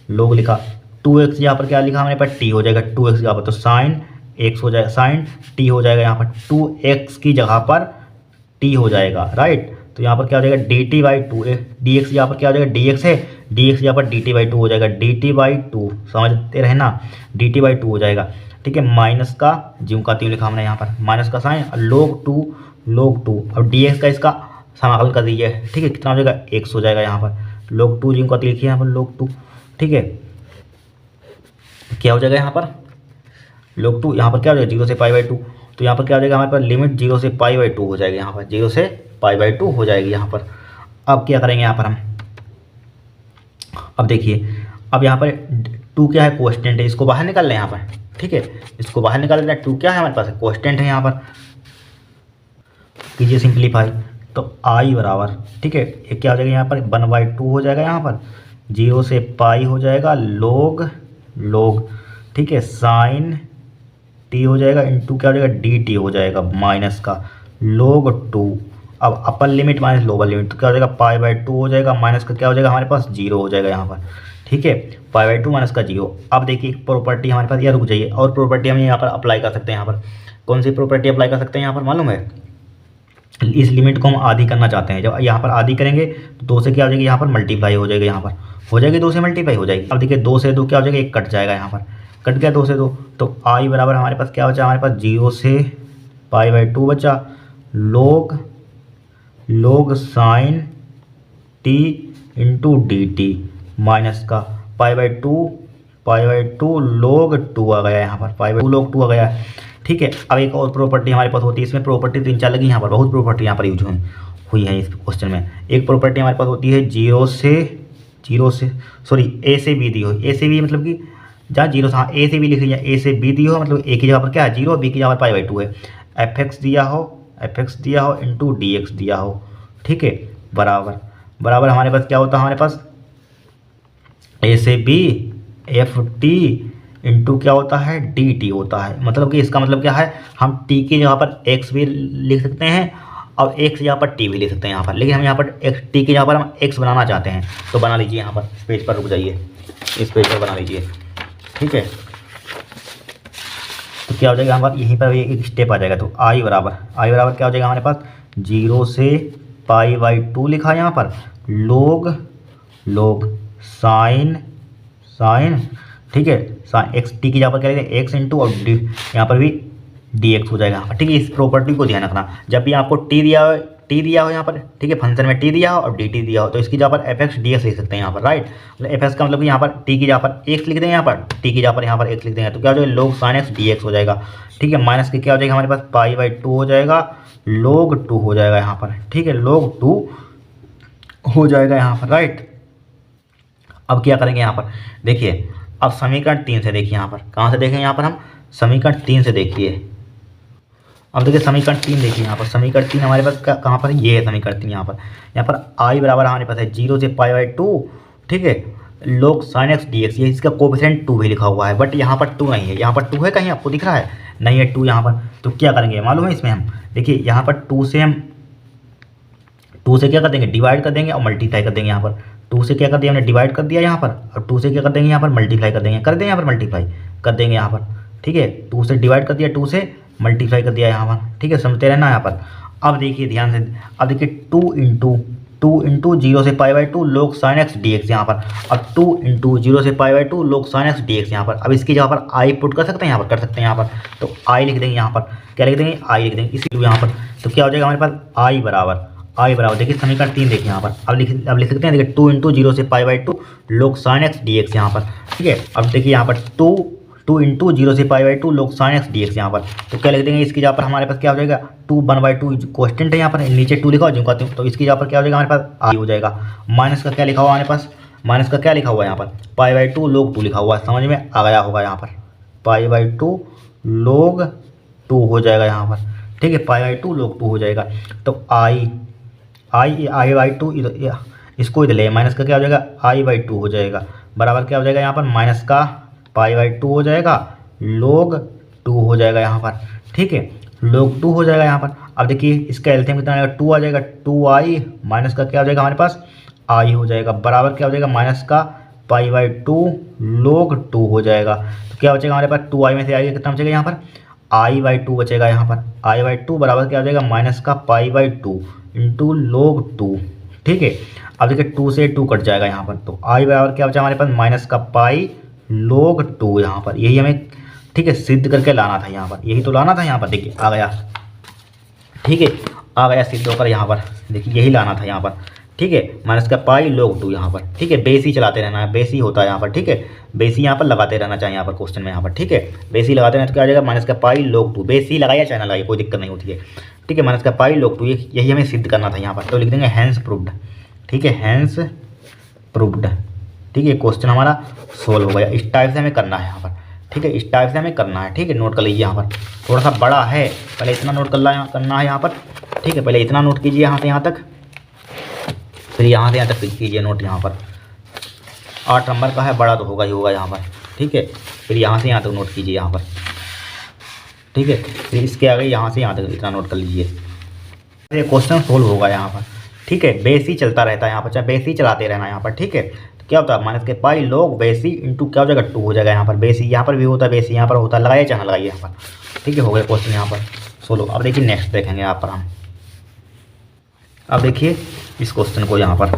लोग लिखा, 2x यहाँ पर क्या लिखा हमारे पास t हो जाएगा, 2x यहाँ पर तो साइन x हो जाएगा, साइन t हो जाएगा यहाँ पर, 2x की जगह पर t हो जाएगा, राइट। तो यहाँ पर क्या हो जाएगा dt/2, dx यहाँ पर क्या हो जाएगा dx है, dx यहाँ पर dt/2 हो जाएगा, dt/2 समझते रहे ना, dt/2 हो जाएगा, ठीक है। माइनस का ज्यों का त्यों लिखा हमने यहाँ पर, माइनस का साइन log 2, अब dx का इसका समाकलन कर दीजिए, ठीक है, कितना हो जाएगा x हो जाएगा यहाँ पर, log 2 ज्यों का त्यों लिखिए यहाँ पर log 2, ठीक है। क्या हो जाएगा यहाँ पर log 2, यहाँ पर क्या हो जाएगा 0 से π/2, तो यहाँ पर क्या हो जाएगा हमारे पास लिमिट 0 से π/2 हो जाएगी, यहाँ पर 0 से π/2 हो जाएगी यहाँ पर। अब क्या करेंगे यहाँ पर हम, अब देखिए अब यहाँ पर 2 क्या है कोस्टेंट है, इसको बाहर निकाल लें यहाँ पर, ठीक है, इसको बाहर निकाल लेते हैं, 2 क्या है हमारे पास कोस्टेंट है यहाँ पर, कीजिए सिंप्लीफाई, तो आई बराबर, ठीक है, ये क्या हो जाएगा यहाँ पर 1/2 हो जाएगा यहाँ पर, 0 से पाई हो जाएगा लोग, ठीक है, साइन t हो जाएगा इंटू क्या हो जाएगा dt हो जाएगा, माइनस का log 2, अब upper limit minus lower limit, तो क्या हो जाएगा π/2 हो जाएगा, माइनस का क्या हो जाएगा हमारे पास 0 हो जाएगा यहाँ पर, ठीक है, π/2 माइनस का 0। अब देखिए एक प्रॉपर्टी हमारे पास, यह रुक जाइए, और प्रॉपर्टी हम यहाँ पर अप्लाई कर सकते हैं, यहाँ पर कौन सी प्रॉपर्टी अप्लाई कर सकते हैं यहाँ पर मालूम है, इस लिमिट को हम आधी करना चाहते हैं, जब यहाँ पर आधी करेंगे तो 2 से क्या हो जाएगी यहाँ पर मल्टीप्लाई हो जाएगी, यहाँ पर हो जाएगी 2 से मल्टीप्लाई हो जाएगी। अब देखिए 2 से 2 क्या हो जाएगा, 1 कट जाएगा यहाँ पर, कट गया 2 से 2, तो आई बराबर हमारे पास क्या बचा, हमारे पास 0 से π/2 बचा, log साइन t इंटू dt, माइनस का π/2 log 2 आ गया यहाँ पर, π/2 log 2 आ गया, ठीक है। अब एक और प्रॉपर्टी हमारे पास होती है, इसमें प्रॉपर्टी 3-4 लगी यहाँ पर, बहुत प्रॉपर्टी यहाँ पर यूज हुई है इस क्वेश्चन में। एक प्रॉपर्टी हमारे पास होती है ए से बी दी हो, ए से बी मतलब कि जहाँ 0 से, हाँ ए से बी लिख लीजिए, ए से बी दी हो मतलब ए की जगह पर क्या है 0, बी की जगह पर π/2 है, fx दिया हो इंटू dx दिया हो, ठीक है, बराबर हमारे पास क्या होता है, हमारे पास ए से बी एफ टी इंटू क्या होता है dt होता है, मतलब कि इसका मतलब क्या है, हम t की जगह पर x भी लिख सकते हैं और x की जगह पर t भी लिख सकते हैं यहाँ पर, लेकिन हम यहाँ पर t की जगह पर हम x बनाना चाहते हैं, तो बना लीजिए यहाँ पर, इस पेज पर रुक जाइए, इस पेज पर बना लीजिए, ठीक है। तो क्या हो जाएगा हमारे यहीं पर एक स्टेप आ जाएगा। तो आई बराबर क्या हो जाएगा हमारे पास 0 से π/2 लिखा है यहाँ पर, लोग साइन ठीक है साइन एक्स टी की जगह पर क्या लिखेंगे एक्स इंटू और डी यहाँ पर भी डी एक्स हो जाएगा। ठीक है, इस प्रॉपर्टी को ध्यान रखना, जब भी आपको टी दिया हो यहाँ पर, ठीक है, फंक्शन में टी दिया हो और डी टी दिया हो तो इसकी जगह पर एफ एक्स डी एक्स लिख सकते हैं यहाँ पर, राइट। मतलब एफ एक्स का मतलब कि यहाँ पर टी की जगह पर एक्स लिख देंगे, यहाँ पर टी की जगह पर यहाँ पर एक्स लिख देंगे, तो क्या हो जाएगा लोग साइन एक्स डी एक्स हो जाएगा। ठीक है, माइनस के क्या हो जाएगा हमारे पास π/2 हो जाएगा, log 2 हो जाएगा यहाँ पर। ठीक है, log 2 हो जाएगा यहाँ पर, राइट। अब क्या करेंगे यहाँ पर देखिए, अब समीकरण 3 से देखिए, यहाँ पर कहाँ से देखें, यहाँ पर हम समीकरण 3 से देखिए। अब देखिए समीकरण 3 देखिए, यहाँ पर समीकरण 3 हमारे पास कहाँ पर ये है समीकरण 3, यहाँ पर आई बराबर हमारे पास है 0 से π/2, ठीक है, log sin x dx, ये इसका कोफिशिएंट 2 भी लिखा हुआ है, बट यहाँ पर 2 नहीं है। यहाँ पर 2 है कहीं आपको दिख रहा है? नहीं है 2 यहाँ पर। तो क्या करेंगे मालूम है इसमें हम, देखिए यहाँ पर 2 से क्या कर देंगे डिवाइड कर देंगे और मल्टीप्लाई कर देंगे। यहाँ पर 2 से क्या कर दिया हमने डिवाइड कर दिया यहाँ पर, और 2 से क्या कर देंगे यहाँ पर मल्टीप्लाई कर देंगे, यहाँ पर मल्टीप्लाई कर देंगे यहाँ पर। ठीक है, 2 से डिवाइड कर दिया, 2 से मल्टीप्लाई कर दिया यहाँ पर। ठीक है, समझते रहना यहाँ पर। अब देखिए ध्यान से, अब देखिए 2 इंटू 0 से π/2 log sin x dx यहाँ पर, अब 2 इंटू 0 से π/2 log sin x dx यहाँ पर। अब इसकी जगह पर आई पुट कर सकते हैं, यहाँ पर कर सकते हैं यहाँ पर, तो आई लिख देंगे यहाँ पर, क्या लिख देंगे आई लिख देंगे इसी यहाँ पर। तो क्या हो जाएगा हमारे पास आई बराबर देखिए समीकरण 3 देखिए यहाँ पर, अब लिख सकते हैं देखिए 2 इंटू 0 से π/2 log sin x dx यहाँ पर। ठीक है, अब देखिए यहाँ पर 2 इंटू 0 से π/2 log sin x dx यहाँ पर, तो क्या लिख देंगे इसकी जगह पर हमारे पास क्या हो जाएगा 2 1/2 कॉन्स्टेंट है यहाँ पर, नीचे 2 लिखा हो जिनका, तो इसकी जगह पर क्या हो जाएगा हमारे पास आई हो जाएगा। माइनस का क्या लिखा हुआ हमारे पास, माइनस का क्या लिखा हुआ है यहाँ पर π/2 log 2 लिखा हुआ है, समझ में आ गया होगा यहाँ पर π/2 log 2 हो जाएगा यहाँ पर। ठीक है, π/2 log 2 हो जाएगा। तो i/2 इसको इधर ले, माइनस का क्या हो जाएगा i/2 हो जाएगा, बराबर क्या हो जाएगा यहाँ पर माइनस का π/2 हो जाएगा, log 2 हो जाएगा यहाँ पर। ठीक है, log 2 हो जाएगा यहाँ पर। अब देखिए इसका एलसीएम कितना आएगा 2 आ जाएगा, 2i माइनस का क्या हो जाएगा हमारे पास i हो जाएगा, बराबर क्या हो जाएगा माइनस का π/2 log 2 हो जाएगा। तो क्या बचेगा हमारे पास 2i में से i कितना बचेगा यहाँ पर i/2 बचेगा यहाँ पर, i/2 बराबर क्या हो जाएगा माइनस का π/2 इंटू log 2। ठीक है, अब देखिए 2 से 2 कट जाएगा यहाँ पर, तो i बराबर क्या बचा हमारे पास माइनस का पाई log 2 यहाँ पर। यही हमें ठीक है सिद्ध करके लाना था यहाँ पर, यही तो लाना था यहाँ पर, देखिए आ गया। ठीक है, आ गया सिद्ध होकर यहाँ पर, देखिए यही लाना था यहाँ पर। ठीक है, माइनस का पाई log 2 यहाँ पर। ठीक है, बेस ही चलाते रहना है, बेस ही होता है यहाँ पर। ठीक है, बेस ही यहाँ पर लगाते रहना चाहिए यहाँ पर क्वेश्चन में यहाँ पर। ठीक है, बेस ही लगाते रहना, तो क्या आ जाएगा माइनस का पाई log 2, बेस ही लगाइए चाहे ना लगाइए कोई दिक्कत नहीं होती है। ठीक है, माइनस का पाई log 2 यही हमें सिद्ध करना था यहाँ पर, तो लिख देंगे हैंस प्रूव्ड। ठीक है, हैंस प्रूव्ड। ठीक है, क्वेश्चन हमारा सोल्व हो गया। इस टाइप से हमें करना है यहाँ पर। ठीक है, इस टाइप से हमें करना है। ठीक है, नोट कर लीजिए यहाँ पर, थोड़ा सा बड़ा है, पहले इतना नोट करना है यहाँ पर। ठीक है, पहले इतना नोट कीजिए यहाँ से यहाँ तक, फिर यहाँ से यहाँ तक कीजिए नोट यहाँ पर। 8 नंबर का है, बड़ा तो होगा ही होगा यहाँ पर। ठीक है, फिर यहाँ से यहाँ तक नोट कीजिए यहाँ पर। ठीक है, फिर इसके आगे यहाँ से यहाँ तक इतना नोट कर लीजिए, फिर क्वेश्चन सोल्व होगा यहाँ पर। ठीक है, बेस ही चलता रहता है यहाँ पर, चाहे बेस ही चलाते रहना यहाँ पर। ठीक है, तो क्या होता है माइनस के पाई log बेस ही इंटू क्या हो जाएगा 2 हो जाएगा यहाँ पर। बेस ही यहाँ पर भी होता है, बेस ही यहाँ पर होता है, लगाइए चाहे लगाइए यहाँ पर। ठीक है, हो गया क्वेश्चन यहाँ पर सोल्व। अब देखिए नेक्स्ट देखेंगे यहाँ पर हम। अब देखिए इस क्वेश्चन को यहाँ पर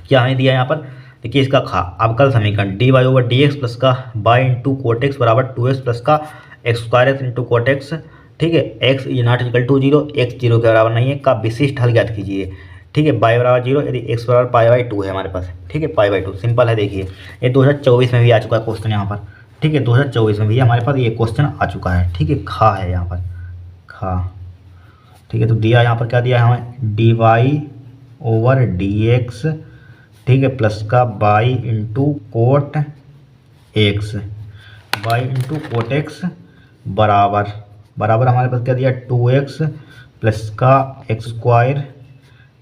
क्या हमें दिया यहाँ पर, देखिए इसका अवकल समीकरण dy/dx प्लस का बाई इंटू कोट एक्स बराबर 2x प्लस का x² इंटू कोट एक्स। ठीक है, x is not equal to 0, x 0 के बराबर नहीं है का विशिष्ट हल ज्ञात कीजिए। ठीक है, y बराबर 0 यदि x बराबर π/2 है हमारे पास। ठीक है, π/2 सिंपल है। देखिए ये 2024 में भी आ चुका है क्वेश्चन यहाँ पर। ठीक है, 2024 में भी हमारे पास ये क्वेश्चन आ चुका है। ठीक है, खा है यहाँ पर, खा। ठीक है, तो दिया यहाँ पर क्या दिया है हमें dy/dx। ठीक है, प्लस का by into cot x, by into cot x बराबर हमारे पास क्या दिया 2x प्लस का x²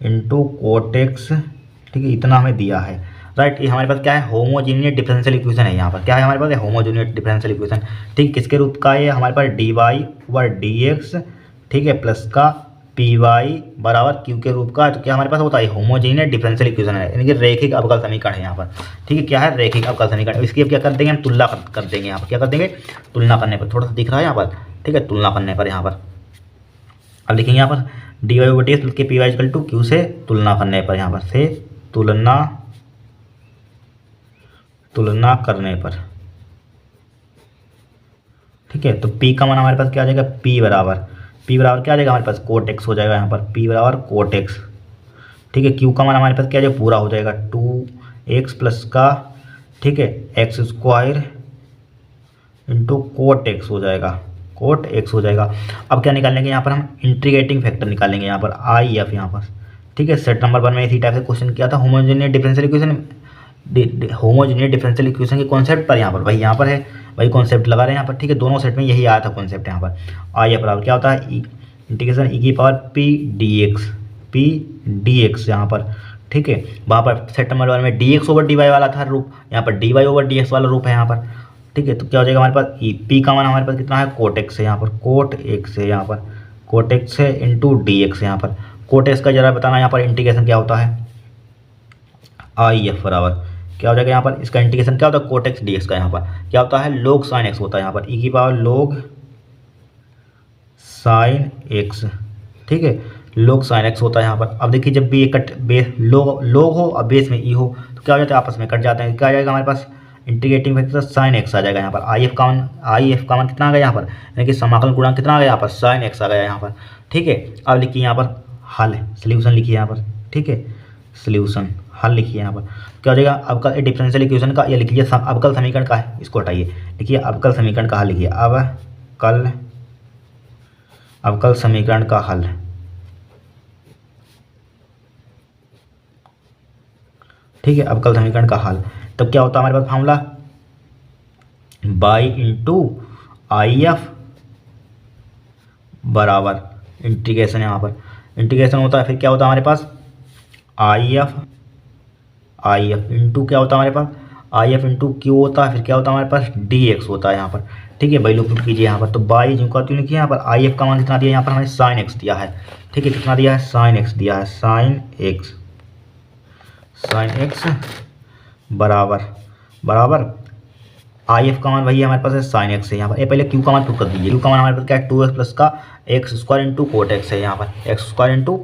इंटू कोट एक्स। ठीक है, इतना हमें दिया है, राइट। ये हमारे पास क्या है होमोजीनियस डिफरेंशियल इक्वेशन है यहाँ पर। क्या है हमारे पास होमोजीनियस डिफरेंशियल इक्वेशन। ठीक, किसके रूप का है हमारे पास dy/dx। ठीक है, प्लस का पी वाई बराबर क्यू के रूप का, तो क्या हमारे पास होता है होमोजेनियस डिफरेंशियल इक्वेशन है, यानी कि रैखिक अवकल समीकरण है यहाँ पर। ठीक है, क्या है रैखिक अवकल समीकरण। इसकी अब क्या कर देंगे हम, तुलना कर देंगे यहाँ पर। क्या कर देंगे, तुलना करने पर, थोड़ा सा दिख रहा है यहाँ पर। ठीक है, तुलना करने पर यहाँ पर अब लिखेंगे यहाँ पर D Y over D x के p y equal to q से तुलना करने पर, यहाँ पर से तुलना करने पर। ठीक है, तो p का मान हमारे पास क्या आ जाएगा, p बराबर क्या आ जाएगा हमारे पास कोट एक्स हो जाएगा यहाँ पर, p बराबर कोट एक्स। ठीक है, q का मान हमारे पास क्या आ जाएगा, पूरा हो जाएगा 2x प्लस का, ठीक है, x square into cot x हो जाएगा, कोट एक्स हो जाएगा। अब क्या निकालेंगे यहाँ पर हम, इंटीग्रेटिंग फैक्टर निकालेंगे यहाँ पर आई एफ यहाँ पर। ठीक है, सेट नंबर 1 में इसी टाइप से क्वेश्चन किया था, होमोजेनियस डिफरेंशियल इक्वेशन के कॉन्सेप्ट पर। यहाँ पर भाई यहाँ पर है वही कॉन्सेप्ट लगा रहे हैं यहाँ पर। ठीक है, दोनों सेट में यही आया था कॉन्सेप्ट यहाँ पर। आई एफ बराबर क्या होता है, इंटीग्रेशन ई की पावर पी डी एक्स यहाँ पर। ठीक है, वहाँ पर सेट नंबर 1 में D X over D Y वाला था रूप, यहाँ पर D Y over D X वाला रूप है यहाँ पर। ठीक है, तो क्या हो जाएगा हमारे पास, ई पी का मान हमारे पास कितना है, कोट एक्स है यहाँ पर, कोट एक्स है यहाँ पर, कोट एक्स है इंटू डी एक्स यहाँ पर। कोट एक्स का जरा बताना यहाँ पर इंटीग्रेशन क्या होता है, आई एफ बराबर क्या हो जाएगा यहाँ पर, इसका इंटीग्रेशन क्या होता है, कोट एक्स डी एक्स का यहाँ पर क्या होता है, लोग साइन एक्स होता है यहाँ पर, ई की पावर लोग साइन एक्स। ठीक है, लोग साइन एक्स होता है यहाँ पर। अब देखिए जब भी ये कट बेस लोग हो और बेस में ई हो तो क्या हो जाता है, आपस में कट जाते हैं। क्या आ जाएगा हमारे पास, इंटीग्रेटिंग फैक्टर साइन एक्स आ जाएगा यहाँ पर। आई एफ का मान कितना आ गया यहाँ पर, यानी कि समाकलन गुणांक कितना आ गया यहाँ पर, साइन एक्स आ गया यहाँ पर। ठीक है, अब लिखिए यहाँ पर हल, सोल्यूशन लिखिए यहाँ पर। ठीक है, सोल्यूशन हल लिखिए यहाँ पर। क्या हो जाएगा, अवकल डिफरेंशियल इक्वेशन का, ये लिखिए अवकल समीकरण का है, इसको हटाइए, लिखिए अवकल समीकरण का हल लिखिए, अवकल समीकरण का हल। ठीक है, अवकल समीकरण का हल। तो क्या होता है हमारे पास formula, by into I F बराबर इंटीग्रेशन, यहाँ पर इंटीग्रेशन होता है, फिर क्या होता है हमारे पास आई एफ इंटू क्या होता है हमारे पास, आई एफ इंटू क्यू होता है, फिर क्या होता है हमारे पास डी एक्स होता है यहाँ पर। ठीक है, वैल्यू पुट कीजिए यहाँ पर, तो बाई जो का लिखिए यहाँ पर, आई एफ का मान कितना दिया यहाँ पर हमें, साइन एक्स दिया है। ठीक है, कितना दिया है, साइन एक्स दिया है, साइन एक्स बराबर आई एफ का मान वही हमारे पास है, साइन एक्स है यहाँ पर। ये पहले क्यू का मान पुट कर दीजिए, क्यू का मान हमारे पास क्या है, 2x प्लस का x square into cot x है यहाँ पर, x square into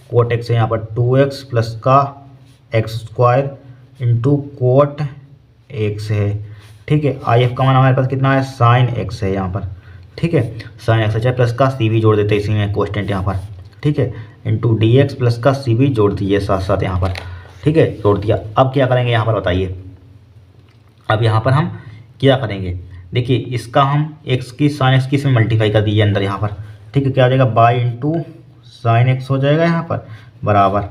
cot x है यहाँ पर, 2x प्लस का x square into cot x है। ठीक है, आई एफ का मान हमारे पास कितना है, साइन एक्स है यहाँ पर। ठीक है, साइन एक्स है, प्लस का सी भी जोड़ देते हैं इसी में कोस्टेंट यहाँ पर। ठीक है, इंटू डी एक्स प्लस का सी भी जोड़ दीजिए साथ साथ यहाँ पर। ठीक है, जोड़ दिया। अब क्या करेंगे यहाँ पर बताइए, अब यहाँ पर हम क्या करेंगे, देखिए इसका हम एक्स की साइन एक्स की इसमें मल्टीप्लाई कर दीजिए अंदर यहाँ पर। ठीक है, क्या हो जाएगा, बाई इंटू साइन एक्स हो जाएगा यहाँ पर बराबर।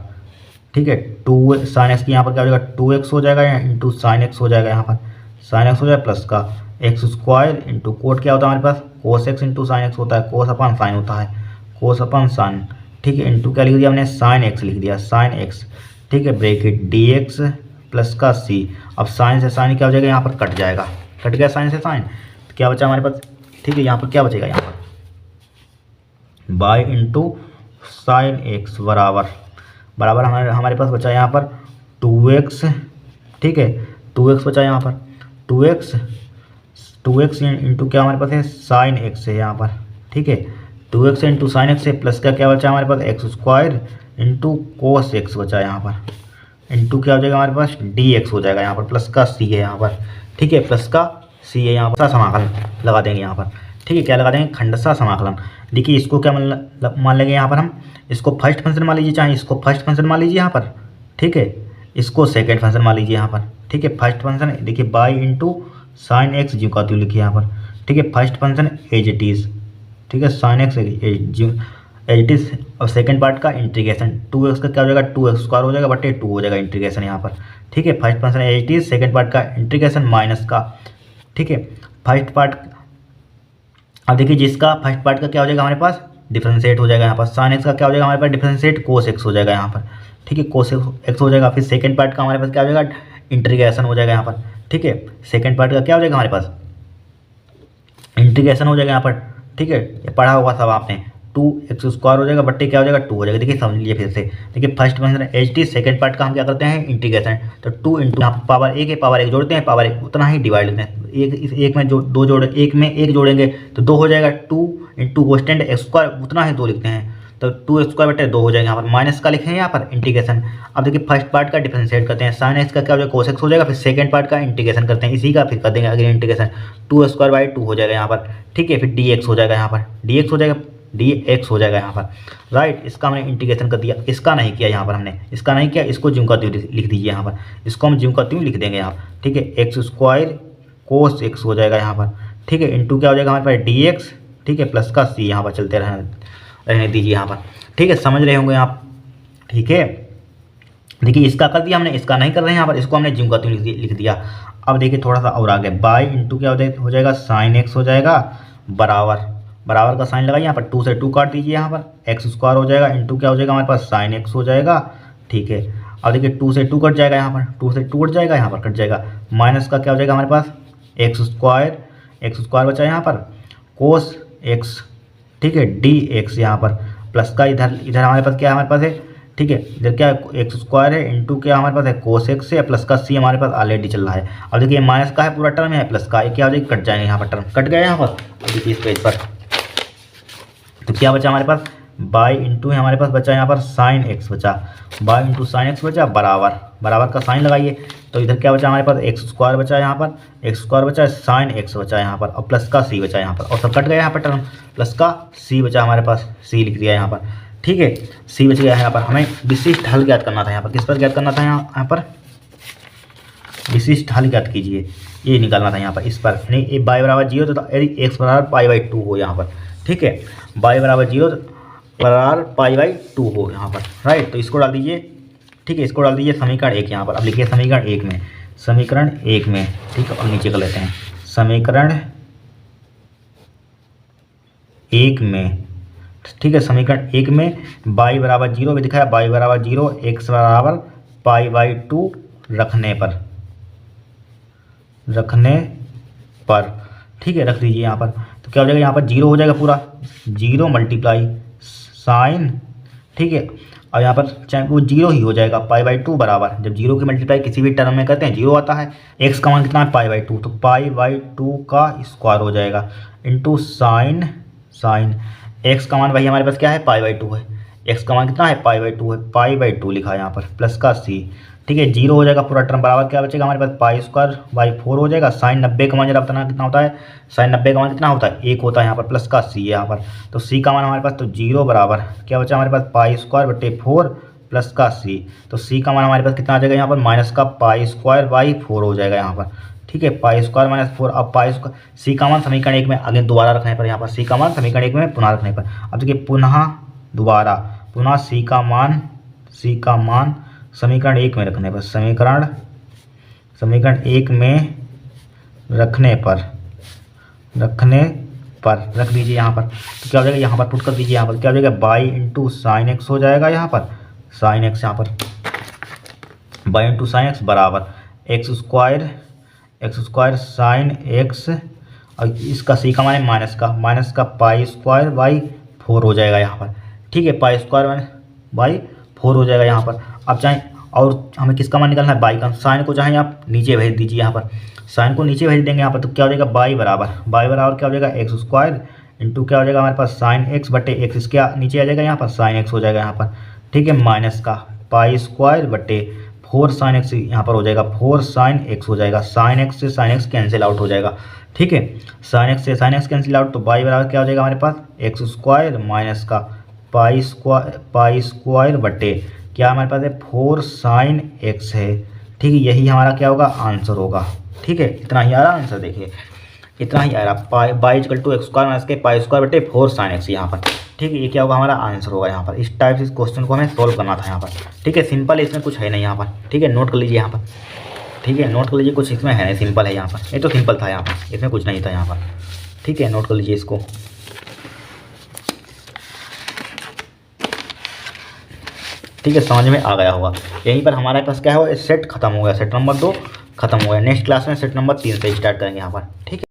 ठीक है, टू साइन एक्स की यहाँ पर क्या हो जाएगा, 2x हो जाएगा इंटू साइन एक्स हो जाएगा यहाँ पर, साइन एक्स हो जाएगा प्लस का एक्स स्क्वायर इंटू कोट क्या होता है हमारे पास, cos x into sine x होता है, कोस अपन साइन होता है, कोस अपन साइन। ठीक है, इंटू क्या लिख दिया हमने, साइन एक्स लिख दिया, साइन एक्स। ठीक है, ब्रैकेट डी एक्स प्लस का सी। अब साइन से साइन क्या हो जाएगा यहाँ पर, कट जाएगा, कट गया साइन से साइन, तो क्या बचा हमारे पास। ठीक है, यहाँ पर क्या बचेगा, यहाँ पर बाई इंटू साइन एक्स बराबर हमारे पास बचा यहाँ पर 2x। ठीक है, 2x बचा यहाँ पर, 2x इंटू क्या हमारे पास है, साइन एक्स है यहाँ पर। ठीक है, 2x इंटू साइन एक्स है, प्लस का क्या बचा हमारे पास, x square into cos x बचा यहाँ पर, इंटू क्या हो जाएगा हमारे पास, डी एक्स हो जाएगा यहाँ पर, प्लस का सी है यहाँ पर। ठीक है, प्लस का सी है यहाँ पर, समाकलन लगा देंगे यहाँ पर। ठीक है, क्या लगा देंगे, खंडसा समाकलन। देखिए इसको क्या मान लेंगे यहाँ पर हम, इसको फर्स्ट फंक्शन मान लीजिए, चाहे इसको फर्स्ट फंक्शन मान लीजिए यहाँ पर। ठीक है, इसको सेकंड फंक्शन मान लीजिए यहाँ पर। ठीक है, फर्स्ट फंक्शन देखिए बाई इंटू साइन एक्स ज्यों का त्यों लिखिए यहाँ पर। ठीक है, first function as it is. ठीक है, sine x as it is, और सेकंड पार्ट का इंटीग्रेशन 2x का क्या हो जाएगा, 2x स्क्वायर हो जाएगा बटे 2 हो जाएगा इंटीग्रेशन यहाँ पर। ठीक है, first function as it is, second part का इंटीग्रेशन माइनस का। ठीक है, फर्स्ट पार्ट, अब देखिए जिसका फर्स्ट पार्ट का क्या हो जाएगा हमारे पास, डिफरेंशिएट हो जाएगा यहाँ पर। साइन एक्स का क्या हो जाएगा हमारे पास, डिफरेंशिएट कोस एक्स हो जाएगा यहाँ पर। ठीक है, कोस एक्स हो जाएगा। फिर सेकंड पार्ट का हमारे पास क्या हो जाएगा, इंटीग्रेशन हो जाएगा यहाँ पर। ठीक है, सेकंड पार्ट का क्या हो जाएगा हमारे पास, इंटीग्रेशन हो जाएगा यहाँ पर। ठीक है, ये पढ़ा होगा सब आपने, 2x² हो जाएगा बट्टे क्या हो जाएगा 2 हो जाएगा। देखिए समझ लीजिए फिर से, देखिए first function H T, second part का हम क्या करते हैं इंटीग्रेशन, तो 2 इंटू यहाँ पावर एक है, पावर एक जोड़ते हैं, पावर एक उतना ही डिवाइड लेते हैं, एक में जो दो जोड़े, एक में एक जोड़ेंगे तो 2 हो जाएगा, 2 इंटू कोस्टेंट x² उतना ही 2 लिखते हैं, तो 2x² बटे 2 हो जाएगा। यहाँ पर माइनस का लिखे हैं यहाँ पर इंटीग्रेशन। अब देखिए फर्स्ट पार्ट का डिफरेंशिएट करते हैं, साइन एक्स का क्या हो जाएगा cos x हो जाएगा, फिर सेकंड पार्ट का इंटीग्रेशन करते हैं, इसी का फिर कर देंगे अगले इंटीग्रेशन, 2² हो जाएगा यहाँ पर, ठीक है, फिर dx हो जाएगा यहाँ पर, dx हो जाएगा, dx हो जाएगा यहाँ पर, राइट। इसका हमने इंटीग्रेशन कर दिया, इसका नहीं किया यहाँ पर हमने, इसका नहीं किया, इसको ज्यों का त्यों लिख दीजिए यहाँ पर, इसको हम ज्यों का त्यों लिख देंगे यहाँ, ठीक है, x² cos x हो जाएगा यहाँ पर, ठीक है, इंटू क्या हो जाएगा हमारे पास dx, ठीक है, प्लस का c यहाँ पर चलते रहने दीजिए यहाँ पर, ठीक है, समझ रहे होंगे आप, ठीक है। देखिए इसका कर दिया हमने, इसका नहीं कर रहे हैं यहाँ पर, इसको हमने ज्यों का त्यों लिख दिया। अब देखिए थोड़ा सा और आगे, बाई इंटू क्या हो जाएगा साइन एक्स हो जाएगा, बराबर का साइन लगाइए यहाँ पर, 2 से 2 काट दीजिए यहाँ पर, x² हो जाएगा इंटू क्या हो जाएगा हमारे पास साइन एक्स हो जाएगा, ठीक है। अब देखिए 2 से 2 कट जाएगा यहाँ पर, 2 से 2 कट जाएगा यहाँ पर, कट जाएगा, माइनस का क्या हो जाएगा हमारे पास x² बचा यहाँ पर cos x, ठीक है, dx यहाँ पर, प्लस का इधर हमारे पास क्या हमारे पास है, ठीक है, इधर क्या x² है इंटू क्या हमारे पास है cos x है, प्लस का c हमारे पास ऑलरेडी चल रहा है। अब देखिए माइनस का है पूरा टर्म है, प्लस का ये क्या हो जाएगा कट जाएंगे यहाँ पर, टर्म कट गया यहाँ पर। अब देखिए इस पेज पर तो क्या बचा हमारे पास, बाई इंटू हमारे पास बचा यहाँ पर साइन एक्स बचा, बाई इंटू साइन एक्स बचा, बराबर का साइन लगाइए, तो इधर क्या बचा हमारे पास x² बचा यहाँ पर, x² बचा, साइन एक्स बचा यहाँ पर, और प्लस का c बचा यहाँ पर, और सब कट गया यहाँ पर टर्म, प्लस का c बचा हमारे पास, c लिख दिया यहाँ पर, ठीक है, c बच गया है यहाँ पर। हमें विशिष्ट हल ज्ञात करना था यहाँ पर, किस पर ज्ञात करना था यहाँ पर, विशिष्ट हल ज्ञात कीजिए, ये निकालना था यहाँ पर, इस पर यानी ये y बराबर 0 तो यदि x बराबर π/2 हो यहाँ पर, ठीक है, y बराबर 0 बराबर π/2 हो यहाँ पर, राइट। तो इसको डाल दीजिए, ठीक है, इसको डाल दीजिए समीकरण 1 यहाँ पर। अब लिखिए समीकरण 1 में, ठीक है, और नीचे कर लेते हैं समीकरण 1 में, ठीक है, समीकरण 1 में y बराबर 0 भी दिखाया, y बराबर 0 x बराबर π/2 रखने पर, ठीक है, रख दीजिए यहाँ पर। तो क्या हो जाएगा यहाँ पर 0 हो जाएगा पूरा, 0 मल्टीप्लाई साइन, ठीक है, और यहाँ पर चाहे वो 0 ही हो जाएगा, π/2 बराबर, जब 0 की मल्टीप्लाई किसी भी टर्म में करते हैं 0 आता है, x का मान कितना है π/2, तो π/2 का स्क्वायर हो जाएगा इंटू साइन x का मान भाई हमारे पास क्या है π/2 है, x का मान कितना है π/2 है, π/2 लिखा है यहाँ पर, प्लस का c, ठीक है, 0 हो जाएगा पूरा टर्म, बराबर क्या बचेगा हमारे पास π²/4 हो जाएगा, साइन 90 का मान जरा बताना कितना होता है, साइन 90 का मान कितना होता है 1 होता है यहाँ पर, प्लस का c है यहाँ पर, तो c का मान हमारे पास तो 0 बराबर क्या बचा हमारे पास π² प्लस का c, तो c का मान हमारे पास कितना आ जाएगा यहाँ पर माइनस का π²/4 हो जाएगा यहाँ पर, ठीक है, π² - 4, अब c का मान समीकरण 1 में आगे दोबारा रखने पर, यहाँ पर c का मान समीकरण 1 में पुनः रखने पर, अब देखिए पुनः c का मान समीकरण 1 में रखने पर, समीकरण 1 में रखने पर रख दीजिए यहाँ पर। तो क्या हो जाएगा यहाँ पर पुट कर दीजिए, यहाँ पर क्या हो जाएगा बाई इंटू साइन एक्स हो जाएगा यहाँ पर, साइन एक्स यहाँ पर बाई इंटू साइन एक्स बराबर x² साइन एक्स, और इसका c का मान है माइनस का π²/4 हो जाएगा यहाँ पर, ठीक है, π²/4 हो जाएगा यहाँ पर। अब चाहे और हमें किसका मान निकालना है, बाई का, साइन को चाहे आप नीचे भेज दीजिए यहाँ पर, साइन को नीचे भेज देंगे यहाँ पर, तो क्या हो जाएगा बाई बराबर क्या हो जाएगा x² इंटू क्या हो जाएगा हमारे पास साइन एक्स बटे एक्स, इसके नीचे आ जाएगा यहाँ पर साइन एक्स हो जाएगा यहाँ पर, ठीक है, माइनस का π²/4 साइन एक्स यहाँ पर हो जाएगा, 4 साइन एक्स हो जाएगा, साइन एक्स से साइन एक्स कैंसिल आउट हो जाएगा, ठीक है, साइन एक्स से साइन एक्स कैंसिल आउट, तो बाई बराबर क्या हो जाएगा हमारे पास x² माइनस का π² बटे क्या हमारे पास है 4 साइन एक्स है, ठीक है, यही हमारा क्या होगा आंसर होगा, ठीक है, इतना ही आ रहा आंसर, देखिए इतना ही आ रहा y = x² माइनस के π² बटे 4 साइन एक्स यहाँ पर, ठीक है, ये क्या होगा हमारा आंसर होगा यहाँ पर। इस टाइप से इस क्वेश्चन को हमें सोल्व करना था यहाँ पर, ठीक है, सिंपल है, इसमें कुछ है नहीं यहाँ पर, ठीक है, नोट कर लीजिए यहाँ पर, ठीक है, नोट कर लीजिए, कुछ इसमें है नहीं, सिंपल है यहाँ पर, ये तो सिंपल था यहाँ पर, इसमें कुछ नहीं था यहाँ पर, ठीक है, नोट कर लीजिए इसको, ठीक है, समझ में आ गया होगा। यहीं पर हमारे पास क्या है, सेट खत्म हो गया, सेट नंबर 2 खत्म हो गया। नेक्स्ट क्लास में सेट नंबर 3 से स्टार्ट करेंगे यहाँ पर, ठीक है।